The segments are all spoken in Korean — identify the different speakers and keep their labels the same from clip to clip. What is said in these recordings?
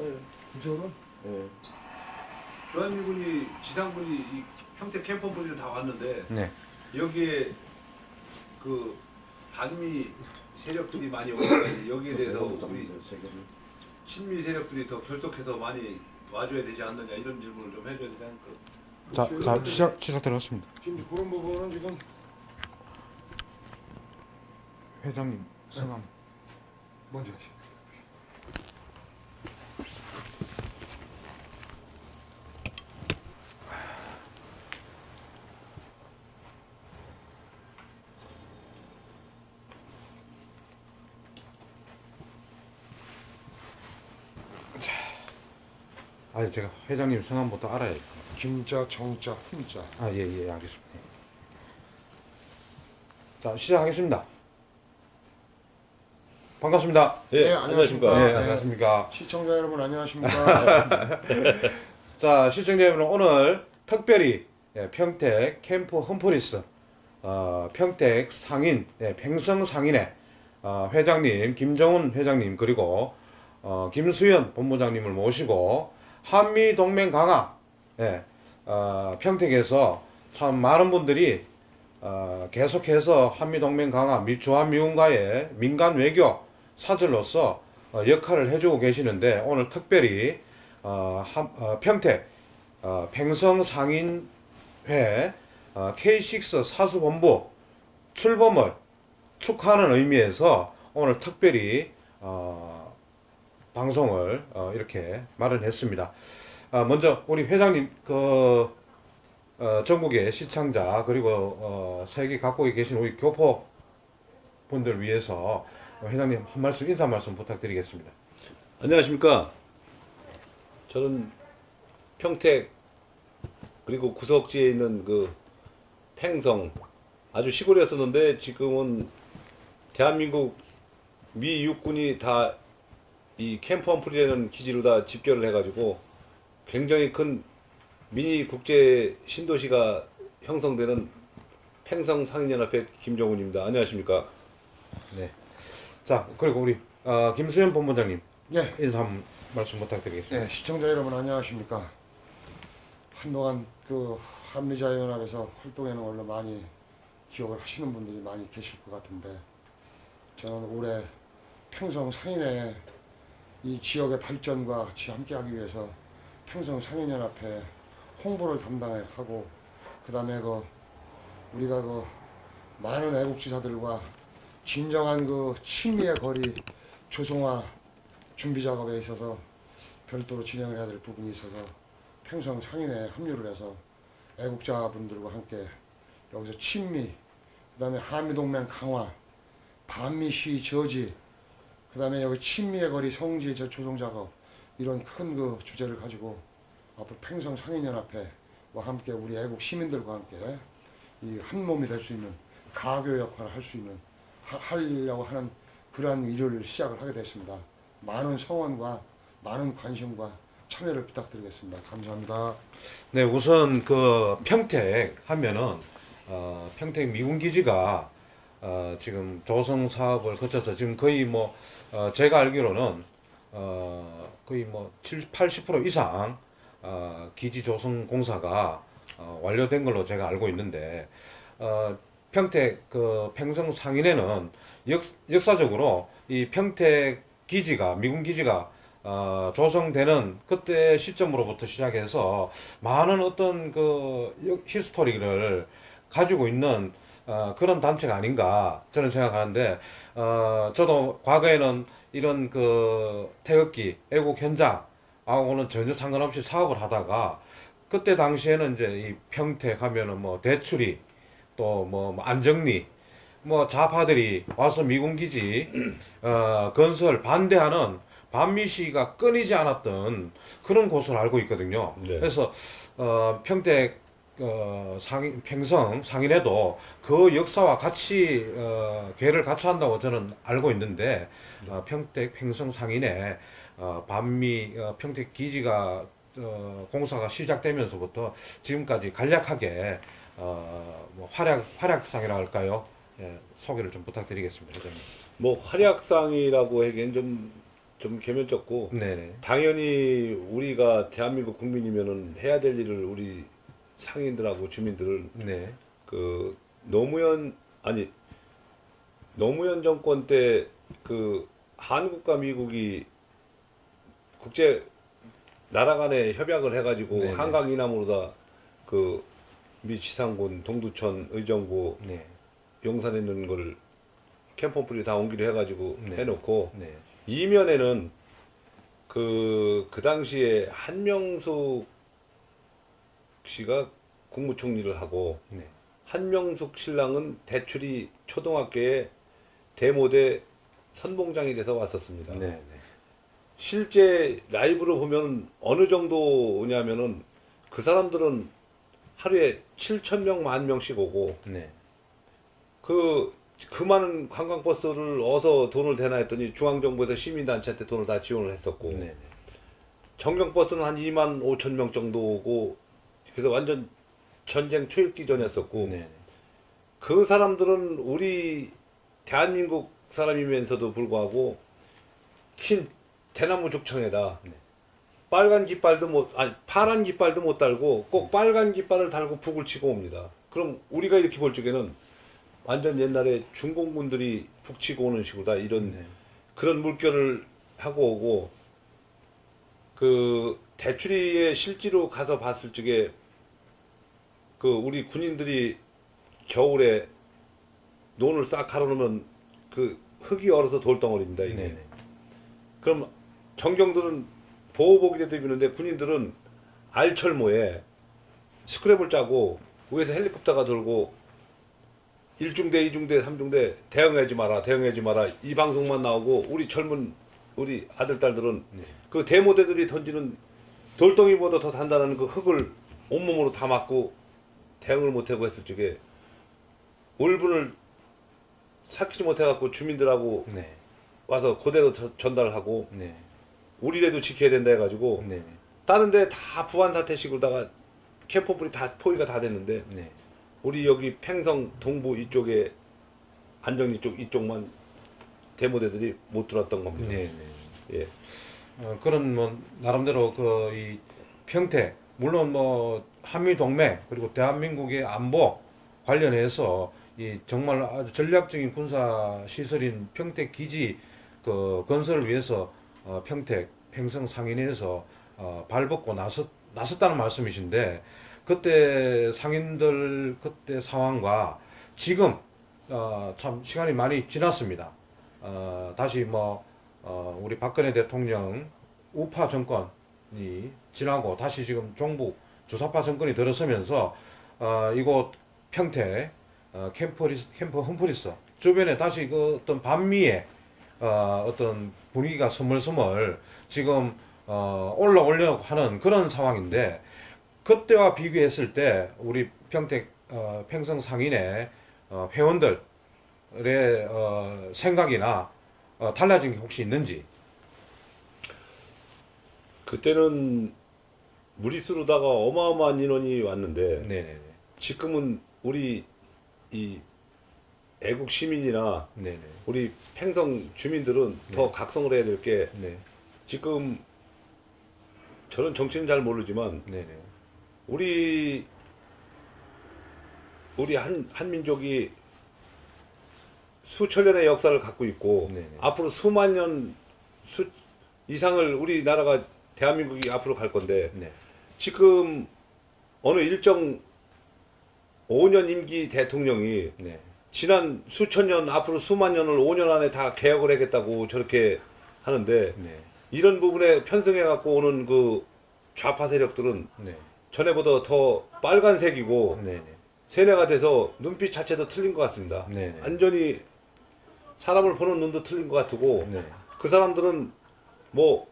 Speaker 1: 네.
Speaker 2: 구조는?
Speaker 1: 네.
Speaker 3: 주한미군이 지상군이 이 평택 캠프 분이 다 왔는데
Speaker 4: 네.
Speaker 3: 여기에 그 반미 세력들이 많이 오니까 여기에 대해서 우리 친미 세력들이 더 결속해서 많이 와줘야 되지 않느냐 이런 질문을 좀 해줘야 되지 않을까.
Speaker 4: 자, 시작 들어갔습니다.
Speaker 2: 지금 그런 부분은 지금
Speaker 4: 회장님 성함
Speaker 2: 먼저 하시죠.
Speaker 4: 아니 제가 회장님 성함부터 알아야 돼요.
Speaker 2: 김자, 정자, 훈자.
Speaker 4: 예, 알겠습니다. 자, 시작하겠습니다. 반갑습니다.
Speaker 1: 예,
Speaker 2: 네,
Speaker 1: 안녕하십니까.
Speaker 4: 네,
Speaker 2: 네.
Speaker 4: 안녕하십니까.
Speaker 2: 시청자 여러분 안녕하십니까.
Speaker 4: 자, 시청자 여러분, 오늘 특별히 평택 캠프 홈포리스 평택 상인, 팽성 상인회 회장님 김정훈 회장님 그리고 김수현 본부장님을 모시고 한미 동맹 강화, 평택에서 참 많은 분들이 계속해서 한미 동맹 강화, 주한미군과의 민간 외교 사절로서 역할을 해주고 계시는데, 오늘 특별히 평택 팽성 상인회 K6 사수본부 출범을 축하하는 의미에서 오늘 특별히 방송을 이렇게 마련했습니다. 먼저 우리 회장님 전국의 시청자 그리고 세계 각국에 계신 우리 교포 분들 위해서 회장님 한 말씀, 인사 말씀 부탁드리겠습니다.
Speaker 1: 안녕하십니까. 저는 평택 그리고 구석지에 있는 그 팽성 아주 시골이었었는데 지금은 대한민국 미 육군이 다 이 캠프 홈프리라는 기지로 다 집결을 해가지고 굉장히 큰 미니 국제 신도시가 형성되는 팽성 상인연합회 김정훈입니다. 안녕하십니까?
Speaker 4: 네. 자, 그리고 우리 김수현 본부장님
Speaker 2: 네.
Speaker 4: 인사 한 말씀 부탁드리겠습니다.
Speaker 2: 네, 시청자 여러분 안녕하십니까. 한동안 그 한미자연합에서 활동에는 원래 많이 기억을 하시는 분들이 많이 계실 것 같은데, 저는 올해 팽성 상인회 이 지역의 발전과 같이 함께하기 위해서 팽성 상인연합회 홍보를 담당하고, 그 다음에 우리가 많은 애국지사들과 진정한 친미의 거리 조성화 준비 작업에 있어서 별도로 진행을 해야 될 부분이 있어서 팽성 상인회에 합류를 해서 애국자분들과 함께 여기서 친미, 그 다음에 한미동맹 강화, 반미 시위 저지, 그 다음에 여기 친미의 거리 성지 조성 작업, 이런 큰 주제를 가지고 앞으로 팽성 상인연합회와 함께 우리 애국 시민들과 함께 이 한 몸이 될 수 있는 가교 역할을 할 수 있는 하려고 하는 그러한 일을 시작을 하게 됐습니다. 많은 성원과 많은 관심과 참여를 부탁드리겠습니다. 감사합니다.
Speaker 4: 네, 우선 평택 하면은 평택 미군 기지가 지금 조성 사업을 거쳐서 지금 거의 제가 알기로는 거의 70, 80% 이상 기지 조성 공사가 완료된 걸로 제가 알고 있는데, 평택 팽성 상인회는 역사적으로 이 평택 기지가, 미군 기지가 조성되는 그때 시점으로부터 시작해서 많은 어떤 히스토리를 가지고 있는 그런 단체가 아닌가 저는 생각하는데, 저도 과거에는 이런 태극기 애국 현장하고는 전혀 상관없이 사업을 하다가, 그때 당시에는 이제 이 평택 하면은 대추리 또 안정리 좌파들이 와서 미군기지 건설 반대하는 반미 시위가 끊이지 않았던 그런 곳으로 알고 있거든요.
Speaker 1: 네.
Speaker 4: 그래서 평택 팽성 상인회도 그 역사와 같이 궤를 같이 한다고 저는 알고 있는데, 평택 팽성 상인회 반미 평택 기지가 공사가 시작되면서부터 지금까지 간략하게 활약상이라 할까요? 예, 소개를 좀 부탁드리겠습니다, 회장님.
Speaker 1: 활약상이라고 하기엔 좀 좀 개면적고
Speaker 4: 네네.
Speaker 1: 당연히 우리가 대한민국 국민이면은 해야 될 일을 우리 상인들하고 주민들을
Speaker 4: 네.
Speaker 1: 그 노무현 정권 때 그 한국과 미국이 국제 나라 간에 협약을 해가지고
Speaker 4: 네네.
Speaker 1: 한강 이남으로다 그 미 지상군 동두천 의정부
Speaker 4: 네.
Speaker 1: 용산에 있는 거를 캠퍼풀이 다 옮기려 해가지고
Speaker 4: 네.
Speaker 1: 해놓고
Speaker 4: 네.
Speaker 1: 이면에는 그 당시에 한명숙 씨가 국무총리를 하고
Speaker 4: 네.
Speaker 1: 한명숙 신랑은 대출이 초등학교에 대모대 선봉장이 돼서 왔었습니다.
Speaker 4: 네. 네.
Speaker 1: 실제 라이브로 보면 어느 정도냐면은 그 사람들은 하루에 7,000명, 10,000명씩 오고
Speaker 4: 네.
Speaker 1: 그 많은 관광버스를 어디서 돈을 대나 했더니 중앙정부에서 시민단체한테 돈을 다 지원을 했었고
Speaker 4: 네.
Speaker 1: 전경버스는 한 25,000명 정도 오고 그래서 완전 전쟁 초읽기 전이었었고
Speaker 4: 네.
Speaker 1: 그 사람들은 우리 대한민국 사람이면서도 불구하고 흰 대나무 죽창에다
Speaker 4: 네.
Speaker 1: 빨간 깃발도 파란 깃발도 못 달고 꼭 빨간 깃발을 달고 북을 치고 옵니다. 그럼 우리가 이렇게 볼 적에는 완전 옛날에 중공군들이 북 치고 오는 식으로다 이런
Speaker 4: 네.
Speaker 1: 그런 물결을 하고 오고 그 대추리에 실제로 가서 봤을 적에 그 우리 군인들이 겨울에 논을 싹 갈아놓으면 그 흙이 얼어서 돌덩어리입니다 이게.
Speaker 4: 네.
Speaker 1: 그럼 정경들은 보호복이라도 입는데 군인들은 알철모에 스크랩을 짜고 위에서 헬리콥터가 돌고 1중대, 2중대, 3중대 대응하지 마라 이 방송만 나오고 우리 젊은 우리 아들 딸들은
Speaker 4: 네.
Speaker 1: 그 대모대들이 던지는 돌덩이보다 더 단단한 그 흙을 온몸으로 다 맞고 대응을 못하고 했을 적에 울분을 삭히지 못해갖고 주민들하고
Speaker 4: 네.
Speaker 1: 와서 그대로 전달을 하고
Speaker 4: 네.
Speaker 1: 우리라도 지켜야 된다 해가지고
Speaker 4: 네.
Speaker 1: 다른 데 다 부안 사태식으로다가 캠퍼불이 다 포위가 다 됐는데
Speaker 4: 네.
Speaker 1: 우리 여기 팽성 동부 이쪽에 안정리 쪽 이쪽만 대모대들이 못 들어왔던 겁니다.
Speaker 4: 네.
Speaker 1: 예.
Speaker 4: 그런 뭐 나름대로 그 이 평택 물론 뭐 한미 동맹 그리고 대한민국의 안보 관련해서 이 정말 아주 전략적인 군사 시설인 평택 기지 그 건설을 위해서 평택 팽성 상인에서 발벗고 나섰다는 말씀이신데 그때 상인들 그때 상황과 지금 참 시간이 많이 지났습니다. 다시 뭐 우리 박근혜 대통령 우파 정권이 지나고 다시 지금 종북 주사파 정권이 들어서면서 이곳 평택 캠프 험프리스 주변에 다시 그 어떤 반미의 어떤 분위기가 스멀스멀 지금 올라오려고 하는 그런 상황인데 그때와 비교했을 때 우리 평택 팽성 상인의 회원들의 생각이나 달라진 게 혹시 있는지?
Speaker 1: 그때는 무리수로다가 어마어마한 인원이 왔는데
Speaker 4: 네네네.
Speaker 1: 지금은 우리 이 애국 시민이나
Speaker 4: 네네.
Speaker 1: 우리 팽성 주민들은 더 각성을 해야 될 게
Speaker 4: 네.
Speaker 1: 지금 저는 정치는 잘 모르지만
Speaker 4: 네네.
Speaker 1: 우리 한민족이 수천 년의 역사를 갖고 있고
Speaker 4: 네네.
Speaker 1: 앞으로 수만 년 이상을 우리나라가 대한민국이 앞으로 갈 건데
Speaker 4: 네.
Speaker 1: 지금 어느 일정 5년 임기 대통령이
Speaker 4: 네.
Speaker 1: 지난 수천 년 앞으로 수만 년을 5년 안에 다 개혁을 하겠다고 저렇게 하는데
Speaker 4: 네.
Speaker 1: 이런 부분에 편승해 갖고 오는 그 좌파 세력들은
Speaker 4: 네.
Speaker 1: 전에보다 더 빨간색이고
Speaker 4: 네네.
Speaker 1: 세뇌가 돼서 눈빛 자체도 틀린 것 같습니다.
Speaker 4: 네네.
Speaker 1: 완전히 사람을 보는 눈도 틀린 것 같고
Speaker 4: 네.
Speaker 1: 그 사람들은 뭐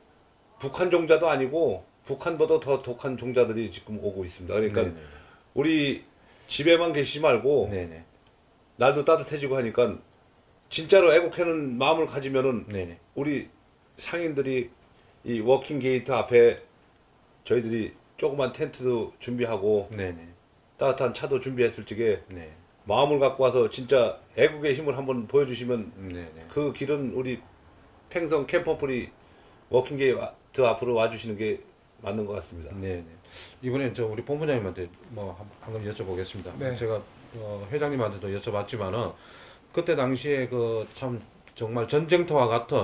Speaker 1: 북한 종자도 아니고 북한보다 더 독한 종자들이 지금 오고 있습니다. 그러니까
Speaker 4: 네네.
Speaker 1: 우리 집에만 계시지 말고
Speaker 4: 네네.
Speaker 1: 날도 따뜻해지고 하니까 진짜로 애국하는 마음을 가지면은
Speaker 4: 네네.
Speaker 1: 우리 상인들이 이 워킹 게이트 앞에 저희들이 조그만 텐트도 준비하고
Speaker 4: 네네.
Speaker 1: 따뜻한 차도 준비했을 적에
Speaker 4: 네.
Speaker 1: 마음을 갖고 와서 진짜 애국의 힘을 한번 보여주시면
Speaker 4: 네네.
Speaker 1: 그 길은 우리 팽성 캠퍼풀이 워킹계에 더 앞으로 와주시는 게 맞는 것 같습니다.
Speaker 4: 네. 이번에 저 우리 본부장님한테 뭐 한번 여쭤보겠습니다.
Speaker 2: 네.
Speaker 4: 제가 회장님한테도 여쭤봤지만은 그때 당시에 그 참 정말 전쟁터와 같은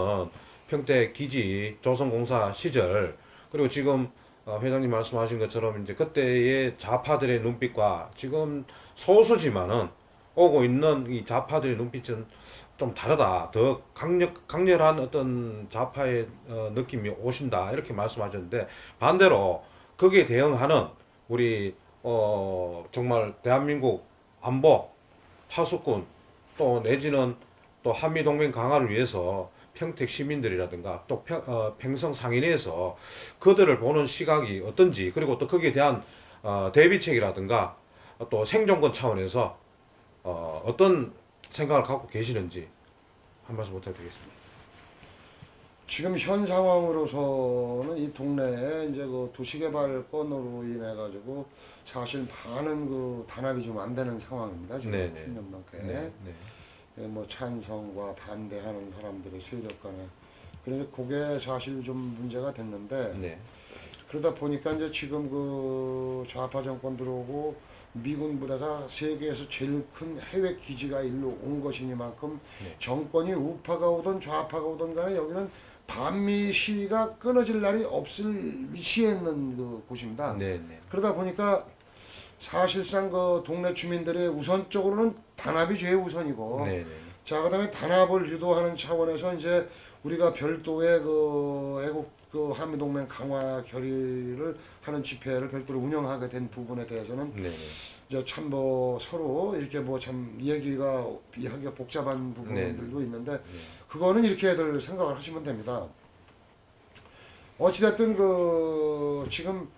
Speaker 4: 평택 기지 조선공사 시절 그리고 지금 회장님 말씀하신 것처럼 이제 그때의 좌파들의 눈빛과 지금 소수지만은 오고 있는 이 좌파들의 눈빛은 좀 다르다. 더 강렬한 어떤 좌파의 느낌이 오신다. 이렇게 말씀하셨는데 반대로 거기에 대응하는 우리 정말 대한민국 안보 파수꾼 또 내지는 또 한미동맹 강화를 위해서 평택 시민들이라든가 또 평성 상인회에서 그들을 보는 시각이 어떤지 그리고 또 거기에 대한 대비책이라든가 또 생존권 차원에서 어떤 생각을 갖고 계시는지 한 말씀 부탁드리겠습니다.
Speaker 2: 지금 현 상황으로서는 이 동네에 이제 그 도시개발건으로 인해 가지고 사실 많은 그 단합이 좀 안 되는 상황입니다. 지금
Speaker 4: 네네.
Speaker 2: 10년 넘게.
Speaker 4: 네.
Speaker 2: 뭐 찬성과 반대하는 사람들의 세력 간에. 그래서 그게 사실 좀 문제가 됐는데
Speaker 4: 네.
Speaker 2: 그러다 보니까 이제 지금 그 좌파 정권 들어오고 미군 부대가 세계에서 제일 큰 해외 기지가 일로 온 것이니만큼
Speaker 4: 네.
Speaker 2: 정권이 우파가 오든 좌파가 오든 간에 여기는 반미 시위가 끊어질 날이 없을 위치에 있는 그 곳입니다.
Speaker 4: 네.
Speaker 2: 그러다 보니까 사실상 그 동네 주민들의 우선적으로는 단합이 최우선이고
Speaker 4: 네.
Speaker 2: 자 그다음에 단합을 유도하는 차원에서 이제 우리가 별도의 그 애국 그 한미동맹 강화 결의를 하는 집회를 별도로 운영하게 된 부분에 대해서는
Speaker 4: 네.
Speaker 2: 이제 참 뭐 서로 이렇게 뭐 참 이야기가 복잡한 부분들도 있는데 그거는 이렇게들 생각을 하시면 됩니다. 어찌됐든 그 지금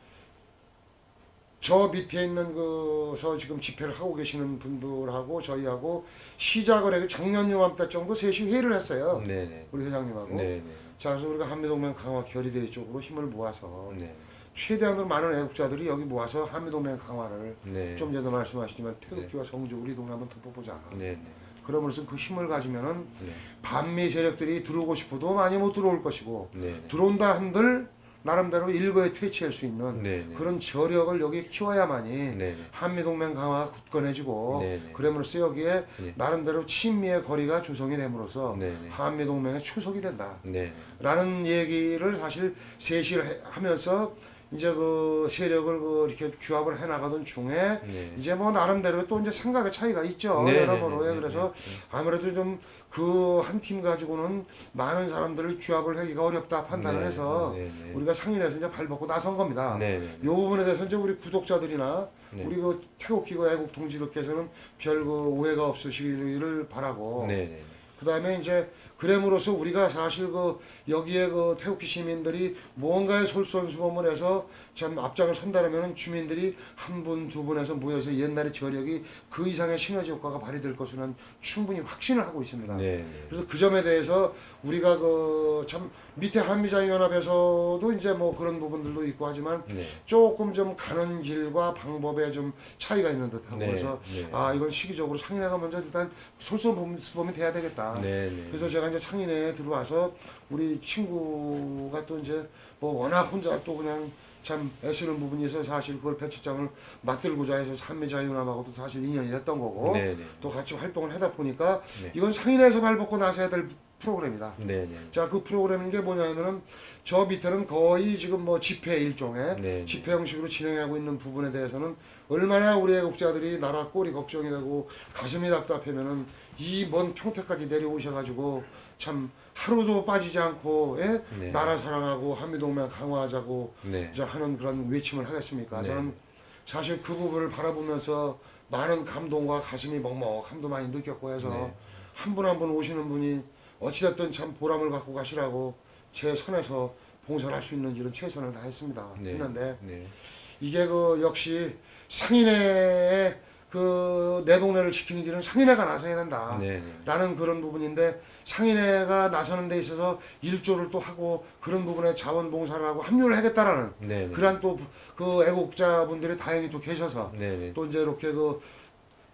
Speaker 2: 저 밑에 있는 그서 지금 집회를 하고 계시는 분들하고 저희하고 시작을 해서 작년 요맘때 정도 셋이 회의를 했어요.
Speaker 4: 네.
Speaker 2: 우리 회장님하고.
Speaker 4: 네.
Speaker 2: 자 그래서 우리가 한미동맹 강화 결의대회 쪽으로 힘을 모아서
Speaker 4: 네.
Speaker 2: 최대한으로 많은 애국자들이 여기 모아서 한미동맹 강화를
Speaker 4: 네.
Speaker 2: 좀 전에 말씀하시지만 태극기와 성주 우리 동네 한번 덮어보자.
Speaker 4: 네.
Speaker 2: 그러면서 그 힘을 가지면은
Speaker 4: 네.
Speaker 2: 반미 세력들이 들어오고 싶어도 많이 못 들어올 것이고
Speaker 4: 네.
Speaker 2: 들어온다 한들 나름대로 일거에 퇴치할 수 있는
Speaker 4: 네.
Speaker 2: 그런 저력을 여기에 키워야만이
Speaker 4: 네.
Speaker 2: 한미동맹 강화가 굳건해지고
Speaker 4: 네.
Speaker 2: 그러므로써 여기에
Speaker 4: 네.
Speaker 2: 나름대로 친미의 거리가 조성이 됨으로써
Speaker 4: 네.
Speaker 2: 한미동맹의 추석이 된다.
Speaker 4: 네.
Speaker 2: 라는 얘기를 사실 셋이 하면서 이제 그 세력을 그 이렇게 규합을 해 나가던 중에
Speaker 4: 네.
Speaker 2: 이제 뭐 나름대로 또 이제 생각의 차이가 있죠.
Speaker 4: 네,
Speaker 2: 여러모로.
Speaker 4: 네, 네,
Speaker 2: 그래서 아무래도 좀 그 한 팀 가지고는 많은 사람들을 규합을 하기가 어렵다 판단을
Speaker 4: 네,
Speaker 2: 해서
Speaker 4: 네, 네.
Speaker 2: 우리가 상인에서 이제 발벗고 나선 겁니다.
Speaker 4: 네.
Speaker 2: 이 부분에 대해서 이제 우리 구독자들이나
Speaker 4: 네.
Speaker 2: 우리 그 태극기고 애국 동지들께서는 별 그 오해가 없으시기를 바라고.
Speaker 4: 네.
Speaker 2: 그다음에 이제 그램으로써 우리가 사실 그 여기에 그 태극기 시민들이 무언가의 솔선수범을 해서 참 앞장을 선다라면은 주민들이 한 분 두 분에서 모여서 옛날의 저력이 그 이상의 시너지 효과가 발휘될 것은 충분히 확신을 하고 있습니다.
Speaker 4: 네.
Speaker 2: 그래서 그 점에 대해서 우리가 그 참 밑에 한미자유연합에서도 이제 뭐 그런 부분들도 있고 하지만
Speaker 4: 네.
Speaker 2: 조금 좀 가는 길과 방법에 좀 차이가 있는 듯하고
Speaker 4: 네.
Speaker 2: 그래서
Speaker 4: 네.
Speaker 2: 아 이건 시기적으로 상인회가 먼저 일단 솔선수범이 돼야 되겠다.
Speaker 4: 네.
Speaker 2: 그래서 제가 이제 상인회에 들어와서 우리 친구가 또 이제 뭐 워낙 혼자 또 그냥 참 애쓰는 부분이 있어서 사실 그걸 배치장을 맡들고자 해서 한미자유연합하고도 사실 인연이 됐던 거고
Speaker 4: 네.
Speaker 2: 또 같이 활동을 하다 보니까
Speaker 4: 네.
Speaker 2: 이건 상인회에서 발벗고 나서야 될 프로그램이다.
Speaker 4: 네.
Speaker 2: 자, 그 프로그램인 게 뭐냐면은 저 밑에는 거의 지금 뭐 집회 일종의
Speaker 4: 네.
Speaker 2: 집회 형식으로 진행하고 있는 부분에 대해서는 얼마나 우리 애국자들이 나라 꼴이 걱정이 되고 가슴이 답답하면은 이 먼 평택까지 내려오셔가지고 참 하루도 빠지지 않고 예?
Speaker 4: 네.
Speaker 2: 나라 사랑하고 한미동맹 강화하자고
Speaker 4: 네.
Speaker 2: 이제 하는 그런 외침을 하겠습니까?
Speaker 4: 네.
Speaker 2: 저는 사실 그 부분을 바라보면서 많은 감동과 가슴이 먹먹함도 많이 느꼈고 해서
Speaker 4: 네.
Speaker 2: 한 분 한 분 오시는 분이 어찌됐든 참 보람을 갖고 가시라고 제 선에서 봉사를 할 수 있는 일은 최선을 다했습니다.
Speaker 4: 네.
Speaker 2: 했는데
Speaker 4: 네.
Speaker 2: 이게 그 역시 상인회의 그 내 동네를 지키는 길은 상인회가 나서야 된다.
Speaker 4: 네.
Speaker 2: 라는 그런 부분인데 상인회가 나서는 데 있어서 일조를 또 하고 그런 부분에 자원봉사를 하고 합류를 하겠다라는
Speaker 4: 네.
Speaker 2: 그러한 또 그 애국자분들이 다행히 또 계셔서
Speaker 4: 네.
Speaker 2: 또 이제 이렇게 그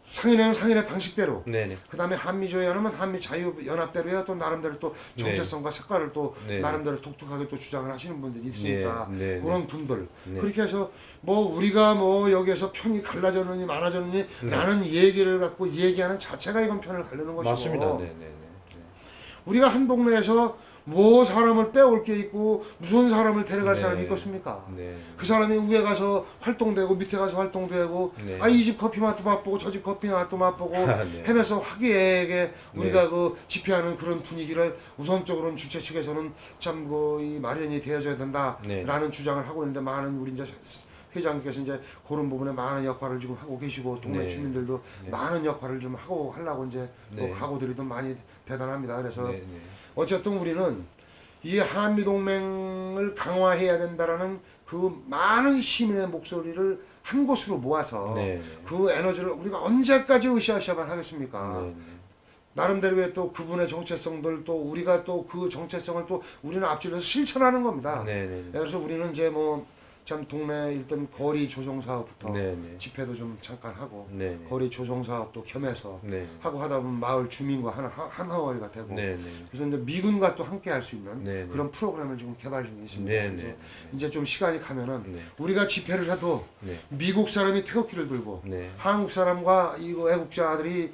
Speaker 2: 상인회는 상인회 방식대로,
Speaker 4: 네네.
Speaker 2: 그 다음에 한미조연합은 한미자유연합대로 해야 또 나름대로 또 정체성과 색깔을 또
Speaker 4: 네.
Speaker 2: 나름대로 독특하게 또 주장을 하시는 분들이 있으니까
Speaker 4: 네.
Speaker 2: 그런 분들
Speaker 4: 네.
Speaker 2: 그렇게 해서 뭐 우리가 뭐 여기에서 편이 갈라졌느니 많아졌느니
Speaker 4: 네.
Speaker 2: 라는 얘기를 갖고 얘기하는 자체가 이건 편을 가르는 것이고
Speaker 4: 맞습니다. 네네네.
Speaker 2: 우리가 한 동네에서 뭐 사람을 빼올 게 있고 무슨 사람을 데려갈
Speaker 4: 네.
Speaker 2: 사람이 있겠습니까?
Speaker 4: 네.
Speaker 2: 그 사람이 위에 가서 활동되고 밑에 가서 활동되고
Speaker 4: 네.
Speaker 2: 아 이 집 커피 맛도 맛보고 저 집 커피 맛도 맛보고
Speaker 4: 네.
Speaker 2: 하면서 화기애애하게 우리가 그 집회하는 그런 분위기를 우선적으로는 주최 측에서는 참 이 마련이 되어져야 된다라는
Speaker 4: 네.
Speaker 2: 주장을 하고 있는데 많은 우리 이제 회장님께서 이제 그런 부분에 많은 역할을 지금 하고 계시고 동네
Speaker 4: 네.
Speaker 2: 주민들도
Speaker 4: 네.
Speaker 2: 많은 역할을 좀 하고 하려고 이제
Speaker 4: 네.
Speaker 2: 각오들이 좀 많이 대단합니다. 그래서
Speaker 4: 네.
Speaker 2: 어쨌든 우리는 이 한미동맹을 강화해야 된다라는 그 많은 시민의 목소리를 한 곳으로 모아서
Speaker 4: 네.
Speaker 2: 그 에너지를 우리가 언제까지 으쌰으쌰만 하겠습니까?
Speaker 4: 네.
Speaker 2: 나름대로의 또 그분의 정체성들 또 우리가 또 그 정체성을 또 우리는 앞질러서 실천하는 겁니다.
Speaker 4: 네.
Speaker 2: 그래서 우리는 이제 뭐 참 동네 일단 거리 조성 사업부터
Speaker 4: 네.
Speaker 2: 집회도 좀 잠깐 하고
Speaker 4: 네.
Speaker 2: 거리 조성 사업도 겸해서
Speaker 4: 네.
Speaker 2: 하고 하다 보면 마을 주민과 하나가 되고
Speaker 4: 네.
Speaker 2: 그래서 이제 미군과 또 함께 할 수 있는
Speaker 4: 네.
Speaker 2: 그런 프로그램을 지금 개발 중에 있습니다.
Speaker 4: 네.
Speaker 2: 그래서
Speaker 4: 네.
Speaker 2: 이제 좀 시간이 가면은
Speaker 4: 네.
Speaker 2: 우리가 집회를 해도
Speaker 4: 네.
Speaker 2: 미국 사람이 태극기를 들고
Speaker 4: 네.
Speaker 2: 한국 사람과 이거 애국자들이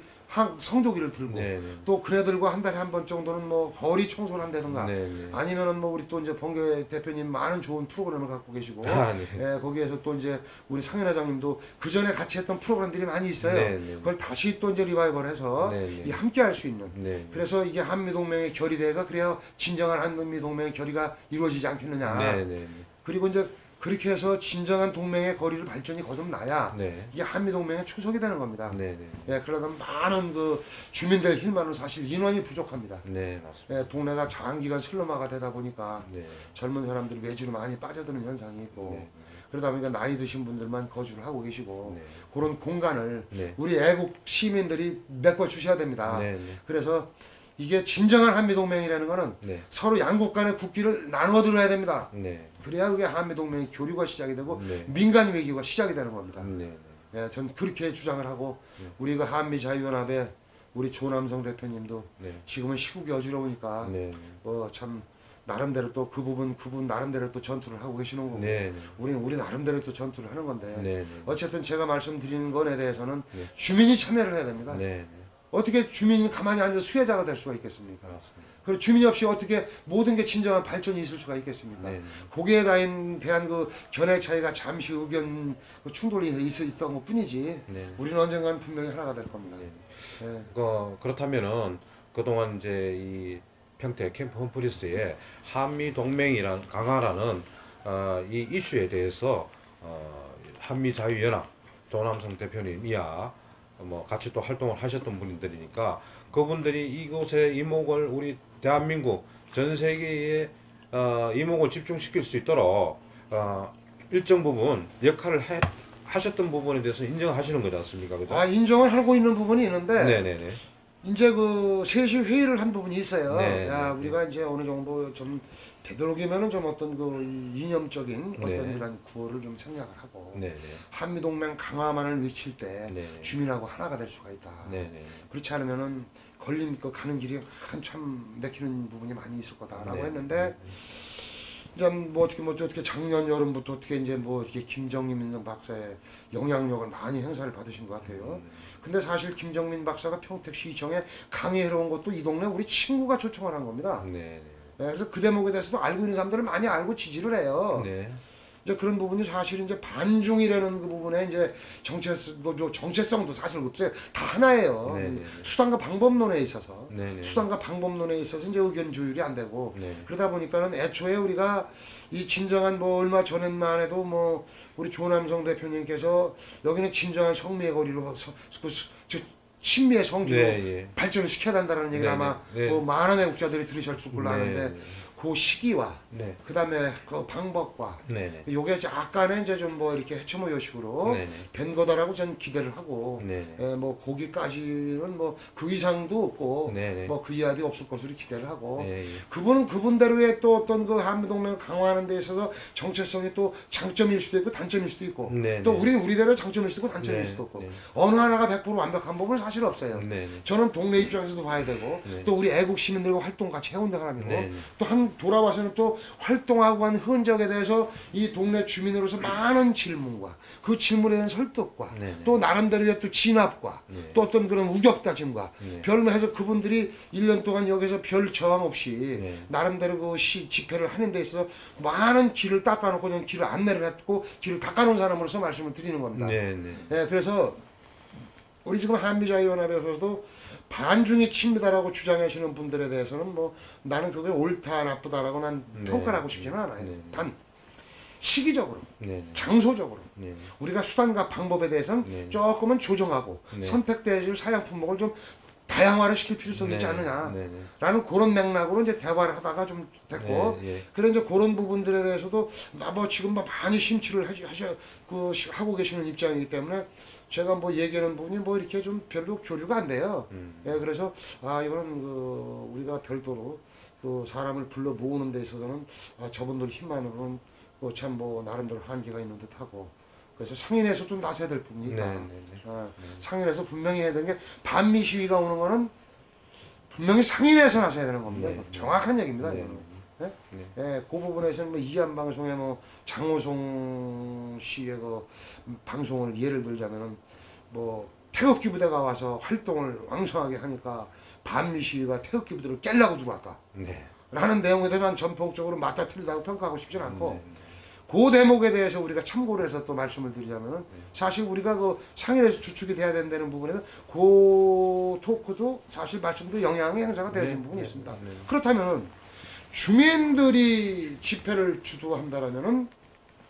Speaker 2: 성조기를 들고
Speaker 4: 네.
Speaker 2: 또 그네들과 한 달에 한 번 정도는 뭐 거리 청소를 한다든가
Speaker 4: 네.
Speaker 2: 아니면은 뭐 우리 또 이제 번개 대표님 많은 좋은 프로그램을 갖고 계시고
Speaker 4: 아, 네.
Speaker 2: 예, 거기에서 또 이제 우리 상현회장님도 그 전에 같이 했던 프로그램들이 많이 있어요.
Speaker 4: 네.
Speaker 2: 그걸 다시 또 이제 리바이벌해서
Speaker 4: 네.
Speaker 2: 이 함께 할 수 있는
Speaker 4: 네.
Speaker 2: 그래서 이게 한미동맹의 결의대가 그래야 진정한 한미동맹의 결의가 이루어지지 않겠느냐.
Speaker 4: 네.
Speaker 2: 그리고 이제 그렇게 해서 진정한 동맹의 거리를 발전이 거듭나야
Speaker 4: 네.
Speaker 2: 이게 한미동맹의 초석이 되는 겁니다.
Speaker 4: 네.
Speaker 2: 예, 그러다 많은 그 주민들 힘만은 사실 인원이 부족합니다.
Speaker 4: 네, 맞습니다.
Speaker 2: 예, 동네가 장기간 슬럼화가 되다 보니까
Speaker 4: 네.
Speaker 2: 젊은 사람들이 외주로 많이 빠져드는 현상이 있고
Speaker 4: 네.
Speaker 2: 그러다 보니까 나이 드신 분들만 거주를 하고 계시고
Speaker 4: 네.
Speaker 2: 그런 공간을
Speaker 4: 네.
Speaker 2: 우리 애국 시민들이 메꿔 주셔야 됩니다.
Speaker 4: 네.
Speaker 2: 그래서 이게 진정한 한미동맹이라는 거는
Speaker 4: 네.
Speaker 2: 서로 양국 간의 국기를 나눠 들어야 됩니다.
Speaker 4: 네.
Speaker 2: 그래야 그게 한미동맹의 교류가 시작이 되고
Speaker 4: 네.
Speaker 2: 민간 외교가 시작이 되는 겁니다.
Speaker 4: 네.
Speaker 2: 예, 전 그렇게 주장을 하고
Speaker 4: 네.
Speaker 2: 우리가 한미자유연합의 우리 조남성 대표님도
Speaker 4: 네.
Speaker 2: 지금은 시국이 어지러우니까
Speaker 4: 네.
Speaker 2: 참 나름대로 또 그분 나름대로 또 전투를 하고 계시는 거고
Speaker 4: 네.
Speaker 2: 우리 나름대로 또 전투를 하는 건데
Speaker 4: 네.
Speaker 2: 어쨌든 제가 말씀드리는 것에 대해서는
Speaker 4: 네.
Speaker 2: 주민이 참여를 해야 됩니다.
Speaker 4: 네.
Speaker 2: 어떻게 주민이 가만히 앉아서 수혜자가 될 수가 있겠습니까?
Speaker 4: 맞습니다.
Speaker 2: 그리고 주민이 없이 어떻게 모든 게 진정한 발전이 있을 수가 있겠습니까?
Speaker 4: 네.
Speaker 2: 거기에 대한 그 견해 차이가 잠시 의견 그 충돌이 있었던 것 뿐이지
Speaker 4: 네.
Speaker 2: 우리는 언젠가는 분명히 하나가 될 겁니다.
Speaker 4: 네.
Speaker 2: 예.
Speaker 4: 그렇다면은 그동안 이제 이 평택 캠프 험프리스의 한미 동맹이란 강화라는 이 이슈에 대해서 한미 자유연합 조남성 대표님 이하 뭐 같이 또 활동을 하셨던 분들이니까 그분들이 이곳에 이목을 우리 대한민국 전 세계에 이목을 집중시킬 수 있도록 일정 부분 역할을 하셨던 부분에 대해서 인정하시는 거지 않습니까? 그죠?
Speaker 2: 아 인정을 하고 있는 부분이 있는데
Speaker 4: 네네네.
Speaker 2: 이제 그 셋이 회의를 한 부분이 있어요.
Speaker 4: 네,
Speaker 2: 야,
Speaker 4: 네,
Speaker 2: 우리가 이제 어느 정도 좀 되도록이면은 좀 어떤 그 이념적인
Speaker 4: 네.
Speaker 2: 어떤 그런 구호를 좀 생략을 하고
Speaker 4: 네네.
Speaker 2: 한미동맹 강화만을 외칠 때
Speaker 4: 네.
Speaker 2: 주민하고 하나가 될 수가 있다.
Speaker 4: 네네.
Speaker 2: 그렇지 않으면은 가는 길이 한참 막히는 부분이 많이 있을 거다라고
Speaker 4: 네.
Speaker 2: 했는데 이제 뭐 어떻게 작년 여름부터 어떻게 이제 뭐 이렇게 김정민 박사의 영향력을 많이 행사를 받으신 것 같아요. 근데 사실 김정민 박사가 평택시청에 강의하러 온 것도 이 동네 우리 친구가 초청을 한 겁니다.
Speaker 4: 네네.
Speaker 2: 네, 그래서 그 대목에 대해서도 알고 있는 사람들은 많이 알고 지지를 해요.
Speaker 4: 네.
Speaker 2: 이제 그런 부분이 사실 이제 반중이라는 그 부분에 이제 정체성도 사실 없어요. 다 하나예요.
Speaker 4: 네네.
Speaker 2: 수단과 방법론에 있어서
Speaker 4: 네네.
Speaker 2: 수단과 방법론에 있어서 이제 의견 조율이 안 되고
Speaker 4: 네.
Speaker 2: 그러다 보니까는 애초에 우리가 이 진정한 뭐 얼마 전에만 해도 뭐 우리 조남성 대표님께서 여기는 진정한 성미의 거리로 친미의 성지로
Speaker 4: 네, 예.
Speaker 2: 발전을 시켜야 된다는 얘기를
Speaker 4: 네,
Speaker 2: 아마
Speaker 4: 네.
Speaker 2: 뭐 많은 애국자들이 들으셨을 걸로
Speaker 4: 네,
Speaker 2: 아는데
Speaker 4: 네.
Speaker 2: 그 시기와
Speaker 4: 네.
Speaker 2: 그다음에 그 방법과
Speaker 4: 네네.
Speaker 2: 요게 약간의 이제 좀 뭐 이렇게 해체모 요식으로
Speaker 4: 네네.
Speaker 2: 된 거다라고 저는 기대를 하고
Speaker 4: 네네.
Speaker 2: 뭐 거기까지는 뭐 그 이상도 없고
Speaker 4: 네네.
Speaker 2: 뭐 그 이하도 없을 것으로 기대를 하고
Speaker 4: 예, 예.
Speaker 2: 그분은 그분대로의 또 어떤 그 한미동맹을 강화하는 데 있어서 정체성이 또 장점일 수도 있고 단점일 수도 있고
Speaker 4: 네네.
Speaker 2: 또 우리는 우리대로 장점일 수도 있고 단점일
Speaker 4: 네,
Speaker 2: 수도 없고
Speaker 4: 네.
Speaker 2: 어느 하나가 100% 완벽한 법은 사실 없어요.
Speaker 4: 네네.
Speaker 2: 저는 동네 입장에서도 봐야 되고
Speaker 4: 네.
Speaker 2: 또 우리 애국 시민들과 활동 같이 해온 사람이고
Speaker 4: 네네.
Speaker 2: 또 한 돌아와서는 또 활동하고 한 흔적에 대해서 이 동네 주민으로서 많은 질문과 그 질문에 대한 설득과
Speaker 4: 네네.
Speaker 2: 또 나름대로의 또 진압과
Speaker 4: 네.
Speaker 2: 또 어떤 그런 우격다짐과
Speaker 4: 네.
Speaker 2: 별해서 그분들이 1년 동안 여기서 별 저항 없이
Speaker 4: 네.
Speaker 2: 나름대로 그 집회를 하는 데 있어서 많은 길을 닦아놓고 그냥 길을 안내를 했고 길을 닦아놓은 사람으로서 말씀을 드리는 겁니다.
Speaker 4: 네네.
Speaker 2: 예, 그래서 우리 지금 한미자유연합에서도 반중이 칩니다라고 주장하시는 분들에 대해서는 뭐 나는 그게 옳다 나쁘다라고 난
Speaker 4: 네.
Speaker 2: 평가를 하고 싶지는 않아요.
Speaker 4: 네.
Speaker 2: 단 시기적으로
Speaker 4: 네네.
Speaker 2: 장소적으로
Speaker 4: 네네.
Speaker 2: 우리가 수단과 방법에 대해서는
Speaker 4: 네.
Speaker 2: 조금은 조정하고
Speaker 4: 네.
Speaker 2: 선택될 사양 품목을 좀 다양화를 시킬 필요성이 있지 않느냐라는
Speaker 4: 네네.
Speaker 2: 그런 맥락으로 이제 대화를 하다가 좀 됐고
Speaker 4: 네, 예.
Speaker 2: 그래 이제 그런 부분들에 대해서도 뭐 지금 뭐 많이 심취를 하고 계시는 입장이기 때문에 제가 뭐 얘기하는 부분이 뭐 이렇게 좀 별로 교류가 안 돼요. 예, 그래서 이거는 그 우리가 별도로 그 사람을 불러 모으는 데 있어서는 저분들 힘만으로는 참 뭐 나름대로 한계가 있는 듯하고 그래서 상인에서 좀 나서야 될 부분이 있다.
Speaker 4: 네네네.
Speaker 2: 상인에서 분명히 해야 되는 게 반미 시위가 오는 거는 분명히 상인에서 나서야 되는 겁니다.
Speaker 4: 네.
Speaker 2: 정확한 얘기입니다.
Speaker 4: 네.
Speaker 2: 이거는. 예?
Speaker 4: 네.
Speaker 2: 예, 그 부분에서는 뭐 이한 방송에 뭐 장호송 씨의 그 방송을 예를 들자면은 뭐 태극기 부대가 와서 활동을 왕성하게 하니까 반미 시위가 태극기 부대를 깰라고 들어왔다.
Speaker 4: 네.
Speaker 2: 라는 내용에 대해서 난 전폭적으로 맞다 틀리다고 평가하고 싶진 않고
Speaker 4: 네.
Speaker 2: 그 대목에 대해서 우리가 참고를 해서 또 말씀을 드리자면은 사실 우리가 그 상인에서 주축이 돼야 된다는 부분에서 그 토크도 사실 말씀도 영향의 행사가 되는
Speaker 4: 네.
Speaker 2: 부분이
Speaker 4: 네.
Speaker 2: 있습니다.
Speaker 4: 네.
Speaker 2: 그렇다면은 주민들이 집회를 주도한다라면은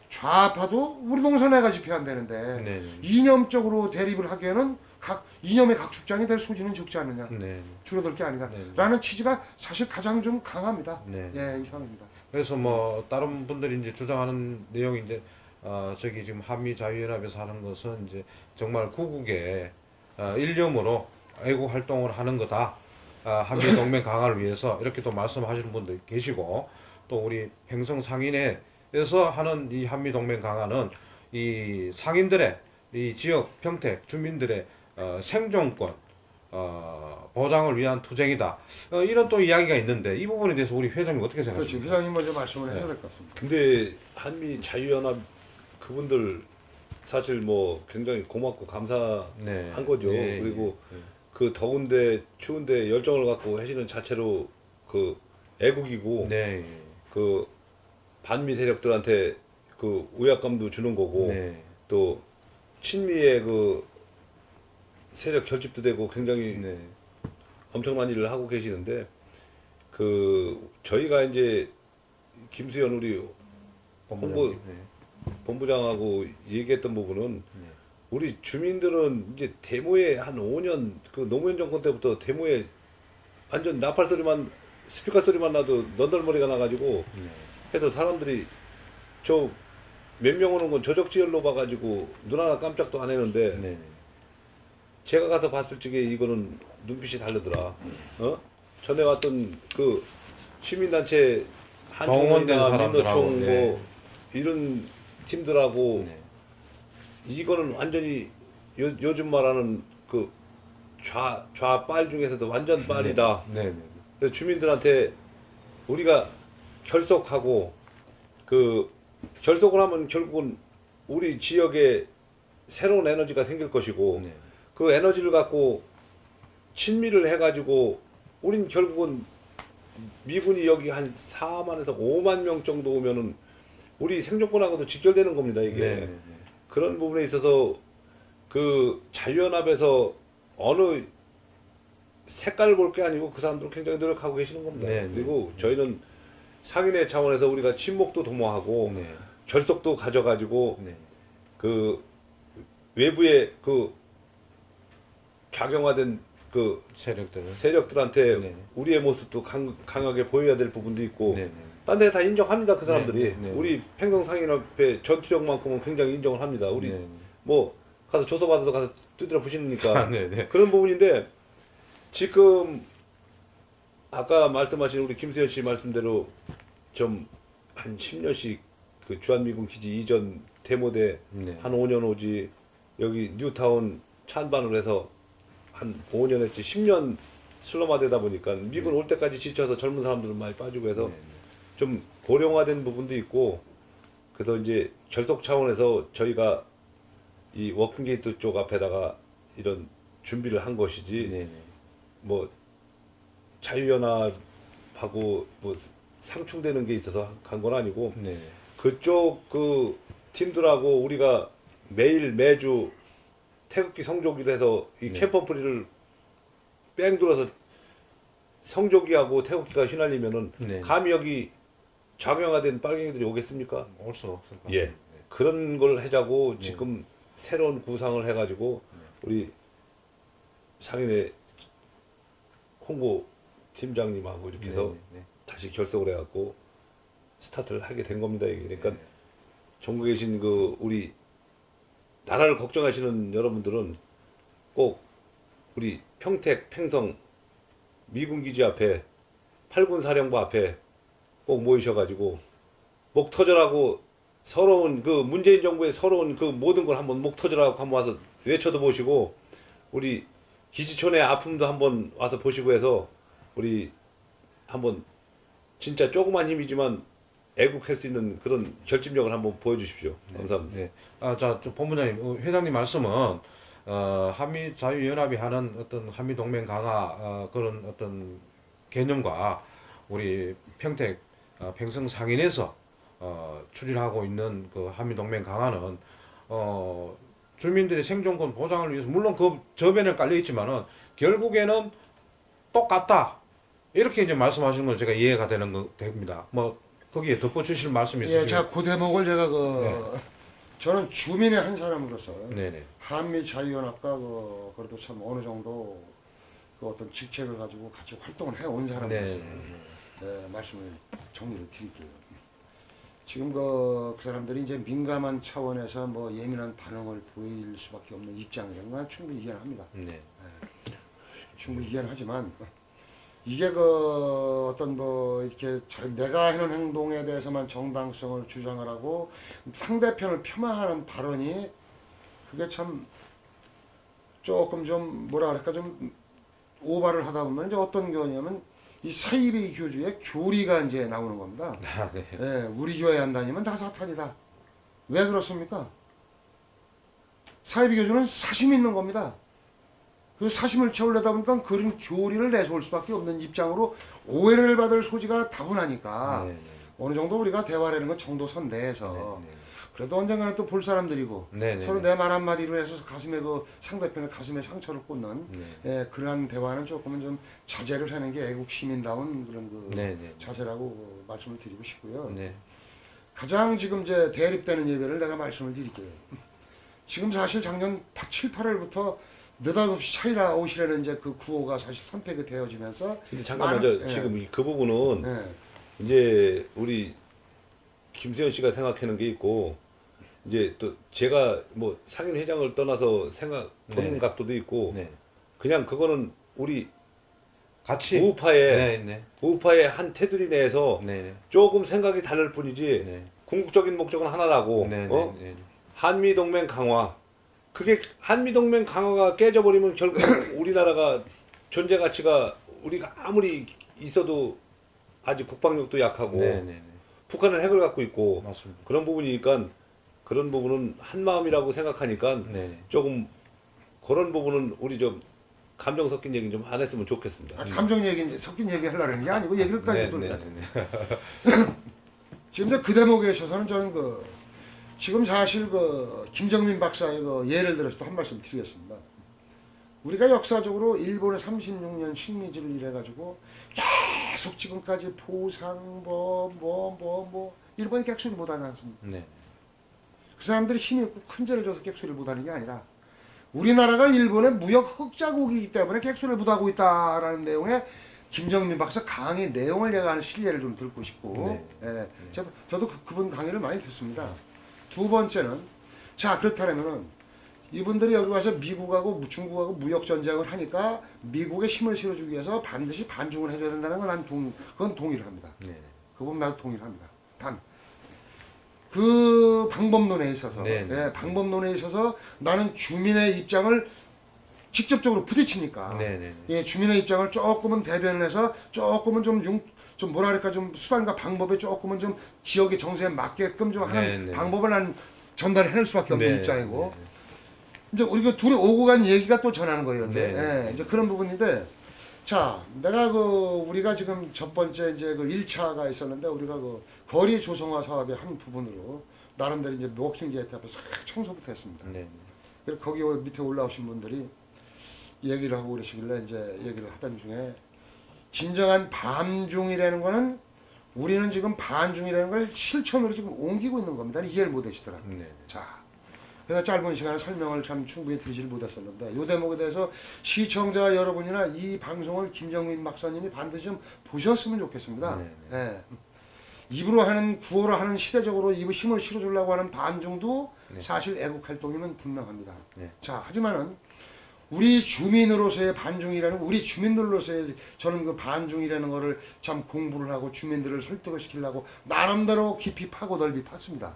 Speaker 2: 좌파도 우리 동선회가 집회한다는데
Speaker 4: 네.
Speaker 2: 이념적으로 대립을 하기에는 각 이념의 각 축장이 될 소지는 적지 않느냐
Speaker 4: 네.
Speaker 2: 줄어들 게
Speaker 4: 네.
Speaker 2: 아니라라는 취지가 사실 가장 좀 강합니다.
Speaker 4: 네.
Speaker 2: 예, 이상입니다.
Speaker 4: 그래서 뭐 다른 분들이 이제 주장하는 내용이 이제 저기 지금 한미 자유연합에서 하는 것은 이제 정말 구국의 일념으로 애국 활동을 하는 거다. 한미 동맹 강화를 위해서 이렇게 또 말씀하시는 분도 계시고 또 우리 횡성 상인회에서 하는 이 한미 동맹 강화는 이 상인들의 이 지역 평택 주민들의 생존권 보장을 위한 투쟁이다. 이런 또 이야기가 있는데 이 부분에 대해서 우리 회장님 어떻게
Speaker 2: 그렇지.
Speaker 4: 생각하십니까?
Speaker 2: 회장님 먼저 말씀을 해야 될 것 같습니다.
Speaker 1: 근데 한미 자유연합 그분들 사실 뭐 굉장히 고맙고 감사한
Speaker 4: 네.
Speaker 1: 거죠.
Speaker 4: 예,
Speaker 1: 그리고
Speaker 4: 예.
Speaker 1: 그 더운데 추운데 열정을 갖고 하시는 자체로 그 애국이고
Speaker 4: 네.
Speaker 1: 그 반미 세력들한테 그 우약감도 주는 거고
Speaker 4: 네.
Speaker 1: 또 친미의 그 세력 결집도 되고 굉장히
Speaker 4: 네.
Speaker 1: 엄청난 일을 하고 계시는데 그 저희가 이제 김수현 우리 홍보
Speaker 4: 네.
Speaker 1: 본부장하고 얘기했던 부분은
Speaker 4: 네.
Speaker 1: 우리 주민들은 이제 데모에 한 5년 그 노무현 정권 때부터 데모에 완전 나팔 소리만 스피커 소리만 나도 넌덜머리가 나가지고
Speaker 4: 네.
Speaker 1: 해도 사람들이 저 몇 명 오는 건 저적지열로 봐가지고 눈 하나 깜짝도 안 했는데
Speaker 4: 네.
Speaker 1: 제가 가서 봤을 적에 이거는 눈빛이 다르더라. 전에 왔던 그 시민단체
Speaker 4: 동원된
Speaker 1: 한총이나
Speaker 4: 사람들하고,
Speaker 1: 민노총
Speaker 4: 네.
Speaker 1: 뭐 이런 팀들하고
Speaker 4: 네.
Speaker 1: 이거는 완전히 요즘 말하는 그 좌빨 중에서도 완전 빨이다.
Speaker 4: 네. 네.
Speaker 1: 그래서 주민들한테 우리가 결속하고 그 결속을 하면 결국은 우리 지역에 새로운 에너지가 생길 것이고
Speaker 4: 네.
Speaker 1: 그 에너지를 갖고 친미를 해가지고 우린 결국은 미군이 여기 한 4만에서 5만 명 정도 오면은 우리 생존권하고도 직결되는 겁니다 이게.
Speaker 4: 네. 네.
Speaker 1: 그런 부분에 있어서 그 자유연합에서 어느 색깔을 볼 게 아니고 그 사람들은 굉장히 노력하고 계시는 겁니다.
Speaker 4: 네,
Speaker 1: 그리고 저희는 상인의 차원에서 우리가 친목도 도모하고
Speaker 4: 네.
Speaker 1: 결속도 가져가지고
Speaker 4: 네.
Speaker 1: 그 외부의 그 작용화된 그
Speaker 4: 세력들은.
Speaker 1: 세력들한테
Speaker 4: 네.
Speaker 1: 우리의 모습도 강하게 보여야 될 부분도 있고
Speaker 4: 네.
Speaker 1: 딴 데 다 인정합니다. 그 사람들이.
Speaker 4: 네, 네.
Speaker 1: 우리 팽성상인협회 전투력만큼은 굉장히 인정을 합니다. 우리
Speaker 4: 네.
Speaker 1: 뭐 가서 조서받아도 가서 두드려 부시니까
Speaker 4: 네.
Speaker 1: 그런 부분인데 지금 아까 말씀하신 우리 김수현 씨 말씀대로 좀 한 10년씩 그 주한미군 기지 이전 데모대
Speaker 4: 네.
Speaker 1: 한 5년 오지 여기 뉴타운 찬반을 해서 한 5년 했지 10년 슬럼화되다 보니까 미군 올 때까지 지쳐서 젊은 사람들은 많이 빠지고 해서
Speaker 4: 네.
Speaker 1: 좀 고령화된 부분도 있고 그래서 이제 결속 차원에서 저희가 이 워킹게이트 쪽 앞에다가 이런 준비를 한 것이지
Speaker 4: 네.
Speaker 1: 뭐 자유연합하고 뭐 상충되는 게 있어서 간 건 아니고
Speaker 4: 네.
Speaker 1: 그쪽 그 팀들하고 우리가 매주 태극기 성조기를 해서 이
Speaker 4: 네.
Speaker 1: 캠퍼프리를 뺑 돌아서 성조기하고 태극기가 휘날리면은
Speaker 4: 네.
Speaker 1: 감히 여기 작용화된 빨갱이들이 오겠습니까?
Speaker 4: 올 수 없을 것
Speaker 1: 예.
Speaker 4: 같아요.
Speaker 1: 그런 걸 하자고
Speaker 4: 네.
Speaker 1: 지금 새로운 구상을 해가지고 우리 상인의 홍보 팀장님하고 이렇게 해서
Speaker 4: 네.
Speaker 1: 다시 결석을 해갖고 스타트를 하게 된 겁니다. 이게. 그러니까
Speaker 4: 네.
Speaker 1: 전국에 계신 그 우리 나라를 걱정하시는 여러분들은 꼭 우리 평택, 팽성 미군 기지 앞에 8군 사령부 앞에 꼭 모이셔가지고 목 터져라고 서러운 그 문재인 정부의 서러운 그 모든 걸 한번 목 터져라고 한번 와서 외쳐도 보시고 우리 기지촌의 아픔도 한번 와서 보시고 해서 우리 한번 진짜 조그만 힘이지만 애국할 수 있는 그런 결집력을 한번 보여주십시오. 감사합니다.
Speaker 4: 네. 자, 본부장님, 회장님 말씀은 한미 자유연합이 하는 어떤 한미 동맹 강화 그런 어떤 개념과 우리 평택 팽성 상인에서 추진하고 있는 그 한미 동맹 강화는 주민들의 생존권 보장을 위해서 물론 그 저변에 깔려 있지만은 결국에는 똑같다 이렇게 이제 말씀하시는 걸 제가 이해가 되는 거 됩니다. 뭐 거기에 덧붙이실 말씀이 있으시면.
Speaker 2: 예, 제가 그 대목을 제가 저는 주민의 한 사람으로서
Speaker 4: 네네.
Speaker 2: 한미 자유연합과 그래도 참 어느 정도 그 어떤 직책을 가지고 같이 활동을 해온 사람으로서 말씀을 정리를 드릴게요. 지금 그 사람들이 이제 민감한 차원에서 뭐 예민한 반응을 보일 수밖에 없는 입장이라는 건 충분히 이해합니다.
Speaker 4: 네.
Speaker 2: 충분히 이해하지만 이게 그 어떤 뭐 이렇게 내가 하는 행동에 대해서만 정당성을 주장을 하고 상대편을 폄하하는 발언이 그게 참 조금 좀 뭐라 그럴까 좀 오바를 하다 보면 이제 어떤 경우냐면 이 사이비 교주의 교리가 이제 나오는 겁니다.
Speaker 4: 네.
Speaker 2: 예, 우리 교회 안 다니면 다 사탄이다. 왜 그렇습니까? 사이비 교주는 사심 있는 겁니다. 그 사심을 채우려다 보니까 그런 교리를 내세울 수밖에 없는 입장으로 오해를 받을 소지가 다분하니까
Speaker 4: 네.
Speaker 2: 어느 정도 우리가 대화라는 건 정도선 내에서 그래도 언젠가는 또 볼 사람들이고 서로 내 말 한마디로 해서 가슴에 그 상대편의 가슴에 상처를 꽂는 예, 그러한 대화는 조금은 좀 자제를 하는 게 애국 시민다운 그런 그 자세라고 말씀을 드리고 싶고요. 가장 지금 이제 대립되는 예배를 내가 말씀을 드릴게요. 지금 사실 작년 7, 8월부터 느닷없이 차이나 오시라는 이제 그 구호가 사실 선택이 되어지면서
Speaker 1: 근데 잠깐만요. 지금 그 부분은
Speaker 2: 예.
Speaker 1: 이제 우리 김수현 씨가 생각하는 게 있고 이제 또 제가 뭐 상인 회장을 떠나서 보는 각도도 있고 그냥 그거는 우리
Speaker 4: 같이
Speaker 1: 우파의 한 테두리 내에서 조금 생각이 다를 뿐이지 궁극적인 목적은 하나라고 한미 동맹 강화 그게 한미 동맹 강화가 깨져버리면 결국 우리나라가 존재 가치가 우리가 아무리 있어도 아직 국방력도 약하고 북한은 핵을 갖고 있고
Speaker 4: 맞습니다.
Speaker 1: 그런 부분이니까 그런 부분은 한 마음이라고 생각하니까 조금 그런 부분은 우리 좀 감정 섞인 얘기 좀 안 했으면 좋겠습니다.
Speaker 2: 감정 얘기 섞인 얘기 하려는 게 아니고 얘기를까지 돌려. 지금 이제 그 대목에 있어서는 저는 지금 사실 김정민 박사의 예를 들어서 또 한 말씀 드리겠습니다. 우리가 역사적으로 일본의 36년 식민지를 이래가지고 계속 지금까지 보상 일본이 객소리 못하지 않습니까? 그 사람들이 힘이 있고 큰 죄를 져서 객소리를 못하는 게 아니라 우리나라가 일본의 무역 흑자국이기 때문에 객수를 부도하고 있다라는 내용의 김정민 박사 강의 내용을 제가 하는 실례를 좀 듣고 싶고, 예, 저도 그분 강의를 많이 듣습니다. 두 번째는, 자, 그렇다면은 이분들이 여기 와서 미국하고 중국하고 무역 전쟁을 하니까 미국에 힘을 실어주기 위해서 반드시 반중을 해줘야 된다는 건 난 그건 동의를 합니다. 그 부분 나도 동의를 합니다. 단, 그 방법론에 있어서, 예, 방법론에 있어서 나는 주민의 입장을 직접적으로 부딪히니까, 예, 주민의 입장을 조금은 대변을 해서 조금은 좀 뭐라 그럴까, 좀 수단과 방법에 조금은 좀 지역의 정세에 맞게끔 좀 하는 방법을 난 전달해낼 수밖에 없는 입장이고, 이제 우리가 둘이 오고 간 얘기가 또 전하는 거예요. 이제, 예, 이제 그런 부분인데, 자, 내가 우리가 지금 첫 번째 이제 1차가 있었는데, 우리가 거리 조성화 사업의 한 부분으로 나름대로 이제 워킹 게이트 앞에 싹 청소부터 했습니다. 그리고 거기 밑에 올라오신 분들이 얘기를 하고 그러시길래 이제 얘기를 하던 중에, 진정한 반중이라는 거는 우리는 지금 반중이라는 걸 실천으로 지금 옮기고 있는 겁니다. 이해를 못 하시더라고요. 자, 그래서 짧은 시간에 설명을 참 충분히 드리질 못했었는데, 이 대목에 대해서 시청자 여러분이나 이 방송을 김정민 박사님이 반드시 좀 보셨으면 좋겠습니다. 예. 입으로 하는, 구호로 하는, 시대적으로 입에 힘을 실어주려고 하는 반중도 사실 애국활동이면 분명합니다. 자, 하지만은 우리 주민으로서의 반중이라는, 우리 주민들로서의, 저는 그 반중이라는 거를 참 공부를 하고 주민들을 설득을 시키려고 나름대로 깊이 파고 넓이 팠습니다.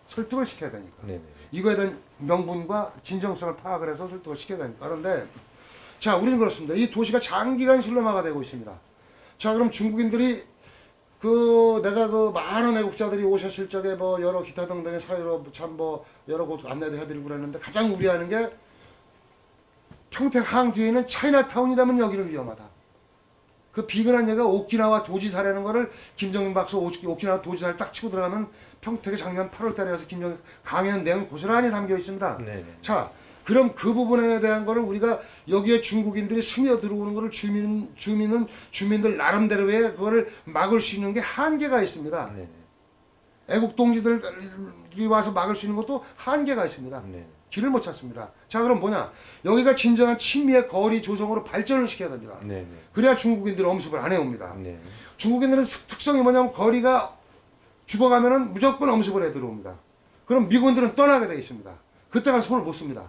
Speaker 2: 설득을 시켜야 되니까. 이거에 대한 명분과 진정성을 파악을 해서 설득을 시켜야 되니까. 그런데, 자, 우리는 그렇습니다. 이 도시가 장기간 슬럼화가 되고 있습니다. 자, 그럼 중국인들이 내가 많은 애국자들이 오셨을 적에 여러 기타 등등의 사유로 참 여러 곳 안내도 해드리고 그랬는데, 가장 우려하는 게 평택항 뒤에 있는 차이나타운이라면 여기는 위험하다. 그 비근한 얘가 오키나와 도지사라는 거를 김정민 박사 오키나와 도지사를 딱 치고 들어가면 평택에 작년 8월 달에 가서 김정민 강의한 내용 고스란히 담겨 있습니다. 자, 그럼 그 부분에 대한 거를 우리가 여기에 중국인들이 스며 들어오는 거를 주민들 나름대로의 그거를 막을 수 있는 게 한계가 있습니다. 애국 동지들이 와서 막을 수 있는 것도 한계가 있습니다. 길을 못 찾습니다. 자, 그럼 뭐냐? 여기가 진정한 친미의 거리 조성으로 발전을 시켜야 됩니다. 그래야 중국인들은 엄습을 안 해옵니다. 중국인들은 특성이 뭐냐면 거리가 죽어가면은 무조건 엄습을 해 들어옵니다. 그럼 미군들은 떠나게 되어 있습니다. 그때가 손을 못 씁니다.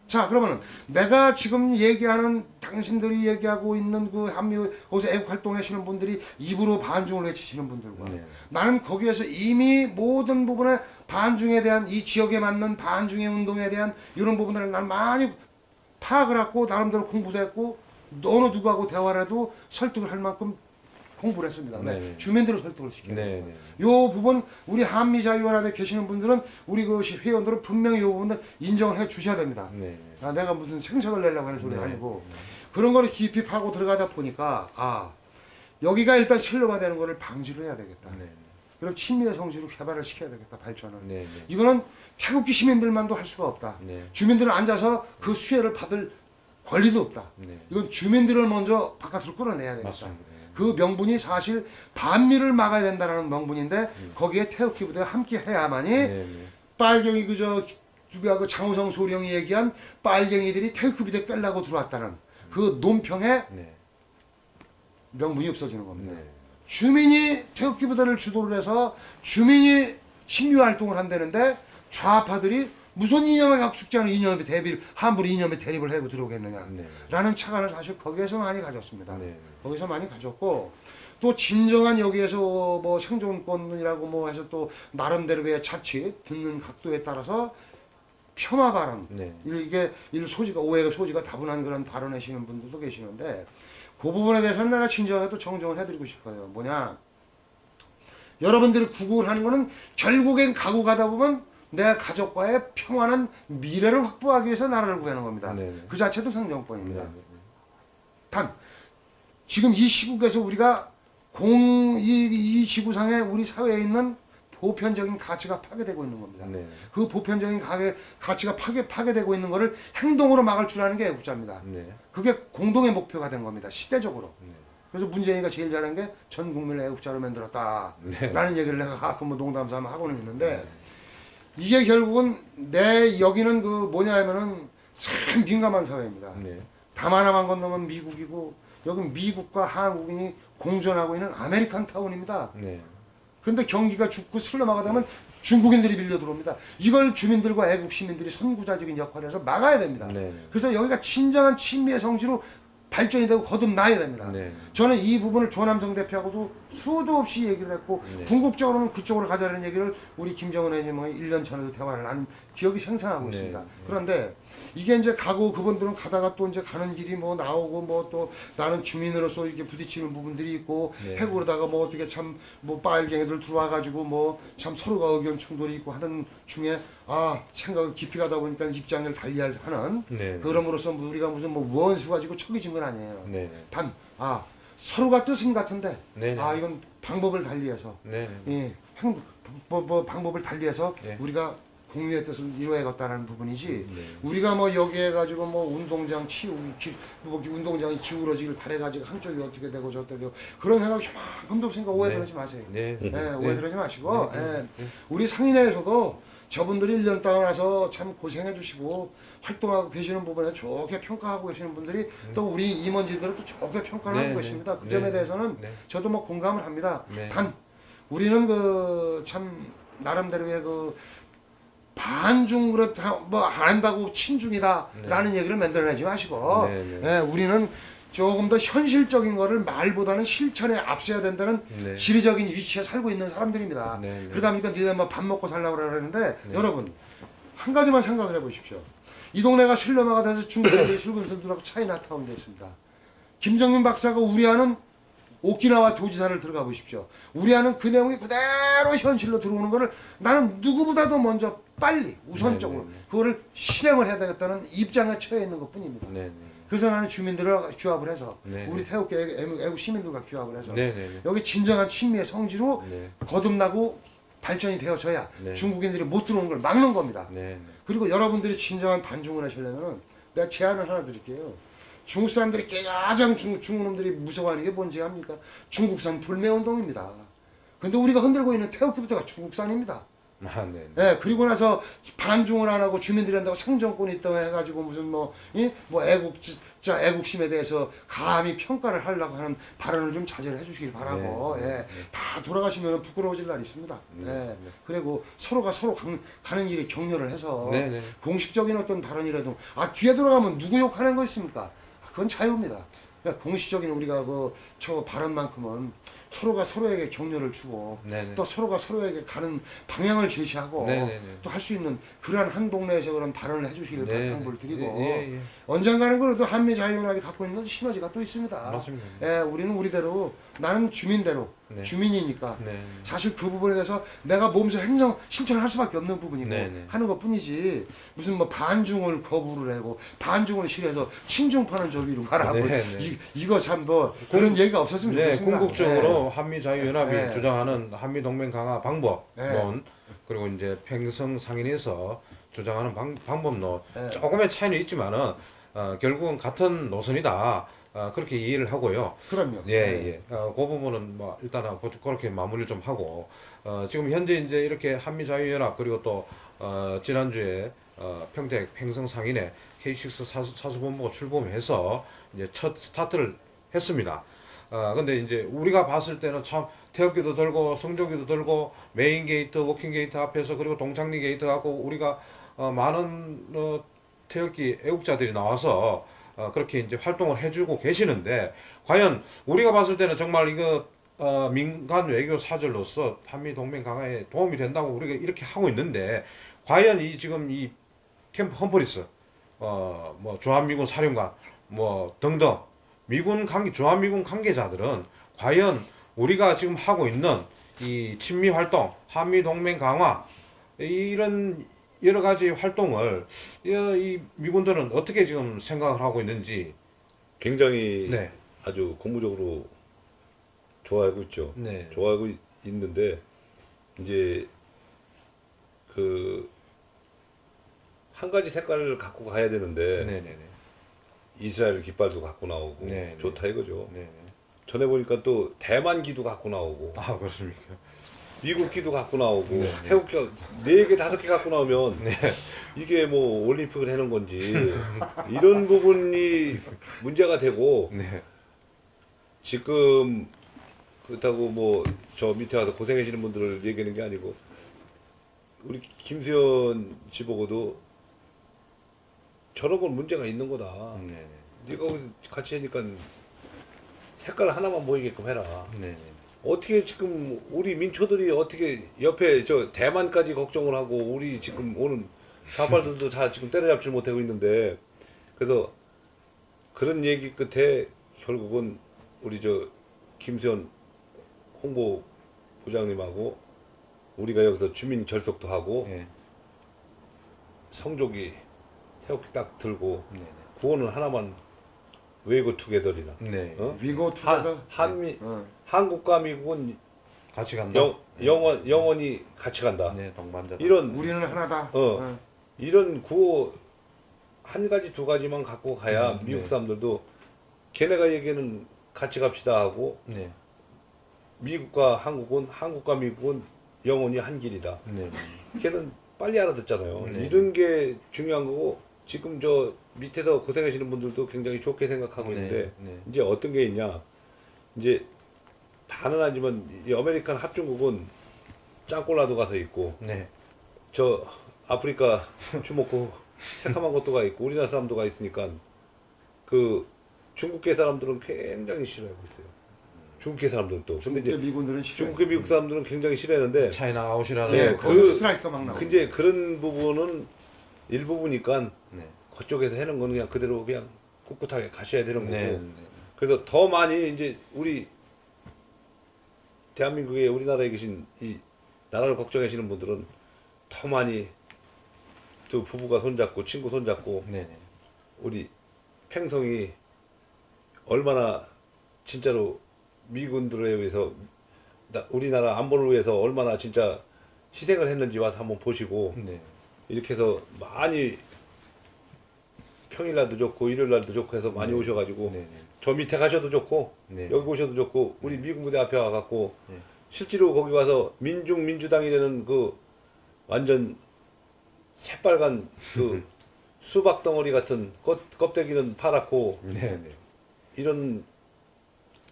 Speaker 2: 자, 그러면은 내가 지금 얘기하는, 당신들이 얘기하고 있는 그 한미, 거기서 애국 활동하시는 분들이 입으로 반중을 외치시는 분들과 나는 거기에서 이미 모든 부분에 반중에 대한, 이 지역에 맞는 반중의 운동에 대한 이런 부분들을 나는 많이 파악을 하고 나름대로 공부도 했고, 어느 누구하고 대화를 해도 설득을 할 만큼 공부를 했습니다. 주민들을 설득을 시켜야 됩니다. 이 부분 우리 한미자유연합에 계시는 분들은, 우리 그 회원들은 분명히 이 부분을 인정을 해 주셔야 됩니다. 아, 내가 무슨 생색을 내려고 하는 소리가 아니고, 그런 거를 깊이 파고 들어가다 보니까, 여기가 일단 실로화되는 거를 방지를 해야 되겠다. 그럼 친미의 성지로 개발을 시켜야 되겠다, 발전을. 이거는 태극기 시민들만도 할 수가 없다. 주민들은 앉아서 그 수혜를 받을 권리도 없다. 이건 주민들을 먼저 바깥으로 끌어내야 되겠다. 맞습니다. 그 명분이 사실 반미를 막아야 된다는 명분인데, 거기에 태극기 부대가 함께 해야만이 빨갱이 누구하고 장우성 소령이 얘기한 빨갱이들이 태극기 부대 빼려고 들어왔다는 그 논평에 명분이 없어지는 겁니다. 주민이 태극기 부대를 주도를 해서 주민이 신유 활동을 한다는데, 좌파들이 무슨 이념에 각축지 않은 이념의 대비를, 함부로 이념의 대립을 하고 들어오겠느냐 라는 차관을 사실 거기에서 많이 가졌습니다. 거기서 많이 가졌고, 또 진정한 여기에서 생존권이라고 해서 또 나름대로의 자칫 듣는 각도에 따라서 폄하 발언, 이게 오해의 소지가 다분한 그런 발언하시는 분들도 계시는데, 그 부분에 대해서는 내가 진정하게 또 정정을 해드리고 싶어요. 뭐냐, 여러분들이 구국을 하는 거는 결국엔 가고 가다 보면 내 가족과의 평안한 미래를 확보하기 위해서 나라를 구하는 겁니다. 그 자체도 상정법입니다. 단, 지금 이 시국에서 우리가 이 지구상에 우리 사회에 있는 보편적인 가치가 파괴되고 있는 겁니다. 그 보편적인 가치가 파괴되고 있는 것을 행동으로 막을 줄 아는 게 애국자입니다. 그게 공동의 목표가 된 겁니다. 시대적으로. 그래서 문재인이가 제일 잘한 게 전 국민을 애국자로 만들었다 라는 얘기를 내가 가끔 농담 삼아 하고는 있는데, 이게 결국은 여기는 뭐냐 하면은 참 민감한 사회입니다.
Speaker 4: 네.
Speaker 2: 담 하나만 건너면 미국이고 여기 미국과 한국인이 공존하고 있는 아메리칸 타운입니다.
Speaker 4: 네.
Speaker 2: 그런데 경기가 죽고 슬럼화가되면 중국인들이 밀려 들어옵니다. 이걸 주민들과 애국 시민들이 선구자적인 역할을 해서 막아야 됩니다.
Speaker 4: 네.
Speaker 2: 그래서 여기가 진정한 친미의 성지로 발전이 되고 거듭나야 됩니다.
Speaker 4: 네.
Speaker 2: 저는 이 부분을 조남성 대표하고도 수도 없이 얘기를 했고
Speaker 4: 네.
Speaker 2: 궁극적으로는 그쪽으로 가자는 얘기를 우리 김정은 의원님과 1년 전에도 대화를 한 기억이 생생하고
Speaker 4: 네.
Speaker 2: 있습니다. 그런데 이게 이제 가고 그분들은 가다가 또 이제 가는 길이 뭐 나오고 뭐 또 나는 주민으로서 이게 부딪히는 부분들이 있고
Speaker 4: 네.
Speaker 2: 해고로다가 뭐 어떻게 참 뭐 빨갱이들 들어와 가지고 뭐 참 서로가 의견 충돌이 있고 하는 중에 아 생각을 깊이 가다 보니까 입장을 달리하는
Speaker 4: 네.
Speaker 2: 그럼으로써 우리가 무슨 뭐 원수 가지고 척이 진 건 아니에요.
Speaker 4: 네.
Speaker 2: 단 서로가 뜻은 같은데
Speaker 4: 네.
Speaker 2: 이건 방법을 달리해서
Speaker 4: 네.
Speaker 2: 예, 방법을 달리해서
Speaker 4: 네.
Speaker 2: 우리가 공유의 뜻을 이루어야겠다는 부분이지
Speaker 4: 네.
Speaker 2: 우리가 뭐 여기에 가지고 뭐 운동장 뭐 운동장이 기울어지길 바래가지고 한쪽이 어떻게 되고 저쪽이 그런 생각 조금도 없으니까 오해
Speaker 4: 네.
Speaker 2: 들으지 마세요.
Speaker 4: 네.
Speaker 2: 예, 오해 들으지 마시고
Speaker 4: 네.
Speaker 2: 예. 우리 상인회에서도 저분들이 1년 동안 와서 참 고생해 주시고 활동하고 계시는 부분에 좋게 평가하고 계시는 분들이 또 우리 임원진들은 또 좋게 평가를
Speaker 4: 네,
Speaker 2: 하고
Speaker 4: 네.
Speaker 2: 계십니다. 그
Speaker 4: 네.
Speaker 2: 점에 대해서는
Speaker 4: 네.
Speaker 2: 저도 뭐 공감을 합니다.
Speaker 4: 네.
Speaker 2: 단 우리는 그 참 나름대로의 그 반중 그렇다 뭐 안 한다고 친중이다라는 얘기를 만들어내지 마시고
Speaker 4: 네, 네.
Speaker 2: 예, 우리는 조금 더 현실적인 거를 말보다는 실천에 앞서야 된다는
Speaker 4: 네.
Speaker 2: 시리적인 위치에 살고 있는 사람들입니다.
Speaker 4: 네, 네.
Speaker 2: 그러다 보니까 니네 뭐 밥 먹고 살라고 그러는데 여러분 한 가지만 생각을 해보십시오. 이 동네가 슬럼화가 돼서 중국인들이 슬금슬금하고 차이나타운 데 있습니다. 김정민 박사가 우려하는 오키나와 도지사를 들어가 보십시오. 우려하는 그 내용이 그대로 현실로 들어오는 거를 나는 누구보다도 먼저 빨리 우선적으로
Speaker 4: 네, 네, 네.
Speaker 2: 그거를 실행을 해야 되겠다는 입장에 처해 있는 것 뿐입니다.
Speaker 4: 네. 네.
Speaker 2: 그래서 나는 주민들을 규합을 해서
Speaker 4: 네,
Speaker 2: 우리 태국계 애국 시민들과 규합을 해서
Speaker 4: 네. 네.
Speaker 2: 여기 진정한 친미의 성지로
Speaker 4: 네.
Speaker 2: 거듭나고 발전이 되어져야
Speaker 4: 네.
Speaker 2: 중국인들이 못 들어오는 걸 막는 겁니다.
Speaker 4: 네.
Speaker 2: 그리고 여러분들이 진정한 반중을 하시려면은 내가 제안을 하나 드릴게요. 중국 사람들이 가장 중국 놈들이 무서워하는 게 뭔지 압니까? 중국산 불매운동입니다. 근데 우리가 흔들고 있는 태극기부터가 중국산입니다.
Speaker 4: 아, 네.
Speaker 2: 예, 그리고 나서 반중을 안 하고 주민들이 한다고 생존권이 있다고 해가지고 무슨 뭐 애국심에 대해서 감히 평가를 하려고 하는 발언을 좀 자제를 해주시길 바라고,
Speaker 4: 네,
Speaker 2: 예, 다 돌아가시면 부끄러워질 날이 있습니다. 예, 그리고 서로가 서로 가는 길에 격려를 해서
Speaker 4: 네, 네.
Speaker 2: 공식적인 어떤 발언이라도 뒤에 돌아가면 누구 욕하는 거 있습니까? 그건 자유입니다. 그러니까 공식적인 우리가 저 발언만큼은 서로가 서로에게 격려를 주고
Speaker 4: 네네.
Speaker 2: 또 서로가 서로에게 가는 방향을 제시하고
Speaker 4: 네네네.
Speaker 2: 또 할 수 있는 그러한 한 동네에서 그런 발언을 해주시길
Speaker 4: 네.
Speaker 2: 당부를 드리고
Speaker 4: 예.
Speaker 2: 언젠가는 그래도 한미자유연합이 갖고 있는 시너지가 또 있습니다.
Speaker 4: 맞습니다.
Speaker 2: 예, 우리는 우리대로 나는 주민대로
Speaker 4: 네.
Speaker 2: 주민이니까
Speaker 4: 네.
Speaker 2: 사실 그 부분에 대해서 내가 몸소 실천을 할 수밖에 없는 부분이고
Speaker 4: 네네.
Speaker 2: 하는 것뿐이지 무슨 뭐 반중을 거부를 하고 반중을 싫어해서 친중파는 저기로 가라고
Speaker 4: 네네.
Speaker 2: 이거 참 뭐 그런 얘기가 없었으면
Speaker 4: 네,
Speaker 2: 좋겠습니다.
Speaker 4: 궁극적으로 한미자유연합이
Speaker 2: 네.
Speaker 4: 주장하는 한미동맹 강화 방법론
Speaker 2: 네.
Speaker 4: 그리고 이제 팽성 상인에서 주장하는 방법론
Speaker 2: 네.
Speaker 4: 조금의 차이는 있지만은 결국은 같은 노선이다. 그렇게 이해를 하고요.
Speaker 2: 그럼요.
Speaker 4: 예. 그 부분은 뭐 일단 그렇게 마무리를 좀 하고 지금 현재 이제 이렇게 한미자유연합 그리고 또 지난주에 평택 팽성 상인에 K6 사수본부가 출범해서 이제 첫 스타트를 했습니다. 근데 이제 우리가 봤을 때는 참 태극기도 들고 성조기도 들고 메인 게이트, 워킹 게이트 앞에서 그리고 동창리 게이트 갖고 우리가 많은 태극기 애국자들이 나와서 그렇게 이제 활동을 해주고 계시는데 과연 우리가 봤을 때는 정말 이거 민간 외교 사절로서 한미 동맹 강화에 도움이 된다고 우리가 이렇게 하고 있는데 과연 지금 이 캠프 험프리스 뭐 주한미군 사령관 뭐 등등 주한미군 관계자들은 과연 우리가 지금 하고 있는 이 친미 활동, 한미 동맹 강화 이런 여러 가지 활동을 이 미군들은 어떻게 지금 생각을 하고 있는지
Speaker 1: 굉장히
Speaker 4: 네.
Speaker 1: 아주 고무적으로 좋아하고 있죠.
Speaker 4: 네.
Speaker 1: 좋아하고 있는데 이제 그 한 가지 색깔을 갖고 가야 되는데
Speaker 4: 네네네.
Speaker 1: 이스라엘 깃발도 갖고 나오고
Speaker 4: 네,
Speaker 1: 좋다 이거죠.
Speaker 4: 네.
Speaker 1: 전에 보니까 또 대만기도 갖고 나오고
Speaker 4: 아 그렇습니까?
Speaker 1: 미국기도 갖고 나오고 태국기가 4개 5개 갖고 나오면 이게 뭐 올림픽을 해놓은 건지 이런 부분이 문제가 되고
Speaker 4: 네.
Speaker 1: 지금 그렇다고 뭐 저 밑에 와서 고생하시는 분들을 얘기하는 게 아니고 우리 김수현 씨 보고도 저런 건 문제가 있는 거다.
Speaker 4: 네.
Speaker 1: 네가 같이 하니까 색깔 하나만 보이게끔 해라.
Speaker 4: 네.
Speaker 1: 어떻게 지금 우리 민초들이 어떻게 옆에 저 대만까지 걱정을 하고 우리 지금 오는 좌빨들도 다 지금 때려잡지 못하고 있는데 그래서 그런 얘기 끝에 결국은 우리 저 김수현 홍보 부장님하고 우리가 여기서 주민 결속도 하고
Speaker 4: 네.
Speaker 1: 성조기 태극기 딱 들고
Speaker 4: 네.
Speaker 1: 구호는 하나만 웨이고 투게더리나
Speaker 4: 네.
Speaker 1: 어?
Speaker 2: 위고 투게더.
Speaker 1: 한미
Speaker 2: 어.
Speaker 1: 한국과 미국은
Speaker 4: 같이 간다.
Speaker 1: 영원히 같이 간다.
Speaker 4: 네, 동반자.
Speaker 1: 이런
Speaker 2: 우리는 하나다.
Speaker 1: 이런 구호 한 가지 두 가지만 갖고 가야 미국
Speaker 4: 네.
Speaker 1: 사람들도 걔네가 얘기는 같이 갑시다 하고
Speaker 4: 네.
Speaker 1: 미국과 한국은 한국과 미국은 영원히 한 길이다.
Speaker 4: 네.
Speaker 1: 걔는 빨리 알아듣잖아요.
Speaker 4: 네.
Speaker 1: 이런 게 중요한 거고 지금 저 밑에서 고생하시는 분들도 굉장히 좋게 생각하고 있는데
Speaker 4: 네.
Speaker 1: 이제 어떤 게 있냐 이제 다는 아니지만 이 아메리칸 합중국은 짱꼴라도 가서 있고
Speaker 4: 네.
Speaker 1: 저 아프리카 주먹고 새카만 것도 가 있고 우리나라 사람도 가 있으니까 그 중국계 사람들은 굉장히 싫어하고 있어요. 중국계 사람들은 또 근데
Speaker 2: 중국계
Speaker 1: 이제
Speaker 2: 미군들은 싫어.
Speaker 1: 중국계 미국 사람들은 굉장히 싫어했는데
Speaker 4: 차이나 아웃이라는.
Speaker 2: 예,
Speaker 1: 네,
Speaker 2: 거기서
Speaker 1: 그-
Speaker 2: 스트라이크가 막 나오고.
Speaker 1: 이제 그런 부분은 일부분이니까
Speaker 4: 네.
Speaker 1: 그쪽에서 해는 건 그냥 그대로 그냥 꿋꿋하게 가셔야 되는 거고
Speaker 4: 네.
Speaker 1: 그래서 더 많이 이제 우리 대한민국에 우리나라에 계신 이 나라를 걱정하시는 분들은 더 많이 저 부부가 손잡고 친구 손잡고
Speaker 4: 네.
Speaker 1: 우리 팽성이 얼마나 진짜로 미군들에 의해서 우리나라 안보를 위해서 얼마나 진짜 희생을 했는지 와서 한번 보시고
Speaker 4: 네.
Speaker 1: 이렇게 해서 많이 평일날도 좋고 일요일날도 좋고 해서 많이
Speaker 4: 네.
Speaker 1: 오셔가지고
Speaker 4: 네.
Speaker 1: 저 밑에 가셔도 좋고
Speaker 4: 네.
Speaker 1: 여기 오셔도 좋고 우리 미군 무대 앞에 와갖고
Speaker 4: 네.
Speaker 1: 실제로 거기 가서 민주당이라는 그 완전 새빨간 그 수박 덩어리 같은 껍데기는 파랗고
Speaker 4: 네. 네.
Speaker 1: 이런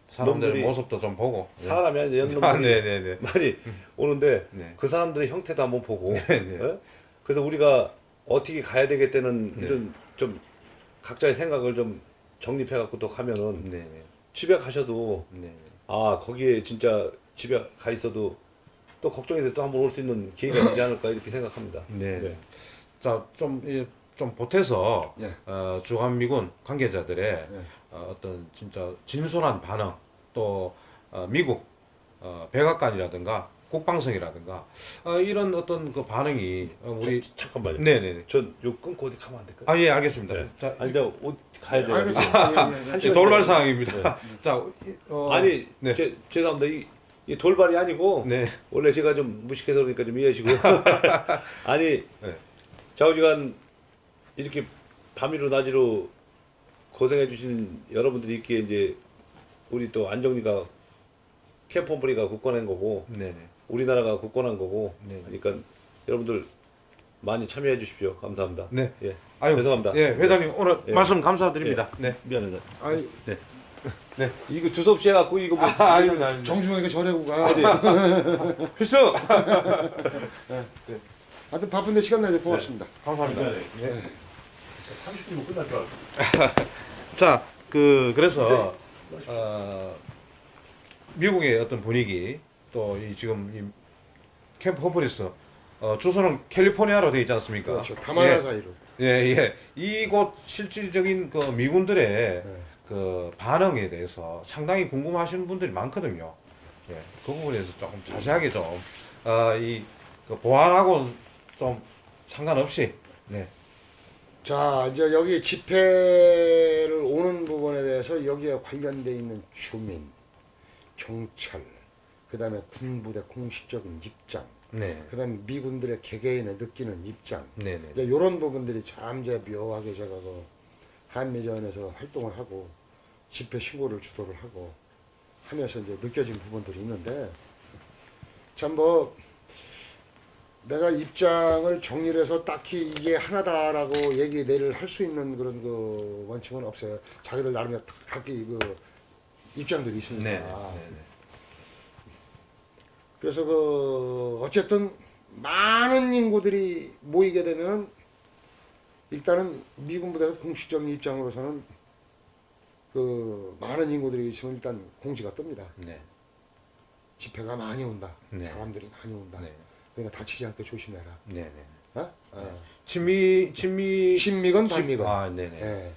Speaker 4: 사람들의
Speaker 1: 놈들이
Speaker 4: 모습도 좀 보고. 네.
Speaker 1: 사람이 아니라 이런
Speaker 4: 아,
Speaker 1: 놈들이
Speaker 4: 네, 네, 네.
Speaker 1: 많이 오는데
Speaker 4: 네.
Speaker 1: 그 사람들의 형태도 한번 보고
Speaker 4: 네, 네.
Speaker 1: 어? 그래서 우리가 어떻게 가야 되겠다는
Speaker 4: 네.
Speaker 1: 이런 좀 각자의 생각을 좀 정립해 갖고 또 가면은
Speaker 4: 네, 네.
Speaker 1: 집에 가셔도
Speaker 4: 네.
Speaker 1: 아 거기에 진짜 집에 가 있어도 또 걱정이 돼 또 한번 올 수 있는 기회가 있지 않을까 이렇게 생각합니다.
Speaker 4: 네.
Speaker 1: 네.
Speaker 4: 자, 좀 보태서
Speaker 2: 예.
Speaker 4: 주한미군 관계자들의
Speaker 2: 예.
Speaker 4: 어떤 진짜 진솔한 반응 또 미국 백악관이라든가 국방성이라든가 이런 어떤 그 반응이 우리
Speaker 1: 잠깐만요.
Speaker 4: 네네네.
Speaker 1: 전 요 끊고 어디 가면 안 될까요?
Speaker 4: 아 예 알겠습니다.
Speaker 1: 네.
Speaker 4: 자
Speaker 1: 아니 저 옷 가야 돼요.
Speaker 2: 알겠습니다. 예, 예, 예.
Speaker 1: 한 시간
Speaker 4: 돌발
Speaker 1: 전에-
Speaker 4: 상황입니다. 자
Speaker 1: 아니
Speaker 4: 네.
Speaker 1: 죄송합니다. 이 돌발이 아니고
Speaker 4: 네.
Speaker 1: 원래 제가 좀 무식해서 그러니까 좀 이해하시고 아니
Speaker 4: 네.
Speaker 1: 좌우지간 이렇게 밤이로 낮이로 고생해 주신 여러분들이 있기에 이제 우리 또 안정리가 캠퍼브리가 굳건한 거고
Speaker 4: 네네.
Speaker 1: 우리나라가 굳건한 거고
Speaker 4: 네.
Speaker 1: 그러니까 여러분들 많이 참여해 주십시오. 감사합니다.
Speaker 4: 네.
Speaker 1: 예.
Speaker 4: 아유,
Speaker 1: 죄송합니다.
Speaker 4: 예, 회장님 오늘
Speaker 1: 예.
Speaker 4: 말씀 감사드립니다. 네.
Speaker 1: 미안합니다.
Speaker 2: 아니,
Speaker 1: 이거 두서없이 해갖고 이거 뭐
Speaker 4: 아닙니다. 아닙니다.
Speaker 2: 정중하게 전해고 가.
Speaker 1: 필수.
Speaker 2: 하여튼 바쁜데 시간 내서 고맙습니다.
Speaker 4: 감사합니다.
Speaker 1: 네.
Speaker 4: 네.
Speaker 1: 30분이면 끝날 줄 알았어.
Speaker 4: 자, 그래서 미국의 어떤 분위기 또 이 지금 이 캠프 호프리스 주소는 캘리포니아로 되어 있지 않습니까?
Speaker 2: 그렇죠. 다마나
Speaker 4: 예,
Speaker 2: 사이로.
Speaker 4: 예, 예. 이곳 실질적인 그 미군들의
Speaker 2: 네.
Speaker 4: 그 반응에 대해서 상당히 궁금하시는 분들이 많거든요. 예, 그 부분에 대해서 조금 자세하게 좀 그 보안하고 좀 상관없이 네.
Speaker 2: 자, 이제 여기 집회를 오는 부분에 대해서 여기에 관련돼 있는 주민, 경찰, 그 다음에 군부대 공식적인 입장,
Speaker 4: 네.
Speaker 2: 그 다음에 미군들의 개개인의 느끼는 입장,
Speaker 4: 네, 네.
Speaker 2: 이제 이런 부분들이 참 이제 묘하게 제가 그 한미전에서 활동을 하고 집회 신고를 주도를 하고 하면서 이제 느껴진 부분들이 있는데 참 뭐 내가 입장을 정리를 해서 딱히 이게 하나다라고 얘기를 할 수 있는 그런 그 원칙은 없어요. 자기들 나름의 각기 그 입장들이 있습니다.
Speaker 4: 네. 네.
Speaker 2: 그래서 그 어쨌든 많은 인구들이 모이게 되면 일단은 미군 부대의 공식적인 입장으로서는 그 많은 인구들이 있으면 일단 공지가 뜹니다.
Speaker 4: 네.
Speaker 2: 집회가 많이 온다.
Speaker 4: 네.
Speaker 2: 사람들이 많이 온다.
Speaker 4: 네.
Speaker 2: 그러니까 다치지 않게 조심해라.
Speaker 4: 네. 네.
Speaker 2: 어? 어.
Speaker 4: 친미건
Speaker 2: 반미건.
Speaker 4: 아, 네네.
Speaker 2: 예.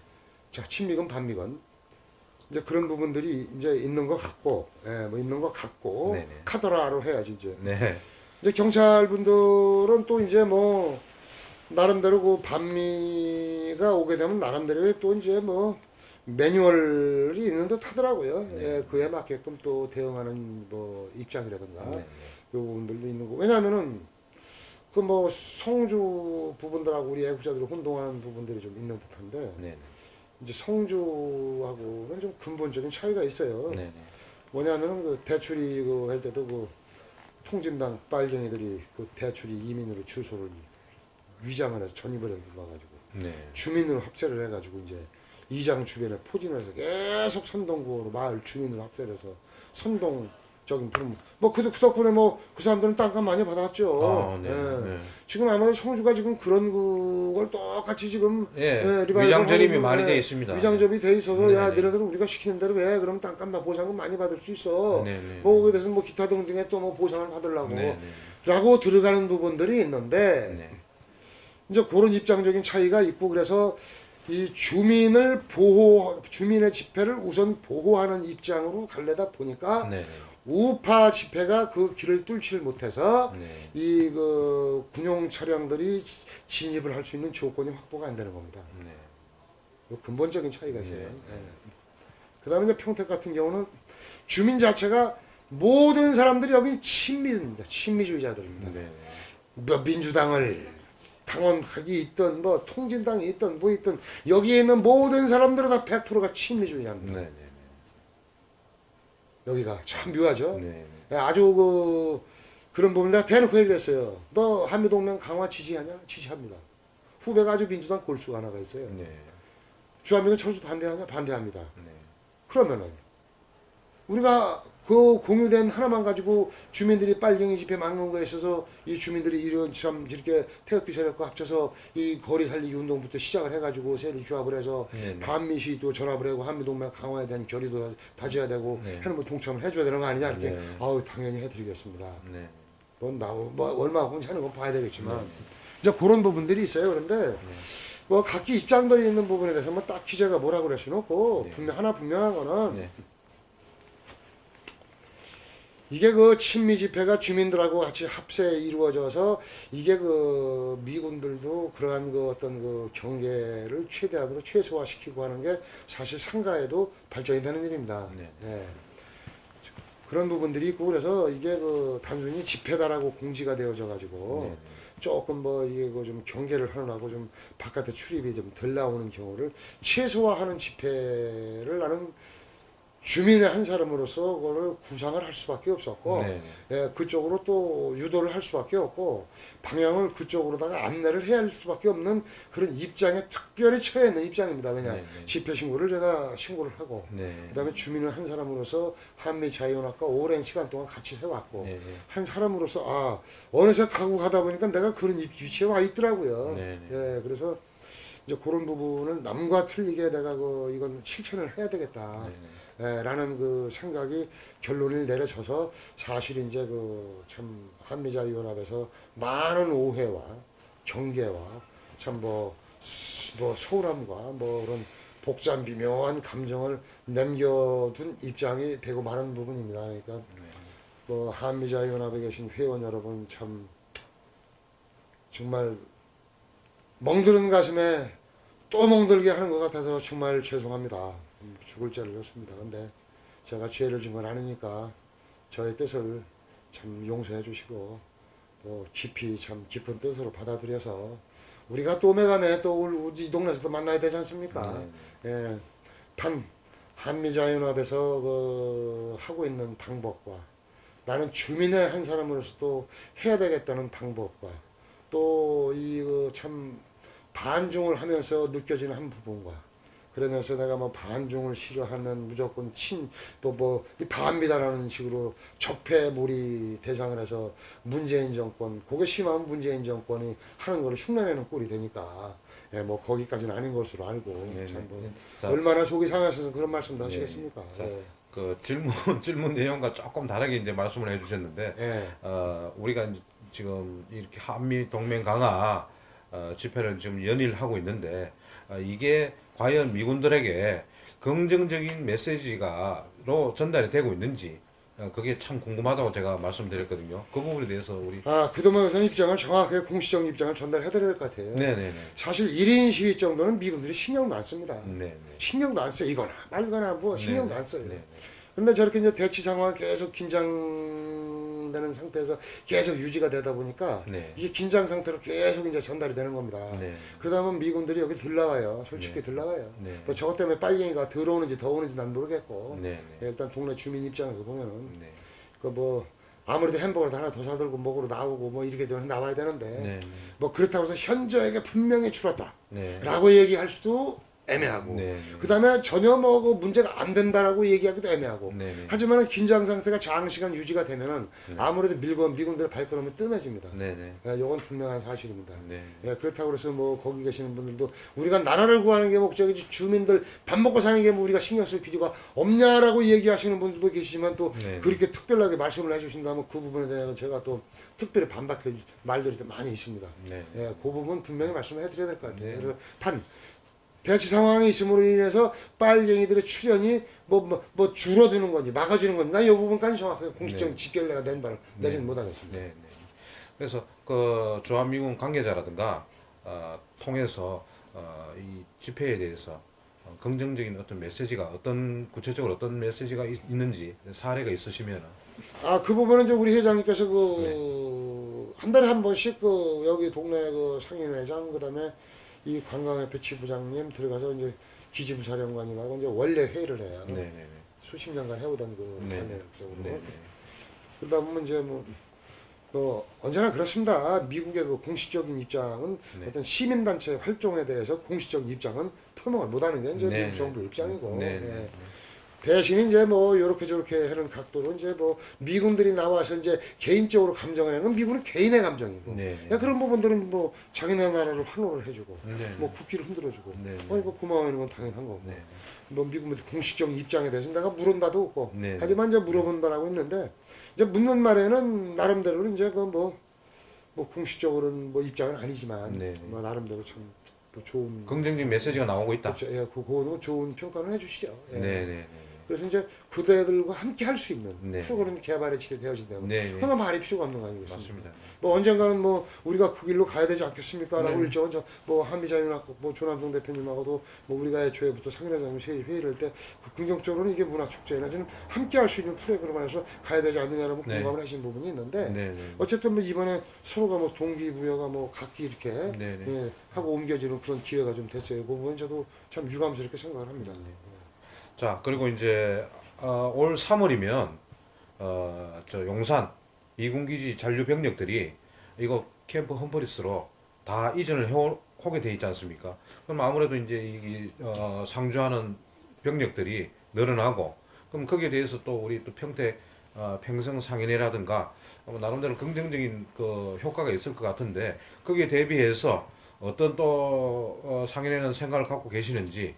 Speaker 2: 자, 친미건 반미건. 이제 그런 부분들이 이제 있는 것 같고, 예, 뭐 있는 것 같고,
Speaker 4: 네네.
Speaker 2: 카더라로 해야지 이제.
Speaker 4: 네.
Speaker 2: 이제 경찰분들은 또 이제 뭐 나름대로 그 반미가 오게 되면 나름대로의 또 이제 뭐 매뉴얼이 있는 듯 하더라고요.
Speaker 4: 네.
Speaker 2: 예, 그에 맞게끔 또 대응하는 뭐 입장이라든가
Speaker 4: 네.
Speaker 2: 요 부분들도 있는 거. 왜냐하면은 그 뭐 성주 부분들하고 우리 애국자들이 혼동하는 부분들이 좀 있는 듯한데
Speaker 4: 네.
Speaker 2: 이제 성주하고는 좀 근본적인 차이가 있어요.
Speaker 4: 네.
Speaker 2: 뭐냐면은 그 대출이 그 할 때도 그 통진당 빨갱이들이 그 대출이 이민으로 주소를 위장을 해서 전입을 해가지고
Speaker 4: 네.
Speaker 2: 주민으로 합세를 해가지고 이제 이장 주변에 포진을 해서 계속 선동구로 마을 주민으로 합세를 해서 선동적인 부름 그 덕분에 뭐 그 사람들은 땅값 많이 받았죠.
Speaker 4: 아, 네.
Speaker 2: 예.
Speaker 4: 네.
Speaker 2: 지금 아마도 성주가 지금 그런 그걸 똑같이 지금
Speaker 4: 예.
Speaker 2: 리바이벌
Speaker 4: 위장 전입이
Speaker 2: 하고 있는,
Speaker 4: 많이 돼 있습니다.
Speaker 2: 위장접이 돼 있어서
Speaker 4: 네,
Speaker 2: 야
Speaker 4: 네.
Speaker 2: 너네들은 우리가 시키는 대로 해 그럼 땅값 보상금 많이 받을 수 있어.
Speaker 4: 네, 네.
Speaker 2: 뭐 거기에 대해서 뭐 기타 등등의 또 뭐 보상을 받으려고
Speaker 4: 네.
Speaker 2: 라고 들어가는 부분들이 있는데
Speaker 4: 네.
Speaker 2: 이제 그런 입장적인 차이가 있고 그래서 이 주민의 집회를 우선 보호하는 입장으로 갈래다 보니까
Speaker 4: 네.
Speaker 2: 우파 집회가 그 길을 뚫지를 못해서
Speaker 4: 네.
Speaker 2: 이 그 군용 차량들이 진입을 할 수 있는 조건이 확보가 안 되는 겁니다.
Speaker 4: 네.
Speaker 2: 근본적인 차이가 있어요.
Speaker 4: 네.
Speaker 2: 그 다음에 이제 평택 같은 경우는 주민 자체가 모든 사람들이 여기 친미입니다. 친미주의자들입니다.
Speaker 4: 네.
Speaker 2: 뭐 민주당을 당원학이 있던 뭐 통진당이 있던 뭐 있던 여기에 있는 모든 사람들은 다 100%가 친미주의자입니다.
Speaker 4: 네.
Speaker 2: 여기가 참 묘하죠.
Speaker 4: 네.
Speaker 2: 아주 그런 부분 내가 대놓고 얘기를 했어요. 너 한미동맹 강화 지지하냐? 지지합니다. 후배가 아주 민주당 골수가 하나가 있어요.
Speaker 4: 네.
Speaker 2: 주한미군 철수 반대하냐? 반대합니다.
Speaker 4: 네.
Speaker 2: 그러면은 우리가 그 공유된 하나만 가지고 주민들이 빨갱이 집회 막는 거에 있어서 이 주민들이 이런 참 이렇게 태극기 세력과 합쳐서 이 거리 살리기 운동부터 시작을 해가지고 세력 규합을 해서
Speaker 4: 네.
Speaker 2: 반미시도 전합을 하고 한미동맹 강화에 대한 결의도 다져야 되고
Speaker 4: 네.
Speaker 2: 하는 뭐 동참을 해줘야 되는 거 아니냐 이렇게
Speaker 4: 네.
Speaker 2: 아우 당연히 해드리겠습니다.
Speaker 4: 네.
Speaker 2: 뭐 얼마 하고 하는 건 봐야 되겠지만 이제 그런 부분들이 있어요. 그런데 뭐 각기 입장들이 있는 부분에 대해서 뭐 딱히 제가 뭐라고 그럴 수는 없고
Speaker 4: 네.
Speaker 2: 분명한 거는
Speaker 4: 네.
Speaker 2: 이게 그 친미 집회가 주민들하고 같이 합세에 이루어져서 이게 그 미군들도 그러한 그 어떤 그 경계를 최대한으로 최소화시키고 하는 게 사실 상가에도 발전이 되는 일입니다.
Speaker 4: 네.
Speaker 2: 예. 그런 부분들이 있고 그래서 이게 그 단순히 집회다라고 공지가 되어져 가지고
Speaker 4: 네.
Speaker 2: 조금 뭐 이게 그 좀 경계를 하느라고 좀 바깥에 출입이 좀 덜 나오는 경우를 최소화하는 집회를 나는 주민의 한 사람으로서 그거를 구상을 할 수밖에 없었고
Speaker 4: 네.
Speaker 2: 예, 그쪽으로 또 유도를 할 수밖에 없고 방향을 그쪽으로다가 안내를 해야 할 수밖에 없는 그런 입장에 특별히 처해 있는 입장입니다. 왜냐
Speaker 4: 네.
Speaker 2: 집회 신고를 제가 신고를 하고
Speaker 4: 네.
Speaker 2: 그다음에 주민을 한 사람으로서 한미자유연합과 오랜 시간 동안 같이 해왔고
Speaker 4: 네.
Speaker 2: 한 사람으로서 어느새 가고 가다 보니까 내가 그런 위치에 와 있더라고요.
Speaker 4: 네.
Speaker 2: 예, 그래서 이제 그런 부분을 남과 틀리게 내가 이건 실천을 해야 되겠다.
Speaker 4: 네.
Speaker 2: 라는 그 생각이 결론을 내려져서 사실 이제 그 참 한미자유연합에서 많은 오해와 경계와 참 뭐 서운함과 뭐 그런 복잡 미묘한 감정을 남겨둔 입장이 되고 많은 부분입니다. 그러니까 뭐 한미자유연합에 계신 회원 여러분 참 정말 멍드는 가슴에 또 멍들게 하는 것 같아서 정말 죄송합니다. 죽을 죄를 졌습니다. 근데 제가 죄를 진 건 아니니까 저의 뜻을 참 용서해 주시고 또 깊이 참 깊은 뜻으로 받아들여서 우리가 또 오메가메 또 우리 동네에서도 만나야 되지 않습니까? 예, 단 한미자연합에서 하고 있는 방법과 나는 주민의 한 사람으로서 또 해야 되겠다는 방법과 또 이 참 반중을 하면서 느껴지는 한 부분과 그러면서 내가 뭐 반중을 싫어하는 무조건 이 반미다라는 식으로 적폐몰이 대상을 해서 문재인 정권, 그게 심하면 문재인 정권이 하는 거를 흉내내는 꼴이 되니까 예, 뭐 거기까지는 아닌 것으로 알고
Speaker 4: 네,
Speaker 2: 참 뭐
Speaker 4: 네. 자,
Speaker 2: 얼마나 속이 상하셔서 그런 말씀도
Speaker 4: 네.
Speaker 2: 하시겠습니까?
Speaker 4: 자,
Speaker 2: 예.
Speaker 4: 그 질문 내용과 조금 다르게 이제 말씀을 해주셨는데,
Speaker 2: 예.
Speaker 4: 우리가 이제 지금 이렇게 한미 동맹 강화 집회를 지금 연일하고 있는데, 이게 과연 미군들에게 긍정적인 메시지가로 전달이 되고 있는지, 그게 참 궁금하다고 제가 말씀드렸거든요. 그 부분에 대해서 우리
Speaker 2: 그동안 우선 입장을 정확하게 공식적인 입장을 전달해드려야 될 것 같아요.
Speaker 4: 네네네.
Speaker 2: 사실 1인 시위 정도는 미군들이 신경도 안 씁니다.
Speaker 4: 네네.
Speaker 2: 신경도 안 써요. 이거나 말거나 뭐 신경도
Speaker 4: 네네.
Speaker 2: 안 써요.
Speaker 4: 네네.
Speaker 2: 그런데 저렇게 이제 대치 상황이 계속 긴장되는 상태에서 계속 유지가 되다 보니까
Speaker 4: 네.
Speaker 2: 이게 긴장 상태로 계속 이제 전달이 되는 겁니다.
Speaker 4: 네.
Speaker 2: 그러다 보면 미군들이 여기 들나와요. 솔직히
Speaker 4: 네.
Speaker 2: 들나와요.
Speaker 4: 네.
Speaker 2: 뭐 저것 때문에 빨갱이가 들어오는지 더 오는지 난 모르겠고
Speaker 4: 네네.
Speaker 2: 예, 일단 동네 주민 입장에서 보면은
Speaker 4: 네.
Speaker 2: 그 뭐 아무래도 햄버거를 하나 더 사들고 먹으러 나오고 뭐 이렇게 되면 나와야 되는데
Speaker 4: 네.
Speaker 2: 뭐 그렇다고 해서 현저하게 분명히 줄었다
Speaker 4: 네.
Speaker 2: 라고 얘기할 수도 애매하고
Speaker 4: 네.
Speaker 2: 그 다음에 전혀 뭐 그 문제가 안 된다라고 얘기하기도 애매하고
Speaker 4: 네.
Speaker 2: 하지만 긴장 상태가 장시간 유지가 되면은 아무래도 미군들의 발걸음이 뜸해집니다.
Speaker 4: 네네.
Speaker 2: 예, 이건 분명한 사실입니다.
Speaker 4: 네.
Speaker 2: 예, 그렇다고 해서 뭐 거기 계시는 분들도 우리가 나라를 구하는 게 목적이지 주민들 밥 먹고 사는 게 뭐 우리가 신경 쓸 필요가 없냐라고 얘기하시는 분들도 계시지만 또
Speaker 4: 네.
Speaker 2: 그렇게 특별하게 말씀을 해주신다면 그 부분에 대해서 제가 또 특별히 반박할 말들이 좀 많이 있습니다.
Speaker 4: 네.
Speaker 2: 예, 그 부분 분명히 말씀을 해드려야 될 것 같아요.
Speaker 4: 네.
Speaker 2: 그래서 대치 상황이 있음으로 인해서 빨갱이들의 출현이 뭐 줄어드는 건지 막아지는 건지 난 이 부분까지 정확하게 공식적인
Speaker 4: 네.
Speaker 2: 집계를 내가 낸 바를 내지는 못하겠습니다.
Speaker 4: 네. 네. 그래서 그 조한미군 관계자라든가 통해서 이 집회에 대해서 긍정적인 어떤 메시지가 구체적으로 어떤 메시지가 있는지 사례가 있으시면
Speaker 2: 그 부분은 이제 우리 회장님께서
Speaker 4: 네.
Speaker 2: 한 달에 한 번씩 여기 동네 상인회장 그다음에 이 관광협회 지부장님 들어가서 이제 기지부 사령관님하고 이제 원래 회의를 해요.
Speaker 4: 네네네.
Speaker 2: 수십 년간 해오던 그
Speaker 4: 네.
Speaker 2: 관례적으로.
Speaker 4: 네네.
Speaker 2: 그러다 보면 이제 언제나 그렇습니다. 미국의 그 공식적인 입장은
Speaker 4: 네.
Speaker 2: 어떤 시민단체 활동에 대해서 공식적인 입장은 표명을 못하는 게 이제
Speaker 4: 네.
Speaker 2: 미국 정부 입장이고.
Speaker 4: 네.
Speaker 2: 예. 대신 이제 뭐 요렇게 저렇게 하는 각도로 이제 뭐 미군들이 나와서 이제 개인적으로 감정을 하는 건 미군은 개인의 감정이고.
Speaker 4: 네.
Speaker 2: 야, 그런 부분들은 뭐 자기네 나라를 환호를 해주고
Speaker 4: 네.
Speaker 2: 뭐 국기를 흔들어주고
Speaker 4: 네.
Speaker 2: 이거 고마워하는 건 당연한 거고.
Speaker 4: 네.
Speaker 2: 뭐 미국 공식적인 입장에 대해서 내가 물은 바도 없고.
Speaker 4: 네.
Speaker 2: 하지만 이제 물어본 바라고 있는데 이제 묻는 말에는 나름대로는 이제 뭐 공식적으로는 뭐 입장은 아니지만
Speaker 4: 네.
Speaker 2: 뭐 나름대로 참 뭐 좋은
Speaker 4: 긍정적인 메시지가 나오고 있다.
Speaker 2: 그렇죠. 예, 그거는 좋은 평가는 해주시죠. 예.
Speaker 4: 네네.
Speaker 2: 그래서 이제 그대들과 함께 할 수 있는
Speaker 4: 네.
Speaker 2: 프로그램 개발이 되어진다면
Speaker 4: 네.
Speaker 2: 그건 말이 필요가 없는 거 아니겠습니까?
Speaker 4: 맞습니다.
Speaker 2: 뭐 언젠가는 뭐 우리가 그 길로 가야 되지 않겠습니까? 라고
Speaker 4: 네.
Speaker 2: 일정은 뭐 한미자연학 뭐 조남동 대표님하고도 뭐 우리가 애초에부터 상인회장님 회의를 할 때 긍정적으로는 이게 문화축제나 지금 함께 할 수 있는 프로그램을 해서 가야 되지 않느냐라고
Speaker 4: 네.
Speaker 2: 공감을 하신 부분이 있는데
Speaker 4: 네네.
Speaker 2: 어쨌든 뭐 이번에 서로가 뭐 동기부여가 뭐 각기 이렇게
Speaker 4: 네네.
Speaker 2: 예, 하고 옮겨지는 그런 기회가 좀 됐어요. 그 부분 저도 참 유감스럽게 생각을 합니다.
Speaker 4: 자, 그리고 이제 올 3월이면 저 용산 이군기지 잔류 병력들이 이거 캠프 험프리스로 다 이전을 해오게 돼 있지 않습니까? 그럼 아무래도 이제 이 상주하는 병력들이 늘어나고 그럼 거기에 대해서 또 우리 또 평택 평성 상인회라든가 나름대로 긍정적인 그 효과가 있을 것 같은데 거기에 대비해서 어떤 또 상인회는 생각을 갖고 계시는지.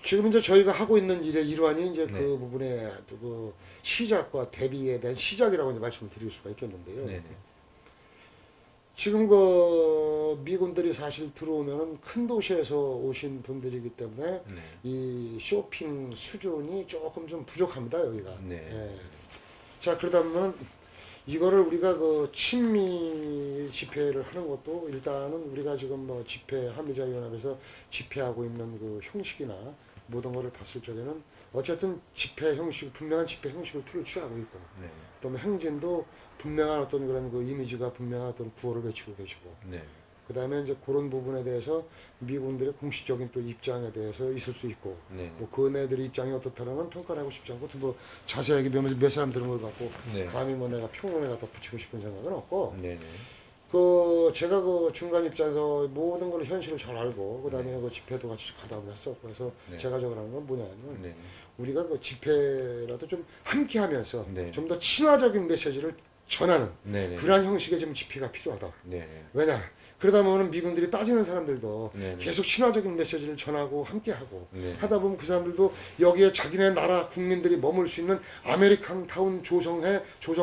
Speaker 2: 지금 이제 저희가 하고 있는 일의 일환이 이제
Speaker 4: 네.
Speaker 2: 그 부분의 그 시작과 대비에 대한 시작이라고 이제 말씀을 드릴 수가 있겠는데요.
Speaker 4: 네네.
Speaker 2: 지금 그 미군들이 사실 들어오면은 큰 도시에서 오신 분들이기 때문에
Speaker 4: 네.
Speaker 2: 이 쇼핑 수준이 조금 좀 부족합니다, 여기가.
Speaker 4: 네.
Speaker 2: 예. 자, 그러다 보면 이거를 우리가 그 친미 집회를 하는 것도 일단은 우리가 지금 뭐 집회 한미자연합에서 집회하고 있는 그 형식이나 모든 거를 봤을 적에는 어쨌든 집회 형식, 분명한 집회 형식을 틀을 취하고 있고
Speaker 4: 네.
Speaker 2: 또 행진도 분명한 어떤 그런 그 이미지가 분명한 어떤 구호를 외치고 계시고
Speaker 4: 네.
Speaker 2: 그다음에 이제 그런 부분에 대해서 미군들의 공식적인 또 입장에 대해서 있을 수 있고
Speaker 4: 네.
Speaker 2: 뭐 그네들의 입장이 어떻다는 건 평가를 하고 싶지 않고 뭐 자세하게 몇 사람 들은 걸 갖고
Speaker 4: 네.
Speaker 2: 감히 뭐 내가 평론에 갖다 붙이고 싶은 생각은 없고
Speaker 4: 네.
Speaker 2: 그 제가 그 중간 입장에서 모든 걸 현실을 잘 알고 그다음에
Speaker 4: 네.
Speaker 2: 그 집회도 같이 가담을 했었고 그래서
Speaker 4: 네.
Speaker 2: 제가 적으라는 건 뭐냐면
Speaker 4: 네.
Speaker 2: 우리가 그 집회라도 좀 함께하면서
Speaker 4: 네.
Speaker 2: 좀 더 친화적인 메시지를 전하는
Speaker 4: 네.
Speaker 2: 그러한 형식의 좀 집회가 필요하다.
Speaker 4: 네.
Speaker 2: 왜냐? 그러다 보면 미군들이 빠지는 사람들도
Speaker 4: 네.
Speaker 2: 계속 친화적인 메시지를 전하고 함께하고
Speaker 4: 네.
Speaker 2: 하다 보면 그 사람들도 여기에 자기네 나라 국민들이 머물 수 있는 아메리칸 타운 조정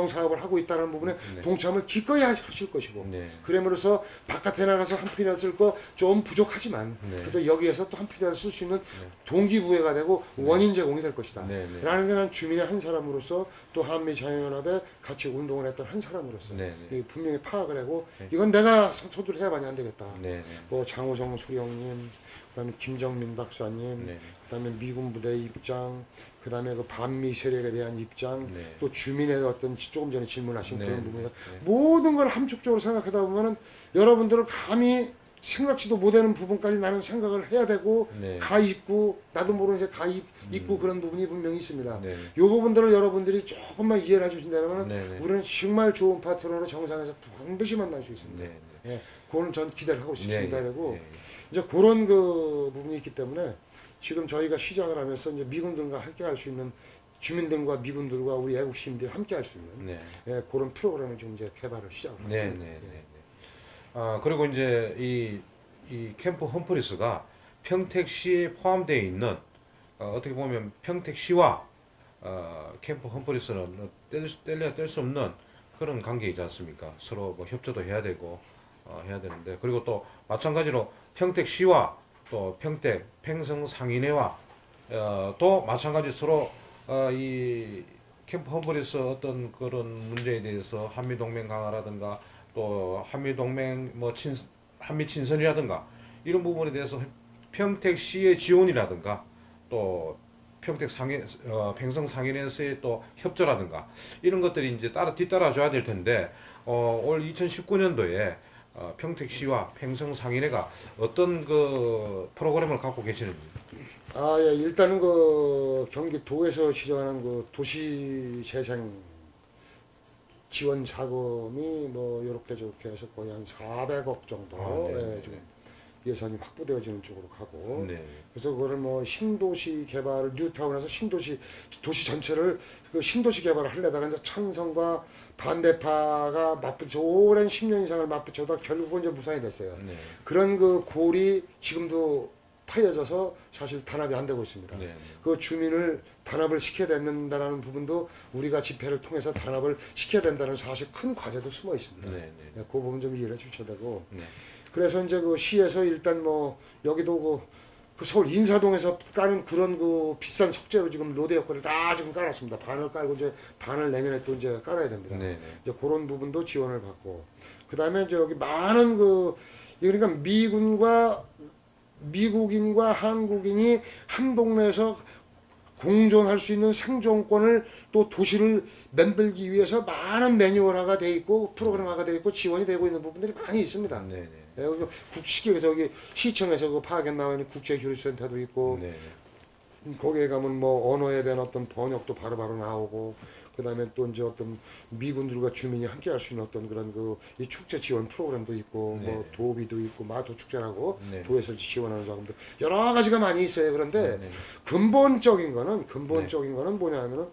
Speaker 2: 사업을 하고 있다는 부분에
Speaker 4: 네.
Speaker 2: 동참을 기꺼이 하실 것이고
Speaker 4: 네.
Speaker 2: 그러므로서 바깥에 나가서 한 푼이라도 쓸 거 좀 부족하지만
Speaker 4: 네.
Speaker 2: 그래도 여기에서 또 한 푼이라도 쓸 수 있는 동기부여가 되고 원인 제공이 될 것이다.
Speaker 4: 네. 네.
Speaker 2: 라는 게 난 주민의 한 사람으로서 또 한미 자유연합에 같이 운동을 했던 한 사람으로서
Speaker 4: 네. 네.
Speaker 2: 이 분명히 파악을 하고
Speaker 4: 네.
Speaker 2: 이건 내가 서두를 해야만이 안 되겠다.
Speaker 4: 네.
Speaker 2: 뭐 장호정 소령님, 그다음에 김정민 박사님,
Speaker 4: 네.
Speaker 2: 그다음에 미군 부대 입장, 그다음에 그 반미 세력에 대한 입장,
Speaker 4: 네.
Speaker 2: 또 주민의 어떤 조금 전에 질문하신
Speaker 4: 네.
Speaker 2: 그런 부분이
Speaker 4: 네.
Speaker 2: 모든 걸 함축적으로 생각하다 보면은 여러분들은 감히 생각지도 못하는 부분까지 나는 생각을 해야 되고
Speaker 4: 네.
Speaker 2: 가 있고 나도 모르는 새 가 있고 그런 부분이 분명히 있습니다.
Speaker 4: 네.
Speaker 2: 이 부분들을 여러분들이 조금만 이해를 해주신다면
Speaker 4: 네.
Speaker 2: 우리는 정말 좋은 파트너로 정상에서 반드시 만날 수 있습니다.
Speaker 4: 네.
Speaker 2: 예, 그거는 전 기대를 하고 싶습니다.
Speaker 4: 네.
Speaker 2: 그리고
Speaker 4: 네.
Speaker 2: 이제 그런 그 부분이 있기 때문에 지금 저희가 시작을 하면서 이제 미군들과 함께 할 수 있는 주민들과 미군들과 우리 애국 시민들이 함께 할 수 있는
Speaker 4: 네.
Speaker 2: 예, 그런 프로그램을 지금 이제 개발을 시작을
Speaker 4: 네.
Speaker 2: 했습니다.
Speaker 4: 네.
Speaker 2: 예.
Speaker 4: 네. 아, 그리고 이제 이 캠프 험프리스가 평택시에 포함되어 있는 어떻게 보면 평택시와 캠프 험프리스는 뗄래야 뗄 수 없는 그런 관계이지 않습니까? 서로 뭐 협조도 해야 되고 해야 되는데 그리고 또 마찬가지로 평택시와 또 평택 팽성상인회와 또 마찬가지 서로 이 캠프 험프리스 어떤 그런 문제에 대해서 한미동맹 강화라든가 또 한미동맹 뭐 한미 친선이라든가 이런 부분에 대해서 평택시의 지원이라든가 또 평택 팽성 상인에서의 또 협조라든가 이런 것들이 이제 뒤따라줘야 될 텐데 올 2019년도에 평택시와 팽성 상인회가 어떤 그 프로그램을 갖고 계시는지.
Speaker 2: 아, 예, 일단은 그 경기도에서 지정하는 그 도시재생 지원 자금이 뭐 이렇게 저렇게 해서 거의 한 400억 정도
Speaker 4: 네.
Speaker 2: 예, 지금 예산이 확보되어지는 쪽으로 가고
Speaker 4: 네.
Speaker 2: 그래서 그거를 뭐 신도시 개발을 뉴타운에서 도시 전체를 그 신도시 개발을 하려다가 이제 찬성과 반대파가 맞붙여 오랜 10년 이상을 맞붙여다 결국은 이제 무산이 됐어요.
Speaker 4: 네.
Speaker 2: 그런 그 골이 지금도 파여져서 사실 단합이 안 되고 있습니다.
Speaker 4: 네.
Speaker 2: 그 주민을 단합을 시켜야 된다는 부분도 우리가 집회를 통해서 단합을 시켜야 된다는 사실 큰 과제도 숨어 있습니다.
Speaker 4: 네.
Speaker 2: 네, 그 부분 좀 이해를 해주셔야 되고
Speaker 4: 네.
Speaker 2: 그래서 이제 그 시에서 일단 뭐 여기도 그 서울 인사동에서 까는 그런 그 비싼 석재로 지금 로데 여건을 다 지금 깔았습니다. 반을 깔고 이제 반을 내년에 또 이제 깔아야 됩니다.
Speaker 4: 네.
Speaker 2: 이제 그런 부분도 지원을 받고 그 다음에 이제 여기 많은 그 그러니까 미국인과 한국인이 한 동네에서 공존할 수 있는 생존권을 또 도시를 만들기 위해서 많은 매뉴얼화가 돼 있고 프로그램화가 돼 있고 지원이 되고 있는 부분들이 많이 있습니다.
Speaker 4: 네.
Speaker 2: 예, 여기 국시에서 여기 시청에서 그 파악에 나와 있는 국제교류센터도 있고
Speaker 4: 네.
Speaker 2: 거기에 가면 뭐 언어에 대한 어떤 번역도 바로바로 나오고 그다음에 또 이제 어떤 미군들과 주민이 함께 할 수 있는 어떤 그런 그 이 축제 지원 프로그램도 있고
Speaker 4: 네.
Speaker 2: 뭐 도비도 있고 마도 축제라고
Speaker 4: 네.
Speaker 2: 도에서 지원하는 자금도 여러 가지가 많이 있어요. 그런데
Speaker 4: 네.
Speaker 2: 근본적인 거는 뭐냐면은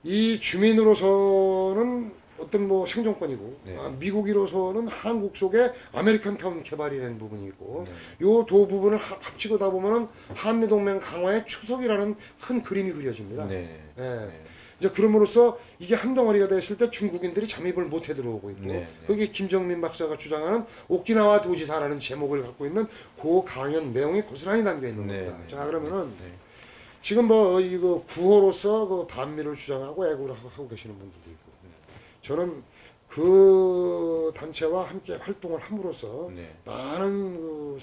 Speaker 2: 이 주민으로서는 어떤 뭐 생존권이고
Speaker 4: 네.
Speaker 2: 미국이로서는 한국 속에 아메리칸 타운 개발이라는 부분이 있고
Speaker 4: 네.
Speaker 2: 요 도 부분을 합치고 다 보면은 한미동맹 강화의 초석이라는 큰 그림이 그려집니다.
Speaker 4: 네.
Speaker 2: 예.
Speaker 4: 네.
Speaker 2: 이제 그럼으로써 이게 한 덩어리가 됐을 때 중국인들이 잠입을 못해 들어오고 있고
Speaker 4: 네.
Speaker 2: 거기에 김정민 박사가 주장하는 오키나와 도지사라는 제목을 갖고 있는 그 강연 내용이 고스란히 담겨 있는
Speaker 4: 네.
Speaker 2: 겁니다. 자 그러면은
Speaker 4: 네.
Speaker 2: 지금 뭐 이거 구호로서 그 반미를 주장하고 애국을 하고 계시는 분들도 있고 저는 그 단체와 함께 활동을 함으로써
Speaker 4: 네.
Speaker 2: 많은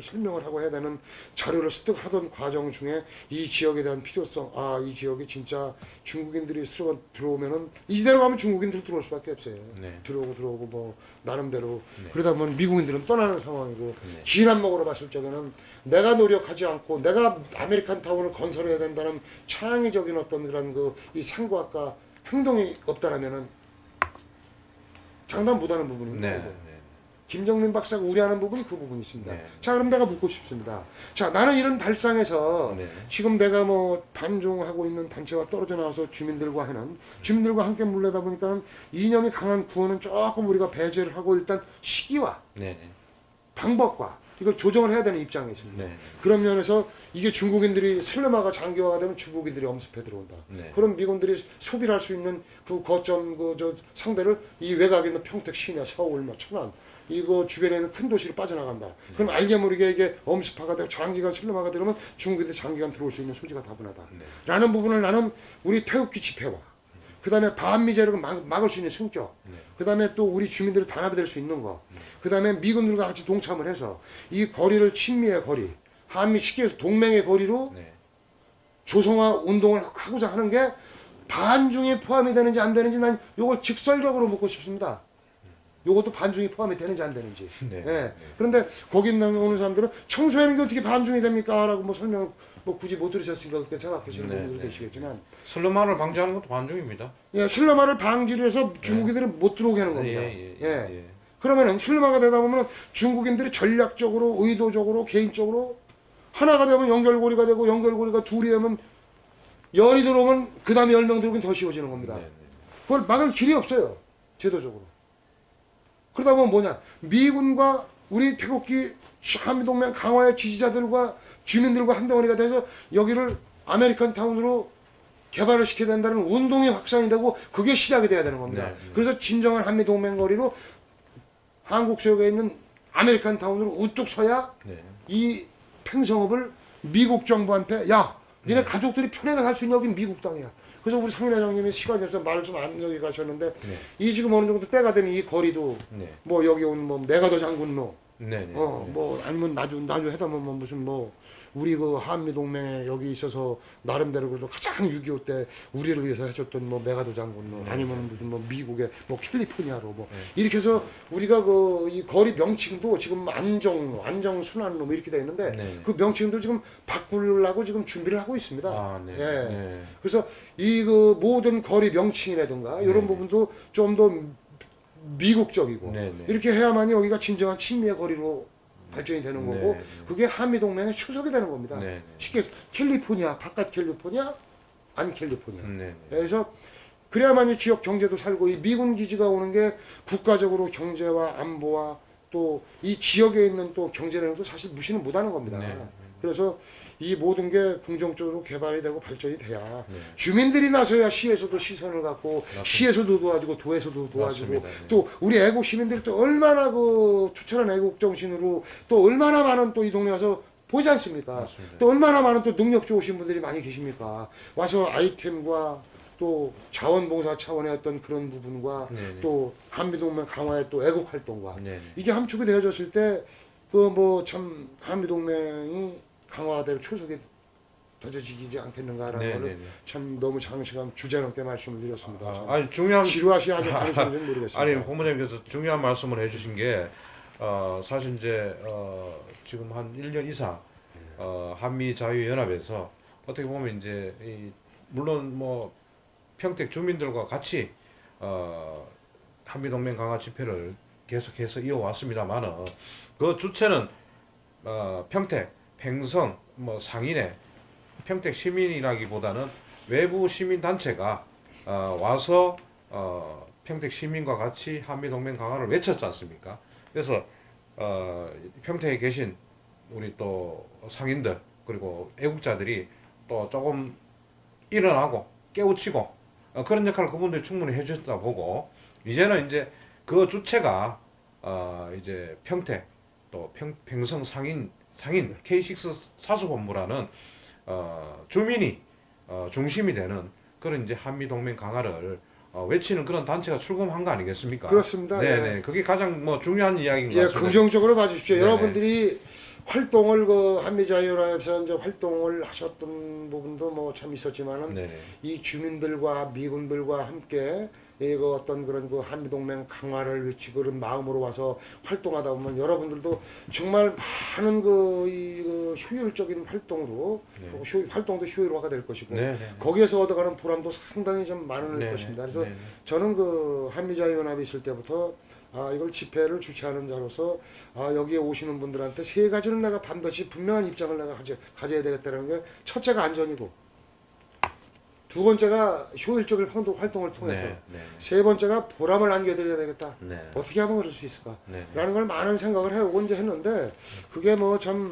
Speaker 2: 설명을 하고 해야 되는 자료를 습득하던 과정 중에 이 지역에 대한 필요성, 이 지역이 진짜 중국인들이 들어오면은 이대로 가면 중국인들이 들어올 수밖에 없어요.
Speaker 4: 네.
Speaker 2: 들어오고 뭐 나름대로
Speaker 4: 네.
Speaker 2: 그러다 보면 미국인들은 떠나는 상황이고
Speaker 4: 네.
Speaker 2: 진한 먹으러 봤을 적에는 내가 노력하지 않고 내가 아메리칸 타운을 건설해야 된다는 창의적인 어떤 그런 이 생각과 행동이 없다라면은 장담 못하는 부분입니다.
Speaker 4: 네.
Speaker 2: 이거.
Speaker 4: 네.
Speaker 2: 김정민 박사가 우려하는 부분이 그 부분이 있습니다.
Speaker 4: 네.
Speaker 2: 자, 그럼 내가 묻고 싶습니다. 자, 나는 이런 발상에서
Speaker 4: 네.
Speaker 2: 지금 내가 뭐 반중하고 있는 단체와 떨어져 나와서 주민들과 함께 물려다 보니까 이념이 강한 구호는 조금 우리가 배제를 하고 일단 시기와
Speaker 4: 네.
Speaker 2: 방법과 이걸 조정을 해야 되는 입장에 있습니다.
Speaker 4: 네.
Speaker 2: 그런 면에서 이게 중국인들이 슬럼화가 장기화가 되면 중국인들이 엄습해 들어온다.
Speaker 4: 네.
Speaker 2: 그럼 미군들이 소비를 할 수 있는 그 거점 상대를 이 외곽에 있는 평택, 시내, 서울, 뭐 천안 이거 주변에 있는 큰 도시로 빠져나간다. 그럼 알게 모르게 이게 엄습화가 되고 장기간 슬럼화가 되면 중국인들이 장기간 들어올 수 있는 소지가 다분하다.
Speaker 4: 네.
Speaker 2: 라는 부분을 나는 우리 태극기 집회와 그 다음에 반미제를 막을 수 있는 성격,
Speaker 4: 네.
Speaker 2: 그 다음에 또 우리 주민들이 단합이 될 수 있는 거, 그 다음에 미군들과 같이 동참을 해서 이 거리를 친미의 거리, 한미 쉽게 해서 동맹의 거리로
Speaker 4: 네.
Speaker 2: 조성화 운동을 하고자 하는 게 반중에 포함이 되는지 안 되는지 난 이걸 직설적으로 묻고 싶습니다. 요것도 반중이 포함이 되는지 안 되는지.
Speaker 4: 네.
Speaker 2: 예. 그런데 거기 오는 사람들은 청소하는 게 어떻게 반중이 됩니까? 라고 뭐 설명을 뭐 굳이 못 들으셨으니까 그렇게 생각하시는
Speaker 4: 네,
Speaker 2: 분들도
Speaker 4: 네.
Speaker 2: 계시겠지만
Speaker 4: 슬럼화를 방지하는 것도 반중입니다.
Speaker 2: 예, 슬럼화를 방지를 해서 중국인들이 못 들어오게 하는 겁니다.
Speaker 4: 예.
Speaker 2: 그러면은 슬럼화가 되다 보면 중국인들이 전략적으로, 의도적으로, 개인적으로 하나가 되면 연결고리가 되고 연결고리가 둘이 되면 열이 들어오면 그 다음에 10명 들어오긴 더 쉬워지는 겁니다.
Speaker 4: 네.
Speaker 2: 그걸 막을 길이 없어요. 제도적으로. 그러다 보면 뭐냐. 미군과 우리 태극기 한미동맹 강화의 지지자들과 주민들과 한 덩어리가 돼서 여기를 아메리칸 타운으로 개발을 시켜야 된다는 운동이 확산이 되고 그게 시작이 돼야 되는 겁니다.
Speaker 4: 네.
Speaker 2: 그래서 진정한 한미동맹 거리로 한국 지역에 있는 아메리칸 타운으로 우뚝 서야
Speaker 4: 네.
Speaker 2: 이 팽성읍을 미국 정부한테 야 니네 가족들이 편하게 살 수 있는 여긴 미국 땅이야. 그래서 우리 상인 회장님이 시간이 없어서 말을 좀 안 여기 가셨는데
Speaker 4: 네.
Speaker 2: 이 지금 어느 정도 때가 되면 이 거리도
Speaker 4: 네.
Speaker 2: 뭐 여기 온 뭐 메가더 장군로
Speaker 4: 네.
Speaker 2: 뭐 아니면 나주 해담은 뭐 무슨 뭐 우리 그 한미 동맹에 여기 있어서 나름대로 그래도 가장 6.25 때 우리를 위해서 해줬던 뭐 메가더 장군로 아니면 무슨 뭐 미국의 뭐 캘리포니아로 뭐 이렇게 해서 우리가 그 이 거리 명칭도 지금 안정순환로 뭐 이렇게 돼 있는데
Speaker 4: 네.
Speaker 2: 그 명칭도 지금 바꾸려고 지금 준비를 하고 있습니다.
Speaker 4: 네.
Speaker 2: 예.
Speaker 4: 네.
Speaker 2: 그래서 이 그 모든 거리 명칭이라든가 이런 부분도 좀 더 미국적이고
Speaker 4: 네.
Speaker 2: 이렇게 해야만이 여기가 진정한 친미의 거리로 발전이 되는 거고
Speaker 4: 네.
Speaker 2: 그게 한미동맹의 추석이 되는 겁니다.
Speaker 4: 네.
Speaker 2: 쉽게 캘리포니아, 바깥 캘리포니아, 안 캘리포니아.
Speaker 4: 네.
Speaker 2: 그래서 그래야만이 지역 경제도 살고 이 미군 기지가 오는 게 국가적으로 경제와 안보와 또 이 지역에 있는 또 경제라는 것도 사실 무시는 못하는 겁니다.
Speaker 4: 네.
Speaker 2: 그래서 이 모든 게 긍정적으로 개발이 되고 발전이 돼야
Speaker 4: 네.
Speaker 2: 주민들이 나서야 시에서도 시선을 갖고
Speaker 4: 맞습니다.
Speaker 2: 시에서도 도와주고 도에서도 도와주고
Speaker 4: 맞습니다. 네.
Speaker 2: 또 우리 애국 시민들이 또 얼마나 그 투철한 애국 정신으로 또 얼마나 많은 또 이 동네 와서 보이지 않습니까?
Speaker 4: 맞습니다.
Speaker 2: 또 얼마나 많은 또 능력 좋으신 분들이 많이 계십니까? 와서 아이템과 또 자원봉사 차원의 어떤 그런 부분과
Speaker 4: 네.
Speaker 2: 또 한미동맹 강화의 또 애국 활동과
Speaker 4: 네.
Speaker 2: 이게 함축이 되어졌을 때 그 뭐 참 한미동맹이 강화되고 초석이 더져지지 않겠는가라는
Speaker 4: 네,
Speaker 2: 거를
Speaker 4: 네, 네.
Speaker 2: 참 너무 장시간 주제넘게 말씀을 드렸습니다. 참
Speaker 4: 아니 중요한
Speaker 2: 지루하시지 않으셨는지는 모르겠습니다.
Speaker 4: 아니 본부장님께서 중요한 말씀을 해주신 게 사실 이제 지금 한 1년 이상 한미 자유연합에서 어떻게 보면 이제 물론 뭐 평택 주민들과 같이 한미 동맹 강화 집회를 계속해서 이어왔습니다만은 그 주체는 평택, 팽성, 뭐 상인의 평택 시민이라기보다는 외부 시민 단체가 와서 평택 시민과 같이 한미 동맹 강화를 외쳤지 않습니까? 그래서 평택에 계신 우리 또 상인들 그리고 애국자들이 또 조금 일어나고 깨우치고 그런 역할을 그분들이 충분히 해주셨다 보고 이제는 이제 그 주체가 이제 평택 또 팽성 상인 K6 사수본부라는 주민이 중심이 되는 그런 이제 한미 동맹 강화를 외치는 그런 단체가 출범한 거 아니겠습니까?
Speaker 2: 그렇습니다.
Speaker 4: 네네.
Speaker 2: 예.
Speaker 4: 그게 가장 뭐 중요한 이야기인 것
Speaker 2: 예,
Speaker 4: 같습니다.
Speaker 2: 긍정적으로 봐주십시오.
Speaker 4: 네네.
Speaker 2: 여러분들이 활동을 그 한미자유연합에서 이제 활동을 하셨던 부분도 뭐 참 있었지만은
Speaker 4: 네네.
Speaker 2: 이 주민들과 미군들과 함께 이거 어떤 그런 그 한미동맹 강화를 외치고 그런 마음으로 와서 활동하다 보면 여러분들도 정말 많은 그 효율적인 활동으로
Speaker 4: 네.
Speaker 2: 활동도 효율화가 될 것이고
Speaker 4: 네네.
Speaker 2: 거기에서 얻어가는 보람도 상당히 좀 많을
Speaker 4: 네네.
Speaker 2: 것입니다. 그래서
Speaker 4: 네네.
Speaker 2: 저는 그 한미자유연합이 있을 때부터 이걸 집회를 주최하는 자로서 여기에 오시는 분들한테 세 가지는 내가 반드시 분명한 입장을 내가 가져야 되겠다는 게 첫째가 안전이고 두 번째가 효율적인 활동을 통해서
Speaker 4: 네. 네.
Speaker 2: 세 번째가 보람을 안겨드려야 되겠다.
Speaker 4: 네.
Speaker 2: 어떻게 하면 그럴 수 있을까?
Speaker 4: 네.
Speaker 2: 라는 걸 많은 생각을 해오고 이제 했는데 그게 뭐 참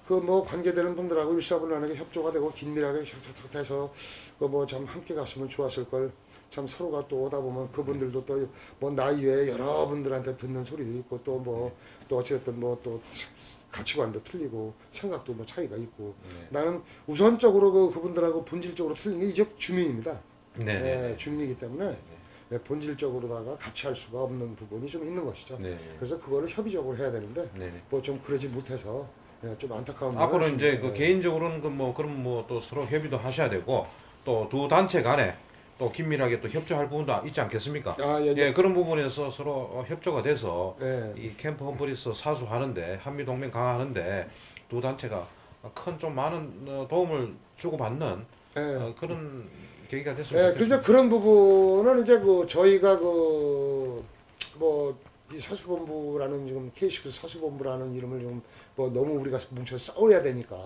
Speaker 2: 그 뭐 관계되는 분들하고 일사분란하게 협조가 되고 긴밀하게 탁탁해서 그 뭐 참 함께 갔으면 좋았을 걸. 참 서로가 또 오다 보면 그분들도 또 뭐 나이 외에 여러분들한테 듣는 소리도 있고 또 뭐 또 어찌됐든 뭐 또 가치관도 틀리고 생각도 뭐 차이가 있고 나는 우선적으로 그분들하고 본질적으로 틀린 게 이제 주민입니다.
Speaker 4: 네.
Speaker 2: 주민이기 때문에 본질적으로다가 같이 할 수가 없는 부분이 좀 있는 것이죠.
Speaker 4: 네.
Speaker 2: 그래서 그거를 협의적으로 해야 되는데
Speaker 4: 네.
Speaker 2: 뭐 좀 그러지 못해서 좀 안타까운
Speaker 4: 앞으로
Speaker 2: 면이
Speaker 4: 이제
Speaker 2: 있습니다.
Speaker 4: 그 개인적으로는 그 뭐 그럼 뭐 또 서로 협의도 하셔야 되고 또 두 단체 간에 또 긴밀하게 또 협조할 부분도 있지 않겠습니까? 예, 그런 부분에서 서로 협조가 돼서 이 캠프 험프리스 사수하는데 한미 동맹 강화하는데 두 단체가 큰 좀 많은 도움을 주고받는 그런 계기가 됐으면 좋겠습니다.
Speaker 2: 그래서 그런 부분은 이제 그 저희가 그 뭐 이 사수본부라는 지금 K6 사수본부라는 이름을 좀 뭐 너무 우리가 뭉쳐 싸워야 되니까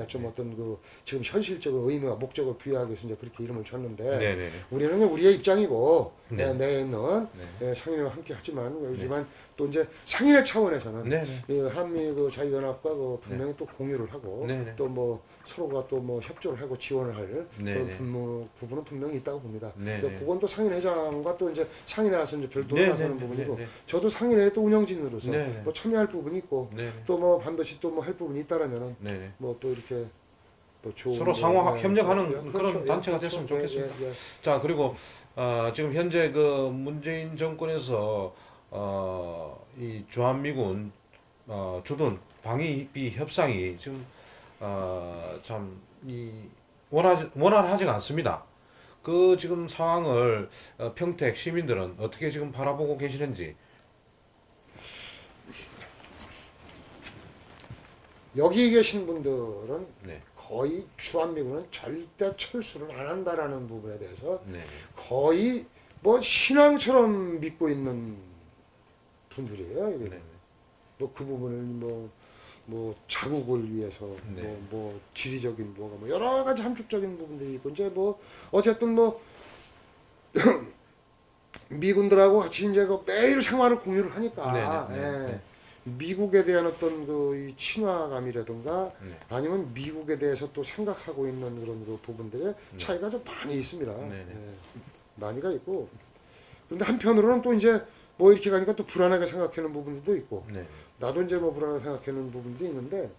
Speaker 2: 좀 어떤 그 지금 현실적인 의미와 목적을 부여하기 위해서 이제 그렇게 이름을 줬는데 우리는 우리의 입장이고 내에는 상인회와 함께 하지만 또 이제 상인회 차원에서는 한미 그 자유연합과 그 분명히 또 공유를 하고 또 뭐 서로가 또 뭐 협조를 하고 지원을 할 그런 부분은 분명히 있다고 봅니다. 그건 또 상인회장과 또 이제 상인회 와서 이제 별도로 나서는 부분이고 저도 상인회에 또 운영진으로서 뭐 참여할 부분이 있고 또 뭐 반드시 또 뭐 할 부분이 있다라면은 뭐 또 이렇게 뭐 좋은
Speaker 4: 서로 상호 협력하는
Speaker 2: 그렇죠.
Speaker 4: 그런 단체가 됐으면 좋겠습니다. 자, 그리고 지금 현재 그 문재인 정권에서 이 주한미군 주둔 방위비 협상이 지금 참 이 원활하지가 않습니다. 그 지금 상황을 평택 시민들은 어떻게 지금 바라보고 계시는지.
Speaker 2: 여기 계신 분들은 거의 주한미군은 절대 철수를 안 한다라는 부분에 대해서 거의 뭐 신앙처럼 믿고 있는 분들이에요. 뭐 그 부분을 뭐 자국을 위해서 뭐 지리적인 뭐 여러 가지 함축적인 부분들이 있고 이제 뭐 어쨌든 뭐 미군들하고 같이 이제 그 매일 생활을 공유를 하니까 미국에 대한 어떤 그 친화감이라든가 아니면 미국에 대해서 또 생각하고 있는 그런 그 부분들의 차이가 좀 많이 있습니다. 많이가 있고 그런데 한편으로는 또 이제 뭐 이렇게 가니까 또 불안하게 생각하는 부분들도 있고 나도 이제 뭐 불안하게 생각하는 부분도 있는데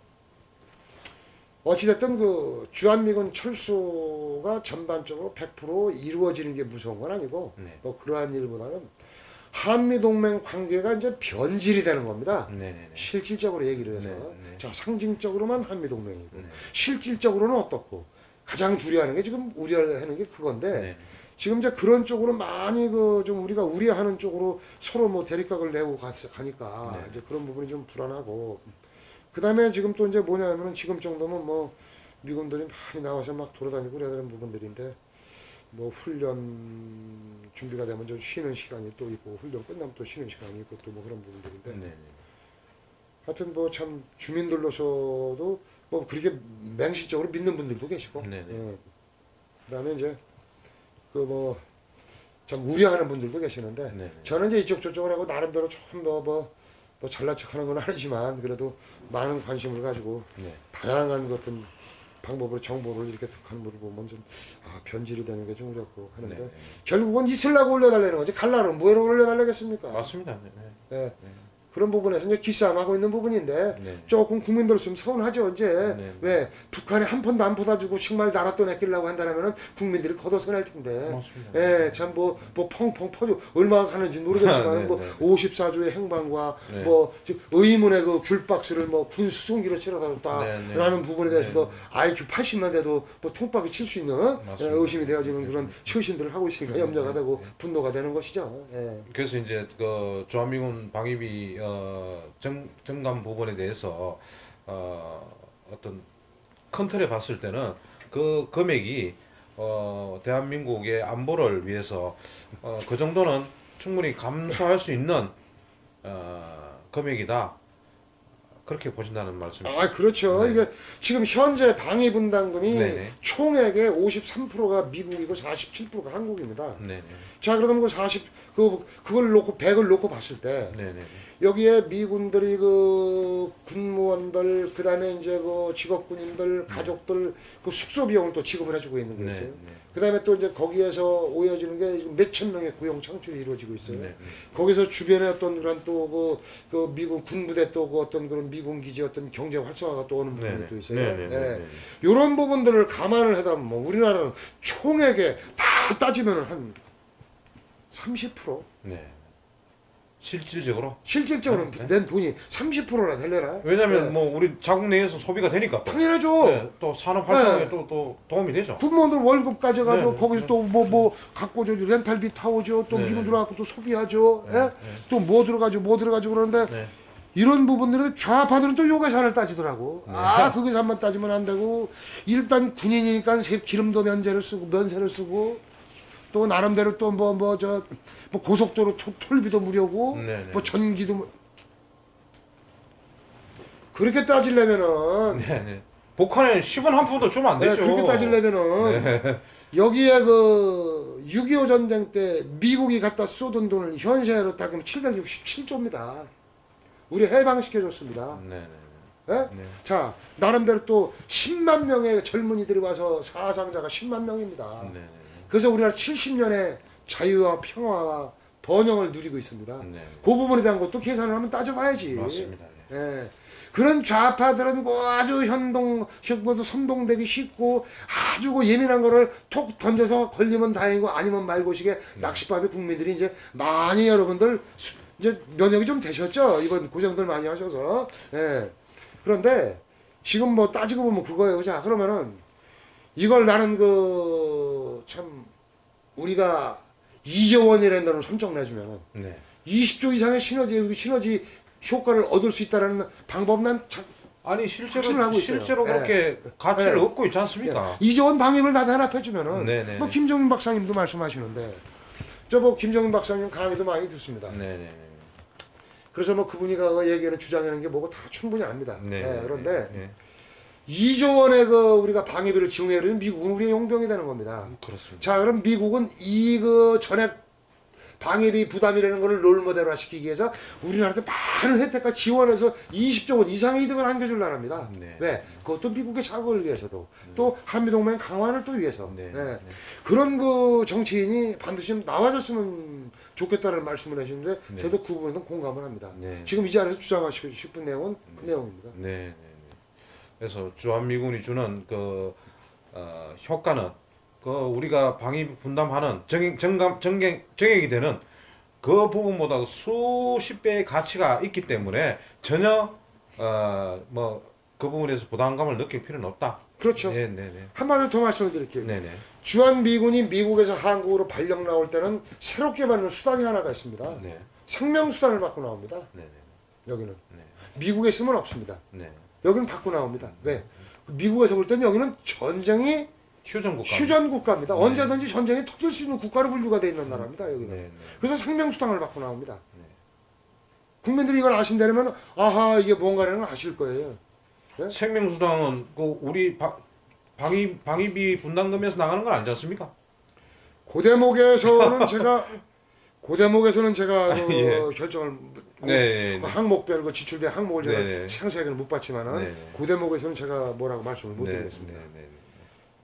Speaker 2: 어찌됐든 그 주한미군 철수가 전반적으로 100% 이루어지는 게 무서운 건 아니고 뭐 그러한 일보다는 한미동맹 관계가 이제 변질이 되는 겁니다. 실질적으로 얘기를 해서 자 상징적으로만 한미동맹이고 실질적으로는 어떻고 가장 두려워하는 게 지금 우려하는 게 그건데 지금 이제 그런 쪽으로 많이 그 좀 우리가 우려하는 쪽으로 서로 뭐 대립각을 내고 가니까 이제 그런 부분이 좀 불안하고 그 다음에 지금 또 이제 뭐냐면은 지금 정도면 뭐 미군들이 많이 나와서 막 돌아다니고 그래야 되는 부분들인데 뭐 훈련 준비가 되면 좀 쉬는 시간이 또 있고 훈련 끝나면 또 쉬는 시간이 있고 또 뭐 그런 부분들인데 하여튼 뭐 참 주민들로서도 뭐 그렇게 맹신적으로 믿는 분들도 계시고 그 다음에 이제 그 뭐 참 우려하는 분들도 계시는데 저는 이제 이쪽 저쪽을 하고 나름대로 좀 뭐 잘난 척하는 건 아니지만 그래도 많은 관심을 가지고 다양한 어떤 방법으로 정보를 이렇게 툭하는 걸 보면 좀 변질이 되는 게 좀 어렵고 하는데 결국은 있으려고 올려달라는 거지 갈라는 뭐로 올려달라겠습니까?
Speaker 4: 맞습니다.
Speaker 2: 그런 부분에서 이제 기싸움하고 있는 부분인데
Speaker 4: 네.
Speaker 2: 조금 국민들 좀 서운하죠 이제.
Speaker 4: 네.
Speaker 2: 왜 북한에 한 푼도 안 퍼다주고 정말 나라 돈 아끼려고 한다면은 국민들이 걷어서낼 텐데.
Speaker 4: 맞습니다.
Speaker 2: 예, 참 뭐 펑펑 퍼주 얼마가 가는지 모르겠지만
Speaker 4: 네,
Speaker 2: 뭐
Speaker 4: 네.
Speaker 2: 54조의 행방과
Speaker 4: 네.
Speaker 2: 뭐 의문의 그 귤박스를 뭐 군 수송기로 치러다줬다라는
Speaker 4: 네.
Speaker 2: 부분에 대해서도
Speaker 4: 네.
Speaker 2: IQ 80만 돼도 뭐 통박이 칠 수 있는
Speaker 4: 맞습니다.
Speaker 2: 의심이 되어지는 그런 처신들을 하고 있으니까
Speaker 4: 네.
Speaker 2: 염려가
Speaker 4: 네.
Speaker 2: 되고
Speaker 4: 네.
Speaker 2: 분노가 되는 것이죠. 예.
Speaker 4: 그래서 이제 그 주한미군 방위비 정감 부분에 대해서 어떤 큰 틀에 봤을 때는 그 금액이 대한민국의 안보를 위해서 그 정도는 충분히 감수할 수 있는 금액이다. 그렇게 보신다는 말씀이시죠?
Speaker 2: 아 그렇죠.
Speaker 4: 네.
Speaker 2: 이게 지금 현재 방위 분담금이
Speaker 4: 네네.
Speaker 2: 총액의 53%가 미국이고 47%가 한국입니다.
Speaker 4: 네네.
Speaker 2: 자 그러면 그걸 놓고 100을 놓고 봤을 때
Speaker 4: 네네.
Speaker 2: 여기에 미군들이 그 군무원들 그다음에 이제 그 직업군인들 가족들 그 숙소 비용을 또 지급을 해주고 있는 게 있어요. 그다음에 또 이제 거기에서 오여지는 게 몇천 명의 고용 창출이 이루어지고 있어요.
Speaker 4: 네.
Speaker 2: 거기서 주변에 어떤 그런 또 그 미군 군부대 또 그 어떤 그런 미군 기지 어떤 경제 활성화가 또 오는 부분이 또 있어요. 예. 이런 부분들을 감안을 하다 보면 뭐 우리나라는 총액에 다 따지면 한 30%?
Speaker 4: 네. 실질적으로.
Speaker 2: 실질적으로
Speaker 4: 네.
Speaker 2: 낸 돈이 30%나 되려나?
Speaker 4: 왜냐하면
Speaker 2: 네.
Speaker 4: 뭐 우리 자국 내에서 소비가 되니까. 또.
Speaker 2: 당연하죠.
Speaker 4: 네, 또 산업 활성화에
Speaker 2: 네.
Speaker 4: 또 도움이 되죠.
Speaker 2: 군무원들 월급 가져가지고
Speaker 4: 네,
Speaker 2: 거기서
Speaker 4: 네.
Speaker 2: 또 뭐 갖고 저 렌탈비 타오죠. 또
Speaker 4: 네,
Speaker 2: 미군
Speaker 4: 네.
Speaker 2: 들어가고 또 소비하죠.
Speaker 4: 네,
Speaker 2: 예?
Speaker 4: 네.
Speaker 2: 또 뭐 들어가지고 그러는데
Speaker 4: 네.
Speaker 2: 이런 부분들은 좌파들은 또 요가사를 따지더라고. 아, 그 계산만 따지면 안 되고 일단 군인이니까 기름도 면세를 쓰고 또 나름대로 또 뭐 고속도로 톨비도 무료고
Speaker 4: 네네.
Speaker 2: 뭐 전기도 그렇게 따지려면은
Speaker 4: 네네. 북한에 10원 한 푼도 주면 안
Speaker 2: 네,
Speaker 4: 되죠.
Speaker 2: 그렇게 따지려면은 여기에 그 6.25 전쟁 때 미국이 갖다 쏟은 돈을 현재로 따지면 767조입니다. 우리 해방시켜줬습니다.
Speaker 4: 네네.
Speaker 2: 예?
Speaker 4: 네.
Speaker 2: 자, 나름대로 또 10만 명의 젊은이들이 와서 사상자가 10만 명입니다.
Speaker 4: 네네.
Speaker 2: 그래서 우리나라 70년의 자유와 평화와 번영을 누리고 있습니다.
Speaker 4: 네.
Speaker 2: 그 부분에 대한 것도 계산을 한번 따져봐야지.
Speaker 4: 맞습니다. 네.
Speaker 2: 예. 그런 좌파들은 그 아주 선동되기 쉽고 아주 그 예민한 거를 톡 던져서 걸리면 다행이고 아니면 말고식의 낚싯밥에 국민들이 이제 많이 여러분들 이제 면역이 좀 되셨죠? 이번 고생들 많이 하셔서. 예. 그런데 지금 뭐 따지고 보면 그거예요. 자, 그러면은 이걸 나는 참 우리가 2조 원이라는 돈을 선정 내주면은
Speaker 4: 네.
Speaker 2: 20조 이상의 시너지 효과를 얻을 수 있다라는 방법 난
Speaker 4: 아니
Speaker 2: 확신을 하고 있어요.
Speaker 4: 실제로
Speaker 2: 네.
Speaker 4: 그렇게 가치를
Speaker 2: 네.
Speaker 4: 얻고 있지 않습니까?
Speaker 2: 2조 원 방입을 다 대납해주면은
Speaker 4: 네네.
Speaker 2: 뭐 김정인 박사님도 말씀하시는데 저 뭐 김정인 박사님 강의도 많이 듣습니다.
Speaker 4: 네네.
Speaker 2: 그래서 뭐 그분이 얘기하는 주장하는 게 뭐고 다 충분히 압니다.
Speaker 4: 네.
Speaker 2: 예, 그런데
Speaker 4: 네.
Speaker 2: 2조 원의 우리가 방위비를 지원해야 미국은 우리의 용병이 되는 겁니다.
Speaker 4: 그렇습니다.
Speaker 2: 자, 그럼 미국은 전액 방위비 부담이라는 것을 롤모델화 시키기 위해서 우리나라한테 많은 혜택과 지원해서 20조 원 이상의 이득을 안겨줄 나라입니다.
Speaker 4: 네.
Speaker 2: 왜? 그것도 미국의 자극을 위해서도 또 한미동맹 강화를 또 위해서.
Speaker 4: 네.
Speaker 2: 예.
Speaker 4: 네.
Speaker 2: 그런 정치인이 반드시 나와줬으면 좋겠다는 말씀을 하시는데
Speaker 4: 네.
Speaker 2: 저도 그 부분은 공감을 합니다.
Speaker 4: 네.
Speaker 2: 지금 이 자리에서 주장하시고 싶은 내용은 그 내용입니다.
Speaker 4: 네. 네. 그래서 주한미군이 주는 효과는 우리가 방위 분담하는 정액이 되는 그 부분보다 수십 배의 가치가 있기 때문에 전혀 그 부분에서 부담감을 느낄 필요는 없다.
Speaker 2: 그렇죠.
Speaker 4: 네네네.
Speaker 2: 한마디로 더 말씀을 드릴게요.
Speaker 4: 네네.
Speaker 2: 주한미군이 미국에서 한국으로 발령 나올 때는 새롭게 받는 수당이 하나가 있습니다.
Speaker 4: 네.
Speaker 2: 생명수당을 받고 나옵니다.
Speaker 4: 네네.
Speaker 2: 여기는.
Speaker 4: 네.
Speaker 2: 미국에 있으면 없습니다.
Speaker 4: 네.
Speaker 2: 여기는 받고 나옵니다. 왜? 미국에서 볼 때는 여기는 전쟁이 휴전 국가입니다.
Speaker 4: 네.
Speaker 2: 언제든지 전쟁이 터질 수 있는 국가로 분류가 되어 있는 나라입니다. 여기는.
Speaker 4: 네.
Speaker 2: 그래서 생명수당을 받고 나옵니다.
Speaker 4: 네.
Speaker 2: 국민들이 이걸 아신다면 아하 이게 뭔가라는 걸 아실 거예요.
Speaker 4: 생명수당은 우리 방위비 분담금에서 나가는 건 아니지 않습니까?
Speaker 2: 고대목에서는 제가
Speaker 4: 예.
Speaker 2: 결정을
Speaker 4: 네.
Speaker 2: 항목별 지출된 항목을 제가
Speaker 4: 네.
Speaker 2: 상세하게는 못 봤지만은
Speaker 4: 네.
Speaker 2: 고대목에서는 제가 뭐라고 말씀을 못 드리겠습니다.
Speaker 4: 네.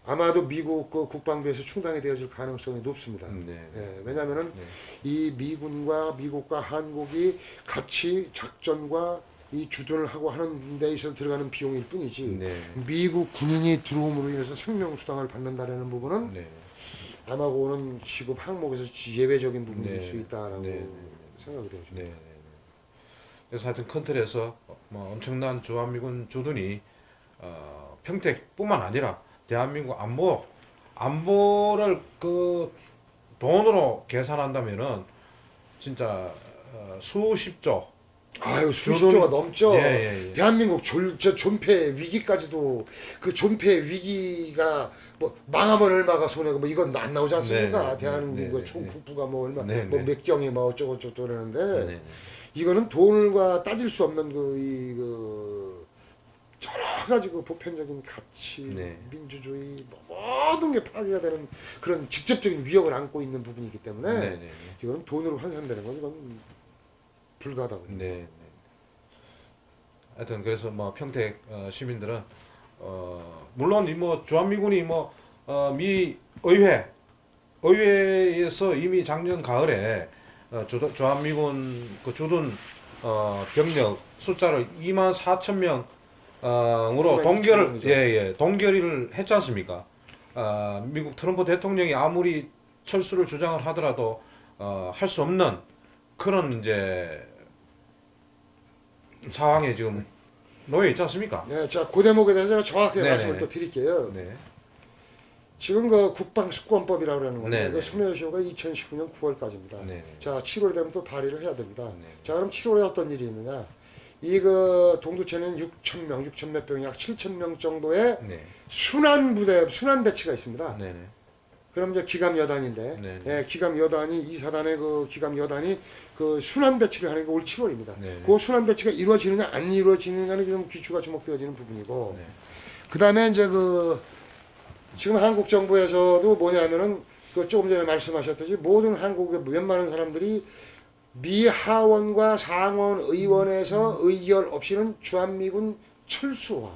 Speaker 2: 아마도 미국 그 국방부에서 충당이 되어질 가능성이 높습니다.
Speaker 4: 네.
Speaker 2: 예, 왜냐하면은
Speaker 4: 네.
Speaker 2: 이 미국과 한국이 같이 작전과 이 주둔을 하고 하는 데 있어서 들어가는 비용일 뿐이지
Speaker 4: 네.
Speaker 2: 미국 군인이 들어옴으로 인해서 생명수당을 받는다는 부분은
Speaker 4: 네.
Speaker 2: 아마 그거는 지금 항목에서 예외적인 부분일
Speaker 4: 네.
Speaker 2: 수 있다라고
Speaker 4: 네.
Speaker 2: 생각이 되죠.
Speaker 4: 네. 그래서 하여튼 큰 틀에서 뭐 엄청난 주한미군 주둔이 평택뿐만 아니라 대한민국 안보를 그 돈으로 계산한다면은 진짜 수십조.
Speaker 2: 아유 수십조가 넘죠.
Speaker 4: 예.
Speaker 2: 대한민국 존폐 위기까지도 그 존폐 위기가 뭐 망하면 얼마가 손해고 뭐 이건 안 나오지 않습니까?
Speaker 4: 네.
Speaker 2: 대한민국
Speaker 4: 네.
Speaker 2: 총 국부가 뭐 얼마
Speaker 4: 네.
Speaker 2: 뭐 몇 경이 뭐 어쩌고 저쩌고 그러는데
Speaker 4: 네.
Speaker 2: 이거는 돈과 따질 수 없는 그 여러 가지 그 보편적인 가치,
Speaker 4: 네.
Speaker 2: 민주주의 뭐 모든 게 파괴가 되는 그런 직접적인 위협을 안고 있는 부분이기 때문에
Speaker 4: 네.
Speaker 2: 이거는 돈으로 환산되는 건 이건 불가하다고.
Speaker 4: 네. 하여튼 그래서 뭐 평택 시민들은 물론 이 뭐 주한미군이 미 의회에서 이미 작년 가을에 주한미군 그 주둔 병력 숫자를 24,000명으로 동결을 했지 않습니까? 미국 트럼프 대통령이 아무리 철수를 주장을 하더라도 할 수 없는 그런 이제 상황에 지금 놓여 있지 않습니까?
Speaker 2: 네, 자, 그 대목에 대해서 제가 정확하게
Speaker 4: 네네.
Speaker 2: 말씀을 또 드릴게요.
Speaker 4: 네.
Speaker 2: 지금 그 국방수권법이라고 하는 건데
Speaker 4: 네네.
Speaker 2: 그 소멸시효가 2019년 9월까지입니다.
Speaker 4: 네.
Speaker 2: 자, 7월 되면 또 발의를 해야 됩니다.
Speaker 4: 네.
Speaker 2: 자, 그럼 7월에 어떤 일이 있느냐? 이 그 동두천에는 6,000명, 6,000 몇 병, 약 7,000명 정도의
Speaker 4: 네.
Speaker 2: 순환 배치가 있습니다.
Speaker 4: 네.
Speaker 2: 그럼 이제 기감 여단인데,
Speaker 4: 네.
Speaker 2: 예, 기감 여단이 이 사단의 그 기감 여단이 그 순환 배치를 하는 게 올 7월입니다.
Speaker 4: 네.
Speaker 2: 그 순환 배치가 이루어지느냐 안 이루어지느냐는 좀 귀추가 주목되어지는 부분이고,
Speaker 4: 네.
Speaker 2: 그 다음에 이제 그 지금 한국 정부에서도 뭐냐면은 그 조금 전에 말씀하셨듯이 모든 한국의 웬만한 사람들이 미 하원과 상원 의원에서 의결 없이는 주한미군 철수와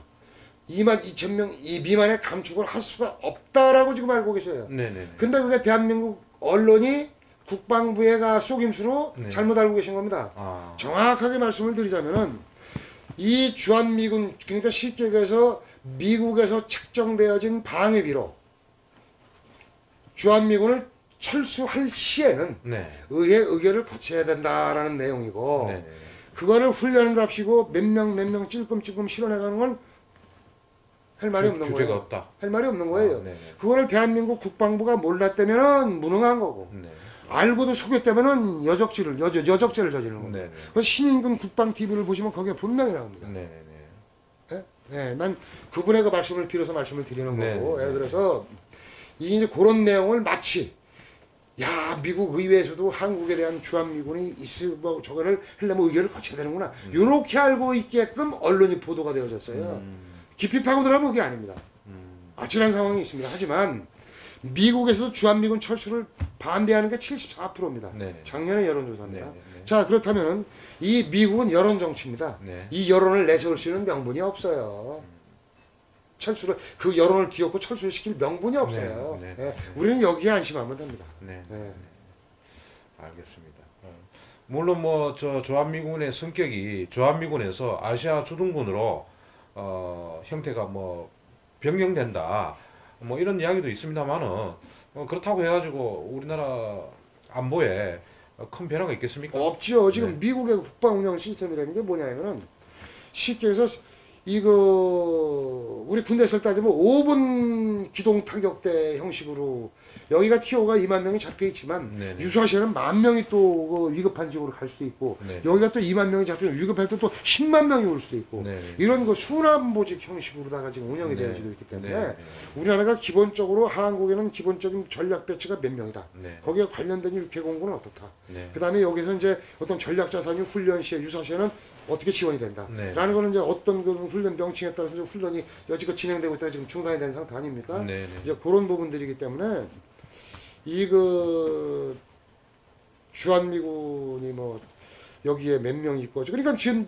Speaker 2: 22,000명 이 미만의 감축을 할 수가 없다라고 지금 알고 계셔요.
Speaker 4: 네.
Speaker 2: 근데 그게 대한민국 언론이 국방부가 속임수로
Speaker 4: 네.
Speaker 2: 잘못 알고 계신 겁니다.
Speaker 4: 아.
Speaker 2: 정확하게 말씀을 드리자면은 이 주한미군 그러니까 쉽게 얘기해서 미국에서 책정되어진 방위비로 주한미군을 철수할 시에는
Speaker 4: 네.
Speaker 2: 의회 의결을 거쳐야 된다라는 내용이고
Speaker 4: 네.
Speaker 2: 그거를 훈련답시고 몇 명 찔끔찔끔 실어내가는 건 할 말이 없는
Speaker 4: 규제가
Speaker 2: 거예요.
Speaker 4: 없다.
Speaker 2: 할 말이 없는 거예요.
Speaker 4: 네.
Speaker 2: 그거를 대한민국 국방부가 몰랐다면은 무능한 거고
Speaker 4: 네.
Speaker 2: 알고도 속였다면은 여적죄를 저지르는 겁니다.
Speaker 4: 네.
Speaker 2: 그 신인군 국방 TV를 보시면 거기에 분명히 나옵니다.
Speaker 4: 네.
Speaker 2: 네, 난 그분의 그 말씀을 빌어서 말씀을 드리는
Speaker 4: 네,
Speaker 2: 거고,
Speaker 4: 네,
Speaker 2: 그래서 이제 그런 내용을 마치 야 미국 의회에서도 한국에 대한 주한미군이 뭐 저거를 하려면 의결을 거쳐야 되는구나. 이렇게 알고 있게끔 언론이 보도가 되어졌어요. 깊이 파고 들어가면 그게 아닙니다. 아찔한 상황이 있습니다. 하지만 미국에서도 주한미군 철수를 반대하는 게 74%입니다.
Speaker 4: 네.
Speaker 2: 작년에 여론조사입니다.
Speaker 4: 네.
Speaker 2: 자 그렇다면 이 미국은 여론 정치입니다.
Speaker 4: 네.
Speaker 2: 이 여론을 내세울 수 있는 명분이 없어요. 철수를 그 여론을 뒤엎고 철수를 시킬 명분이 없어요.
Speaker 4: 네.
Speaker 2: 예, 우리는 여기에 안심하면 됩니다.
Speaker 4: 네.
Speaker 2: 예.
Speaker 4: 알겠습니다. 물론 뭐 저 주한미군의 성격이 주한미군에서 아시아 주둔군으로 형태가 뭐 변경된다. 뭐 이런 이야기도 있습니다만은 그렇다고 해가지고 우리나라 안보에 큰 변화가 있겠습니까?
Speaker 2: 없죠. 지금
Speaker 4: 네.
Speaker 2: 미국의 국방 운영 시스템이라는 게 뭐냐면은 쉽게 해서 이거 우리 군대에서 따지면 5분 기동 타격대 형식으로 여기가 TO가 2만 명이 잡혀 있지만
Speaker 4: 네네.
Speaker 2: 유사시에는 1만 명이 또 그 위급한 지역으로 갈 수도 있고
Speaker 4: 네.
Speaker 2: 여기가 또 2만 명이 잡히면 위급할 때 또 10만 명이 올 수도 있고
Speaker 4: 네.
Speaker 2: 이런 그 순환 보직 형식으로다가 지금 운영이
Speaker 4: 네.
Speaker 2: 되어지고 있기 때문에
Speaker 4: 네.
Speaker 2: 우리나라가 기본적으로 한국에는 기본적인 전략 배치가 몇 명이다.
Speaker 4: 네.
Speaker 2: 거기에 관련된 육해공군은 어떻다.
Speaker 4: 네.
Speaker 2: 그 다음에 여기서 이제 어떤 전략 자산이 훈련 시에 유사시에는 어떻게 지원이 된다.
Speaker 4: 네.
Speaker 2: 라는 거는 이제 어떤 그 훈련 명칭에 따라서 이제 훈련이 여지껏 진행되고 있다가 지금 중단이 된 상태 아닙니까?
Speaker 4: 네.
Speaker 2: 이제 그런 부분들이기 때문에 이 그 주한미군이 뭐 여기에 몇 명이 있고 그러니까 지금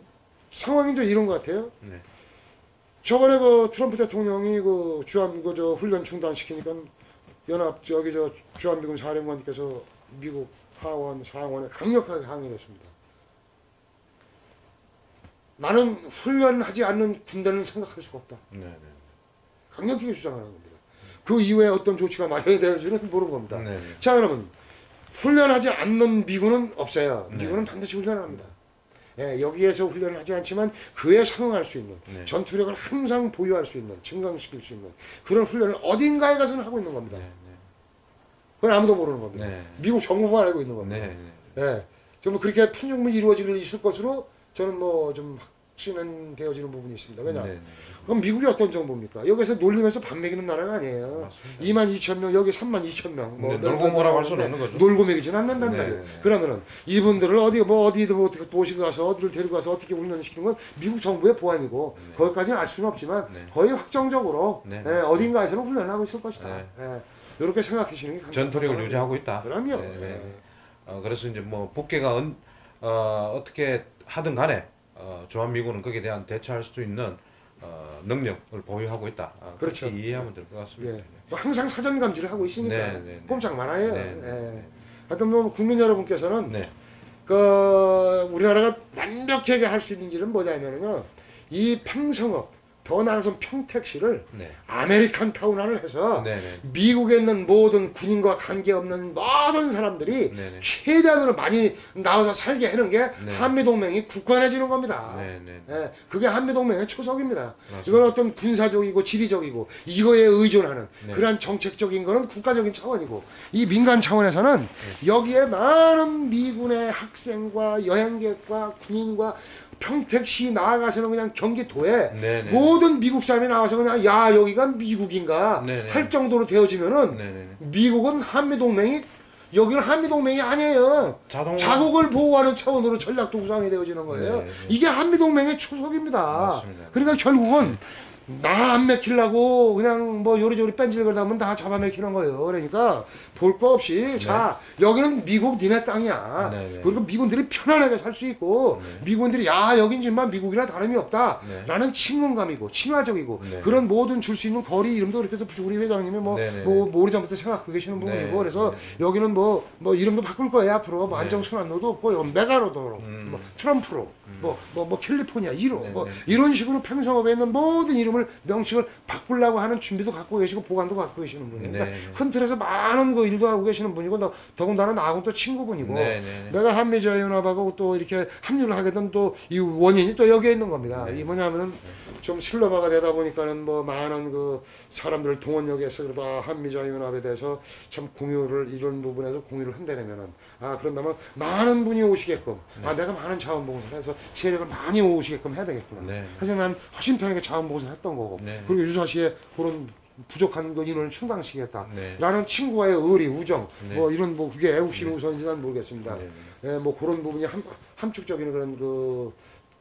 Speaker 2: 상황이 이제 이런 것 같아요.
Speaker 4: 네.
Speaker 2: 저번에 그 트럼프 대통령이 그 주한미군 저 훈련 중단시키니까 연합 저기 저 주한미군 사령관께서 미국 하원 상원에 강력하게 항의를 했습니다. 나는 훈련하지 않는 군대는 생각할 수가 없다.
Speaker 4: 네, 네.
Speaker 2: 강력하게 주장을 하는 겁니다. 그 이후에 어떤 조치가 마련이 되는지는 모르는 겁니다.
Speaker 4: 네.
Speaker 2: 자, 그러면 훈련하지 않는 미군은 없어요.
Speaker 4: 네.
Speaker 2: 미군은 반드시 훈련을 합니다. 예, 여기에서 훈련을 하지 않지만 그에 상응할 수 있는
Speaker 4: 네.
Speaker 2: 전투력을 항상 보유할 수 있는 증강시킬 수 있는 그런 훈련을 어딘가에 가서는 하고 있는 겁니다.
Speaker 4: 네,
Speaker 2: 그건 아무도 모르는 겁니다.
Speaker 4: 네.
Speaker 2: 미국 정부만 알고 있는 겁니다.
Speaker 4: 네, 네.
Speaker 2: 예, 좀 그렇게 풍족히 이루어질 있을 것으로 저는 뭐 좀 확신은 되어지는 부분이 있습니다. 왜냐?
Speaker 4: 네, 네.
Speaker 2: 그럼 미국이 어떤 정부입니까? 여기서 놀리면서 밥 먹이는 나라가 아니에요.
Speaker 4: 맞습니다.
Speaker 2: 22,000명, 여기 32,000명.
Speaker 4: 네, 놀고 뭐라고 할 수는 없는 거죠.
Speaker 2: 놀고 먹이지는 않는단
Speaker 4: 네,
Speaker 2: 말이에요.
Speaker 4: 네.
Speaker 2: 그러면은 이분들을 어디도 뭐 어떻게 모시고 가서 어디를 데리고 가서 어떻게 훈련시키는 건 미국 정부의 보안이고
Speaker 4: 네.
Speaker 2: 거기까지는 알 수는 없지만
Speaker 4: 네.
Speaker 2: 거의 확정적으로
Speaker 4: 네.
Speaker 2: 어딘가에서는 훈련하고 있을 것이다.
Speaker 4: 네.
Speaker 2: 이렇게 생각하시는 게
Speaker 4: 전투력을 유지하고 있다.
Speaker 2: 그럼요.
Speaker 4: 네, 네.
Speaker 2: 예.
Speaker 4: 그래서 이제 뭐 북괴가 어떻게 하든 간에 주한미군은 거기에 대한 대처할 수 있는 능력을 보유하고 있다.
Speaker 2: 그렇죠.
Speaker 4: 그렇게 이해하면 될 것 같습니다.
Speaker 2: 예. 뭐 항상 사전 감지를 하고 있으니까
Speaker 4: 네, 네, 네.
Speaker 2: 꼼짝 말아요.
Speaker 4: 네, 네,
Speaker 2: 예. 하여튼 뭐 국민 여러분께서는
Speaker 4: 네.
Speaker 2: 그 우리나라가 완벽하게 할 수 있는 일은 뭐냐면요, 이 평성업 더 나아가서 평택시를
Speaker 4: 네.
Speaker 2: 아메리칸 타운화를 해서
Speaker 4: 네, 네.
Speaker 2: 미국에 있는 모든 군인과 관계없는 모든 사람들이
Speaker 4: 네, 네.
Speaker 2: 최대한으로 많이 나와서 살게 하는 게
Speaker 4: 네.
Speaker 2: 한미동맹이 굳건해지는 겁니다.
Speaker 4: 네, 네.
Speaker 2: 예, 그게 한미동맹의 초석입니다.
Speaker 4: 맞습니다.
Speaker 2: 이건 어떤 군사적이고 지리적이고 이거에 의존하는
Speaker 4: 네.
Speaker 2: 그러한 정책적인 거는 국가적인 차원이고, 이 민간 차원에서는
Speaker 4: 네.
Speaker 2: 여기에 많은 미군의 학생과 여행객과 군인과 평택시 나아가서는 그냥 경기도에
Speaker 4: 네, 네.
Speaker 2: 모든 미국 사람이 나와서 그냥 야 여기가 미국인가
Speaker 4: 네, 네.
Speaker 2: 할 정도로 되어지면은
Speaker 4: 네, 네.
Speaker 2: 미국은 한미동맹이, 여기는 한미동맹이 아니에요. 자국을 보호하는 차원으로 전략도 구상이 되어지는 거예요.
Speaker 4: 네, 네.
Speaker 2: 이게 한미동맹의 초석입니다.
Speaker 4: 맞습니다.
Speaker 2: 그러니까 결국은 나 안 맥히려고 그냥 뭐 요리조리 뺀질거리다 하면 다 잡아맥히는 거예요. 그러니까 볼 거 없이 자 여기는 미국 니네 땅이야.
Speaker 4: 네, 네.
Speaker 2: 그리고 미군들이 편안하게 살 수 있고
Speaker 4: 네.
Speaker 2: 미군들이 야 여긴 정말 미국이나 다름이 없다
Speaker 4: 네.
Speaker 2: 라는 친근감이고 친화적이고
Speaker 4: 네.
Speaker 2: 그런 모든 줄 수 있는 거리 이름도 이렇게 해서 우리 회장님이 뭐
Speaker 4: 네, 네.
Speaker 2: 오래전부터 생각하고 계시는
Speaker 4: 네.
Speaker 2: 부분이고, 그래서
Speaker 4: 네.
Speaker 2: 여기는 뭐 이름도 바꿀 거예요. 앞으로 뭐
Speaker 4: 네.
Speaker 2: 안정순환로도 없고 메가로도로 뭐 트럼프로 뭐 캘리포니아 1호
Speaker 4: 네,
Speaker 2: 뭐
Speaker 4: 네.
Speaker 2: 이런 식으로 평성업에 있는 모든 이름을 명칭을 바꾸려고 하는 준비도 갖고 계시고 보관도 갖고 계시는 분이에요. 그러니까
Speaker 4: 네, 네.
Speaker 2: 큰 틀에서 많은 그 일도 하고 계시는 분이고 더군다나 나하고는 또 친구분이고
Speaker 4: 네, 네.
Speaker 2: 내가 한미자연합하고 또 이렇게 합류를 하게 된 또 이 원인이 또 여기에 있는 겁니다.
Speaker 4: 네.
Speaker 2: 이 뭐냐면은 좀 슬로바가 되다 보니까는 뭐 많은 그 사람들을 동원역에서 그러다 한미자연합에 대해서 참 공유를 이런 부분에서 공유를 한다면은 그런다면 많은 분이 오시게끔 내가 많은 자원봉사를 해서 세력을 많이 오시게끔 해야 되겠구나.
Speaker 4: 네.
Speaker 2: 그래서 난 허심탄회하게 자원봉사를 했던 거고
Speaker 4: 네.
Speaker 2: 그리고 유사시에 그런 부족한 그 인원을 충당시키겠다.
Speaker 4: 네.
Speaker 2: 라는 친구와의 의리, 우정,
Speaker 4: 네.
Speaker 2: 뭐 이런 뭐 그게 애국심이 우선인지 난 모르겠습니다.
Speaker 4: 네.
Speaker 2: 예, 뭐 그런 부분이 함축적인 그런 그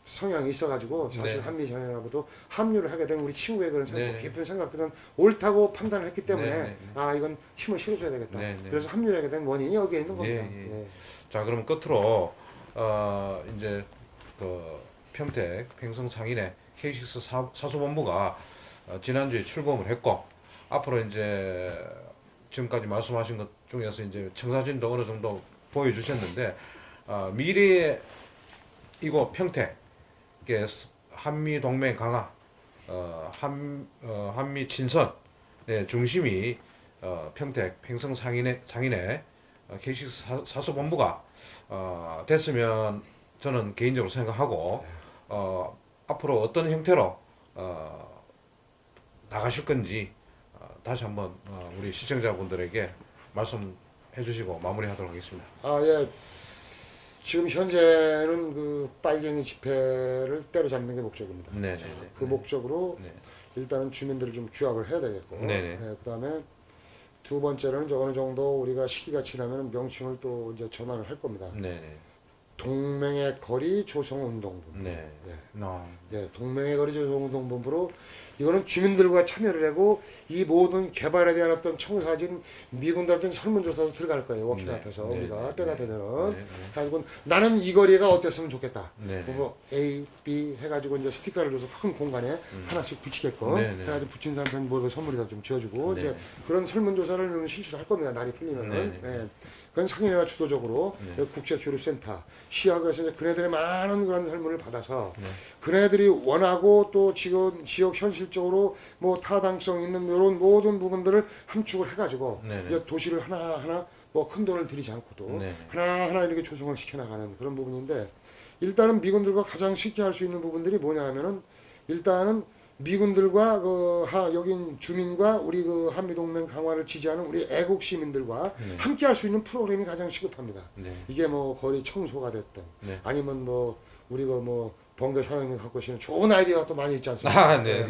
Speaker 2: 성향이 있어가지고 사실
Speaker 4: 네.
Speaker 2: 한미자연합도 합류를 하게 된 우리 친구의 그런
Speaker 4: 네.
Speaker 2: 깊은 생각들은 옳다고 판단을 했기 때문에
Speaker 4: 네.
Speaker 2: 이건 힘을 실어줘야 되겠다.
Speaker 4: 네.
Speaker 2: 그래서 합류를 하게 된 원인이 여기에 있는 겁니다.
Speaker 4: 예.
Speaker 2: 예.
Speaker 4: 자, 그럼 끝으로 이제 그 평택 팽성 상인의 K6 사수본부가 지난주에 출범을 했고, 앞으로 이제 지금까지 말씀하신 것 중에서 이제 청사진도 어느 정도 보여주셨는데, 미래의 이곳 평택 한미 동맹 강화, 한미 친선의 중심이 평택 팽성 상인의 K6 사수본부가 됐으면 저는 개인적으로 생각하고, 앞으로 어떤 형태로 나가실 건지 다시 한번 우리 시청자분들에게 말씀해 주시고 마무리하도록 하겠습니다.
Speaker 2: 예. 지금 현재는 그 빨갱이 집회를 때려잡는 게 목적입니다.
Speaker 4: 네네.
Speaker 2: 자, 그 목적으로
Speaker 4: 네.
Speaker 2: 일단은 주민들을 좀 규합을 해야 되겠고,
Speaker 4: 네네.
Speaker 2: 그다음에 두 번째로는 이제 어느 정도 우리가 시기가 지나면 명칭을 또 이제 전환을 할 겁니다.
Speaker 4: 네네.
Speaker 2: 동맹의 거리 조성운동본부.
Speaker 4: 네.
Speaker 2: 예.
Speaker 4: 아,
Speaker 2: 예, 동맹의 거리 조성운동본부로 이거는 주민들과 참여를 하고 이 모든 개발에 대한 어떤 청사진 미군들한테 설문조사도 들어갈 거예요. 워킹
Speaker 4: 네.
Speaker 2: 앞에서
Speaker 4: 네.
Speaker 2: 우리가
Speaker 4: 네.
Speaker 2: 때가
Speaker 4: 네.
Speaker 2: 되면은
Speaker 4: 네.
Speaker 2: 가지고 나는 이 거리가 어땠으면 좋겠다.
Speaker 4: 네.
Speaker 2: 그리고 A, B 해가지고 이제 스티커를 줘서 큰 공간에 하나씩 붙이게끔
Speaker 4: 네. 네.
Speaker 2: 해가지고 붙인 사람한테 뭐 선물이 다 좀 지어주고
Speaker 4: 네.
Speaker 2: 이제 그런 설문조사를 실시를 할 겁니다. 날이 풀리면은.
Speaker 4: 네.
Speaker 2: 예. 그건 상인회가 주도적으로
Speaker 4: 네.
Speaker 2: 국제교류센터, 시학에서 이제 그네들의 많은 그런 설문을 받아서
Speaker 4: 네.
Speaker 2: 그네들이 원하고 또 지금 지역 현실적으로 뭐 타당성 있는 이런 모든 부분들을 함축을 해가지고
Speaker 4: 네.
Speaker 2: 이제 도시를 하나하나 뭐 큰 돈을 들이지 않고도
Speaker 4: 네.
Speaker 2: 하나하나 이렇게 조성을 시켜나가는 그런 부분인데 일단은 미군들과 가장 쉽게 할 수 있는 부분들이 뭐냐 하면은 일단은 미군들과 여긴 주민과 우리 그 한미동맹 강화를 지지하는 우리 애국 시민들과
Speaker 4: 네.
Speaker 2: 함께 할 수 있는 프로그램이 가장 시급합니다.
Speaker 4: 네.
Speaker 2: 이게 뭐 거리 청소가 됐든
Speaker 4: 네.
Speaker 2: 아니면 뭐 우리가 뭐 번개 사장님이 갖고 계시는 좋은 아이디어가 또 많이 있지 않습니까?
Speaker 4: 아, 네.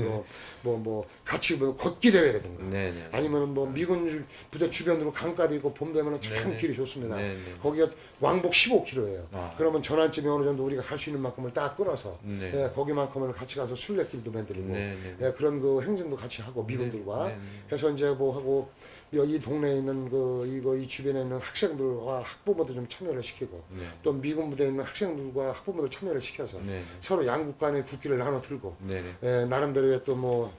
Speaker 2: 뭐 같이 뭐 걷기 대회라든가
Speaker 4: 네. 네.
Speaker 2: 아니면은 뭐 미군 부대 주변으로 강가도 있고 봄 되면은 참
Speaker 4: 네, 네.
Speaker 2: 길이 좋습니다.
Speaker 4: 네. 네.
Speaker 2: 거기가 왕복 15km예요.
Speaker 4: 아.
Speaker 2: 그러면 전환점에 어느 정도 우리가 갈 수 있는 만큼을 딱 끊어서
Speaker 4: 네.
Speaker 2: 예, 거기만큼을 같이 가서 순례길도 만들고
Speaker 4: 네. 네.
Speaker 2: 예, 그런 그 행진도 같이 하고 미군들과
Speaker 4: 네.
Speaker 2: 해서 이제 뭐 하고 이 동네에 있는 이 주변에 있는 학생들과 학부모도 좀 참여를 시키고
Speaker 4: 네.
Speaker 2: 또 미군 부대에 있는 학생들과 학부모들 참여를 시켜서
Speaker 4: 네.
Speaker 2: 서로 양국 간의 국기를 나눠 들고
Speaker 4: 네.
Speaker 2: 예, 나름대로의 또 뭐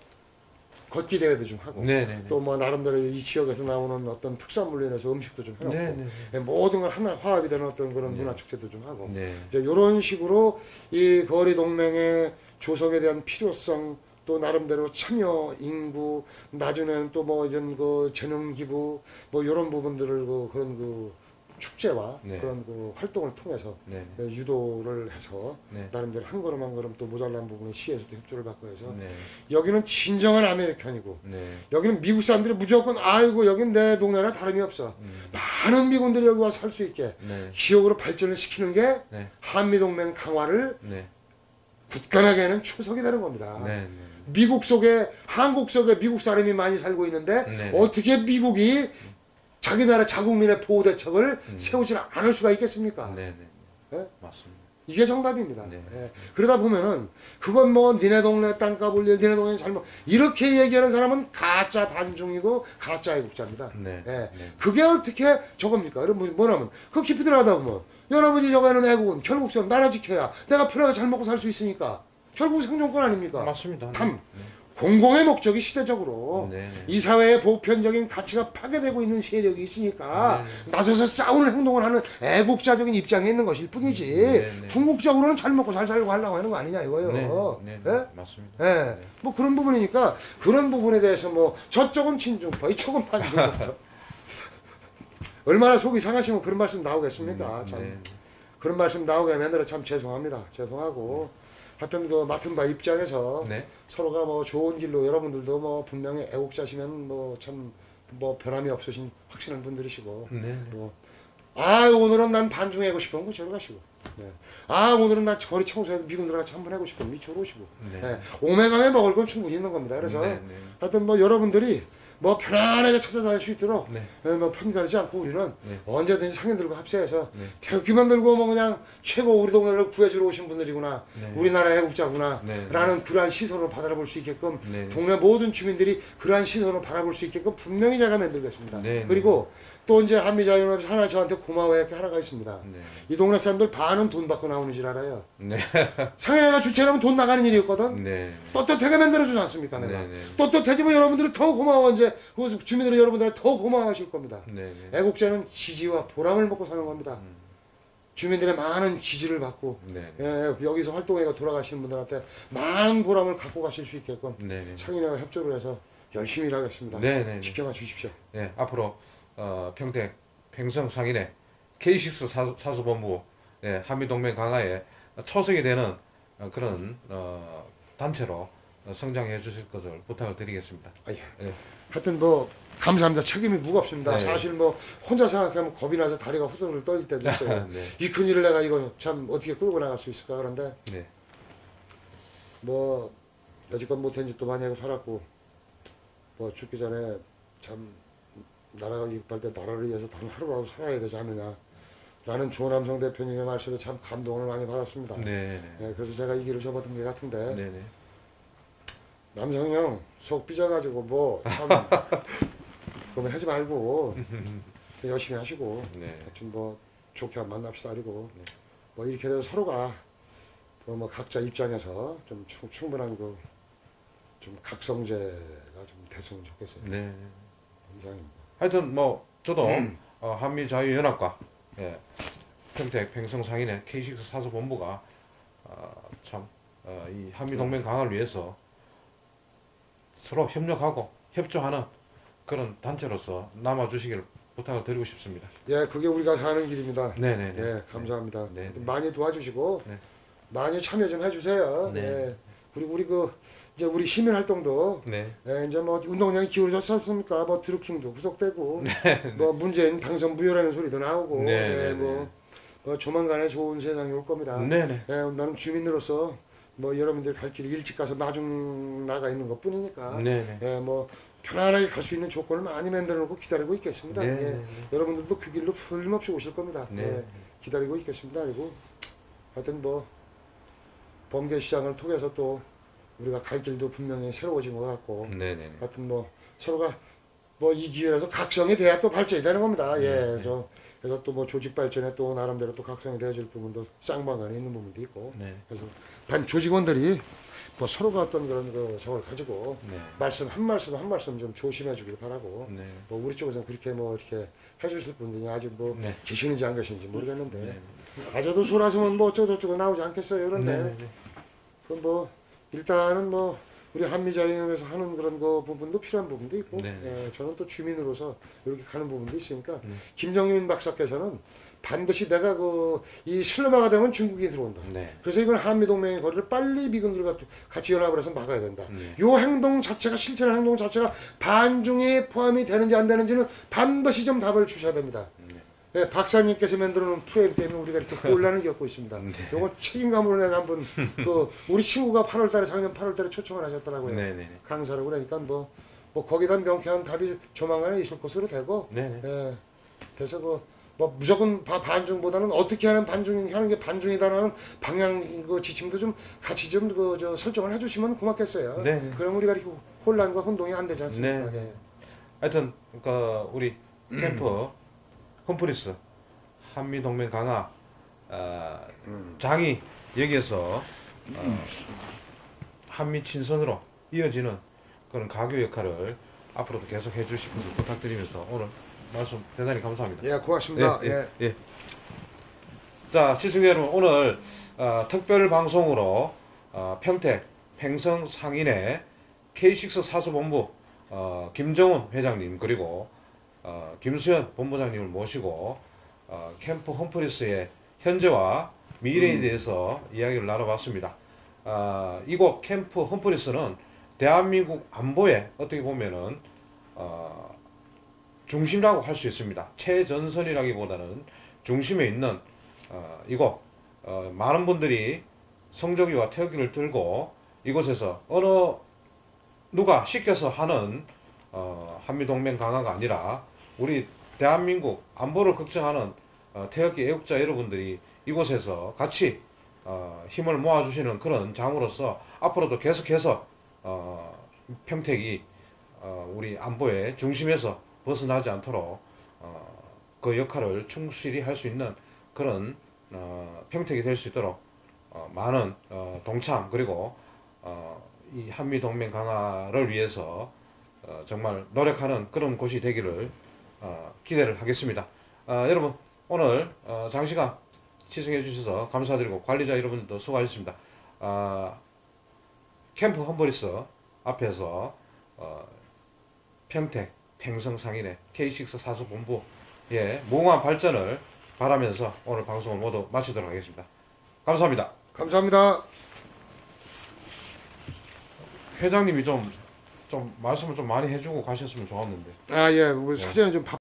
Speaker 2: 걷기 대회도 좀 하고
Speaker 4: 네. 네.
Speaker 2: 또 뭐 나름대로 이 지역에서 나오는 어떤 특산물로 인해서 음식도 좀 해놓고
Speaker 4: 네. 네.
Speaker 2: 예, 모든 걸 하나 화합이 되는 어떤 그런
Speaker 4: 네.
Speaker 2: 문화 축제도 좀 하고
Speaker 4: 네.
Speaker 2: 이제 이런 식으로 이 거리 동맹의 조성에 대한 필요성 또 나름대로 참여 인구 나중에는 또 뭐 이런 그 재능 기부 뭐 이런 부분들을 그런 그 축제와
Speaker 4: 네.
Speaker 2: 그런 그 활동을 통해서
Speaker 4: 네.
Speaker 2: 유도를 해서
Speaker 4: 네.
Speaker 2: 나름대로 한 걸음 한 걸음 또 모자란 부분은 시에서도 협조를 받고 해서
Speaker 4: 네.
Speaker 2: 여기는 진정한 아메리칸이고
Speaker 4: 네.
Speaker 2: 여기는 미국 사람들이 무조건 아이고 여긴 내 동네라 다름이 없어 많은 미군들이 여기 와서 살 수 있게
Speaker 4: 네.
Speaker 2: 지역으로 발전을 시키는 게
Speaker 4: 네.
Speaker 2: 한미동맹 강화를
Speaker 4: 네.
Speaker 2: 굳건하게 하는 초석이 되는 겁니다.
Speaker 4: 네.
Speaker 2: 미국 속에 한국 속에 미국 사람이 많이 살고 있는데
Speaker 4: 네.
Speaker 2: 어떻게 미국이 자기 나라 자국민의 보호 대책을 세우지 않을 수가 있겠습니까?
Speaker 4: 네. 네.
Speaker 2: 예?
Speaker 4: 맞습니다.
Speaker 2: 이게 정답입니다.
Speaker 4: 네.
Speaker 2: 예. 그러다 보면은 그건 뭐 니네 동네 땅값 올릴 니네 동네 잘못 이렇게 얘기하는 사람은 가짜 반중이고 가짜 애국자입니다.
Speaker 4: 네.
Speaker 2: 예.
Speaker 4: 네.
Speaker 2: 그게 어떻게 저겁니까? 그럼 뭐냐면 그 깊이 들어가다 보면 여러분이 저거는 애국은 결국 나라 지켜야 내가 편하게 잘 먹고 살 수 있으니까 결국 생존권 아닙니까?
Speaker 4: 맞습니다.
Speaker 2: 참 공공의 목적이 시대적으로
Speaker 4: 네.
Speaker 2: 이 사회의 보편적인 가치가 파괴되고 있는 세력이 있으니까 나서서 싸우는 행동을 하는 애국자적인 입장에 있는 것일 뿐이지
Speaker 4: 네.
Speaker 2: 궁극적으로는 잘 먹고 잘 살고 하려고 하는 거 아니냐 이거요.
Speaker 4: 네.
Speaker 2: 예?
Speaker 4: 맞습니다.
Speaker 2: 예.
Speaker 4: 네.
Speaker 2: 뭐 그런 부분이니까 그런 부분에 대해서 뭐 저쪽은 친중파 이쪽은 반중파 얼마나 속이 상하시면 그런 말씀 나오겠습니까? 참
Speaker 4: 네.
Speaker 2: 그런 말씀 나오게 만들어 참 죄송합니다. 죄송하고 하여튼 그 맡은 바 입장에서
Speaker 4: 네.
Speaker 2: 서로가 뭐 좋은 길로 여러분들도 뭐 분명히 애국자시면 뭐 참 뭐 변함이 없으신 확실한 분들이시고
Speaker 4: 네.
Speaker 2: 뭐 아 오늘은 난 반중하고 싶은 거 저리 가시고 네. 아 오늘은 나 거리 청소해서 미군들 같이 한번 하고 싶은 미쳐로 오시고
Speaker 4: 네.
Speaker 2: 네. 오메가메 먹을 건 충분히 있는 겁니다. 그래서
Speaker 4: 네. 네.
Speaker 2: 하여튼 뭐 여러분들이 뭐 편안하게 찾아다닐 수 있도록
Speaker 4: 네.
Speaker 2: 뭐 편가르지 않고 우리는
Speaker 4: 네.
Speaker 2: 언제든지 상인들과 합세해서
Speaker 4: 네.
Speaker 2: 태극기만 들고 뭐 그냥 최고 우리 동네를 구해주러 오신 분들이구나
Speaker 4: 네.
Speaker 2: 우리나라 애국자구나
Speaker 4: 네.
Speaker 2: 라는 그러한 시선으로 바라볼 수 있게끔
Speaker 4: 네.
Speaker 2: 동네 모든 주민들이 그러한 시선으로 바라볼 수 있게끔 분명히 제가 만들겠습니다.
Speaker 4: 네.
Speaker 2: 그리고 또 이제 한미자연합에서 하나 저한테 고마워할 게 하나가 있습니다.
Speaker 4: 네.
Speaker 2: 이 동네 사람들 반은 돈 받고 나오는 줄 알아요.
Speaker 4: 네.
Speaker 2: 상인회가 주최하면 돈 나가는 일이었거든.
Speaker 4: 네.
Speaker 2: 떳떳하게 만들어주지 않습니까 내가.
Speaker 4: 네, 네.
Speaker 2: 떳떳해지면 여러분들이 더 고마워 이제 그 주민들이 여러분들 더 고마워하실 겁니다.
Speaker 4: 네.
Speaker 2: 애국자는 지지와 보람을 먹고 사는 겁니다. 주민들의 많은 지지를 받고
Speaker 4: 네.
Speaker 2: 예, 여기서 활동회가 돌아가시는 분들한테 많은 보람을 갖고 가실 수 있게끔
Speaker 4: 네.
Speaker 2: 상인회가 협조를 해서 열심히 일하겠습니다.
Speaker 4: 네. 네.
Speaker 2: 지켜봐 주십시오.
Speaker 4: 네. 앞으로 평택 평성 상인회 K6 사수본부 한미동맹 강화에 초석이 되는 그런 단체로 성장해 주실 것을 부탁을 드리겠습니다.
Speaker 2: 아, 예.
Speaker 4: 예.
Speaker 2: 하여튼 뭐 감사합니다. 책임이 무겁습니다.
Speaker 4: 네.
Speaker 2: 사실 뭐 혼자 생각하면 겁이 나서 다리가 후들후들 떨릴 때도 있어요.
Speaker 4: 네.
Speaker 2: 이 큰일을 내가 이거 참 어떻게 끌고 나갈 수 있을까 그런데
Speaker 4: 네.
Speaker 2: 뭐 여지껏 못한 짓도 많이 하고 살았고 뭐 죽기 전에 참 나라가 이급할 때 나라를 위해서 단 하루라도 살아야 되지 않느냐 라는 조남성 대표님의 말씀에 참 감동을 많이 받았습니다.
Speaker 4: 네.
Speaker 2: 예, 그래서 제가 이 길을 접어든 게 같은데
Speaker 4: 네. 네.
Speaker 2: 남성이 형 속 삐져가지고 뭐 참 그거 하지 말고 열심히 하시고
Speaker 4: 네.
Speaker 2: 하여튼 뭐 좋게 한번 만납시다. 그리고 뭐 이렇게 돼서 서로가 뭐 각자 입장에서 좀 충분한 그 좀 각성제가 좀 됐으면 좋겠어요.
Speaker 4: 네.
Speaker 2: 이상입니다.
Speaker 4: 하여튼 뭐 저도 한미 자유연합과 예, 평택 팽성상인의 K6 사수본부가 이 한미 동맹 강화를 위해서 서로 협력하고 협조하는 그런 단체로서 남아주시기를 부탁을 드리고 싶습니다.
Speaker 2: 예, 그게 우리가 가는 길입니다.
Speaker 4: 네네네.
Speaker 2: 예, 감사합니다.
Speaker 4: 네.
Speaker 2: 하여튼 많이 도와주시고
Speaker 4: 네.
Speaker 2: 많이 참여 좀 해주세요.
Speaker 4: 네.
Speaker 2: 예. 그리고 우리 이제 우리 시민 활동도
Speaker 4: 네.
Speaker 2: 예, 이제 뭐 운동량이 기울어졌지 않습니까? 뭐 드루킹도 구속되고 뭐 문재인 당선 무효라는 소리도 나오고
Speaker 4: 네.
Speaker 2: 예, 뭐 조만간에 좋은 세상이 올 겁니다.
Speaker 4: 네네.
Speaker 2: 예, 나는 주민으로서 뭐 여러분들 갈 길이 일찍 가서 마중 나가 있는 것 뿐이니까
Speaker 4: 네네.
Speaker 2: 예, 뭐 편안하게 갈 수 있는 조건을 많이 만들어 놓고 기다리고 있겠습니다.
Speaker 4: 네.
Speaker 2: 예, 여러분들도 그 길로 틀림없이 오실 겁니다.
Speaker 4: 네.
Speaker 2: 예, 기다리고 있겠습니다. 그리고 하여튼 뭐 범죄 시장을 통해서 또 우리가 갈 길도 분명히 새로워진 것 같고
Speaker 4: 네네.
Speaker 2: 하여튼 뭐 서로가 뭐 이 기회라서 각성이 돼야 또 발전이 되는 겁니다. 예, 그래서 또 뭐 조직 발전에 또 나름대로 또 각성이 되어질 부분도 쌍방간에 있는 부분도 있고
Speaker 4: 네.
Speaker 2: 그래서 단 조직원들이 뭐 서로가 어떤 그런 그 저걸 가지고
Speaker 4: 네.
Speaker 2: 말씀 한 말씀 좀 조심해 주길 바라고
Speaker 4: 네.
Speaker 2: 뭐 우리 쪽에서는 그렇게 뭐 이렇게 해주실 분들이 아직 뭐
Speaker 4: 네.
Speaker 2: 계시는지 안 계시는지 모르겠는데
Speaker 4: 네.
Speaker 2: 아저도 소라서면 뭐 어쩌고저쩌고 나오지 않겠어요. 그런데
Speaker 4: 네.
Speaker 2: 그럼 뭐 일단은 뭐 우리 한미자유연합에서 하는 그런 거 부분도 필요한 부분도 있고
Speaker 4: 네.
Speaker 2: 예, 저는 또 주민으로서 이렇게 가는 부분도 있으니까 김정민 박사께서는 반드시 내가 이 슬로마가 되면 중국이 들어온다.
Speaker 4: 네.
Speaker 2: 그래서 이건 한미동맹의 거리를 빨리 미군들과 같이 연합을 해서 막아야 된다.
Speaker 4: 네.
Speaker 2: 요 행동 자체가 실천하는 행동 자체가 반중에 포함이 되는지 안 되는지는 반드시 좀 답을 주셔야 됩니다. 예, 박사님께서 만들어 놓은 프레임 때문에 우리가 이렇게 혼란을 겪고 있습니다. 요거 책임감으로 내가 한번 우리 친구가 작년 8월달에 초청을 하셨더라고요.
Speaker 4: 네네.
Speaker 2: 강사로 그러니까 뭐 거기다 명쾌한 답이 조만간에 있을 것으로 되고
Speaker 4: 네네.
Speaker 2: 예, 그래서 뭐 무조건 반중보다는 어떻게 하는 하는 게 반중이다라는 방향 지침도 좀 같이 좀 설정을 해주시면 고맙겠어요.
Speaker 4: 네.
Speaker 2: 그럼 우리가 이렇게 혼란과 혼동이 안 되지 않습니까?
Speaker 4: 네.
Speaker 2: 예.
Speaker 4: 하여튼 그러니까 우리 캠프 험프리스 한미 동맹 강화 장이 여기에서 한미 친선으로 이어지는 그런 가교 역할을 앞으로도 계속 해주시길 부탁드리면서 오늘 말씀 대단히 감사합니다.
Speaker 2: 예, 고맙습니다. 예.
Speaker 4: 자, 시청자 여러분, 오늘 특별 방송으로 평택 팽성 상인의 K6 사수본부 김정훈 회장님 그리고 김수현 본부장님을 모시고 캠프 험프리스의 현재와 미래에 대해서 이야기를 나눠봤습니다. 이곳 캠프 험프리스는 대한민국 안보에 어떻게 보면은 중심이라고 할 수 있습니다. 최전선이라기보다는 중심에 있는 이곳 많은 분들이 성조기와 태극기를 들고 이곳에서 누가 시켜서 하는 한미동맹 강화가 아니라 우리 대한민국 안보를 걱정하는 태극기 애국자 여러분들이 이곳에서 같이 힘을 모아주시는 그런 장으로서 앞으로도 계속해서 평택이 우리 안보의 중심에서 벗어나지 않도록 그 역할을 충실히 할 수 있는 그런 평택이 될 수 있도록 많은 동참 그리고 이 한미동맹 강화를 위해서 정말 노력하는 그런 곳이 되기를 기대를 하겠습니다. 여러분 오늘 장시간 시청해 주셔서 감사드리고 관리자 여러분들도 수고하셨습니다. 캠프 험프리스 앞에서 평택 팽성상인의 K6 사수본부의 무궁한 발전을 바라면서 오늘 방송을 모두 마치도록 하겠습니다. 감사합니다.
Speaker 2: 감사합니다.
Speaker 4: 회장님이 좀 말씀을 좀 많이 해주고 가셨으면 좋았는데.
Speaker 2: 예, 사전에 좀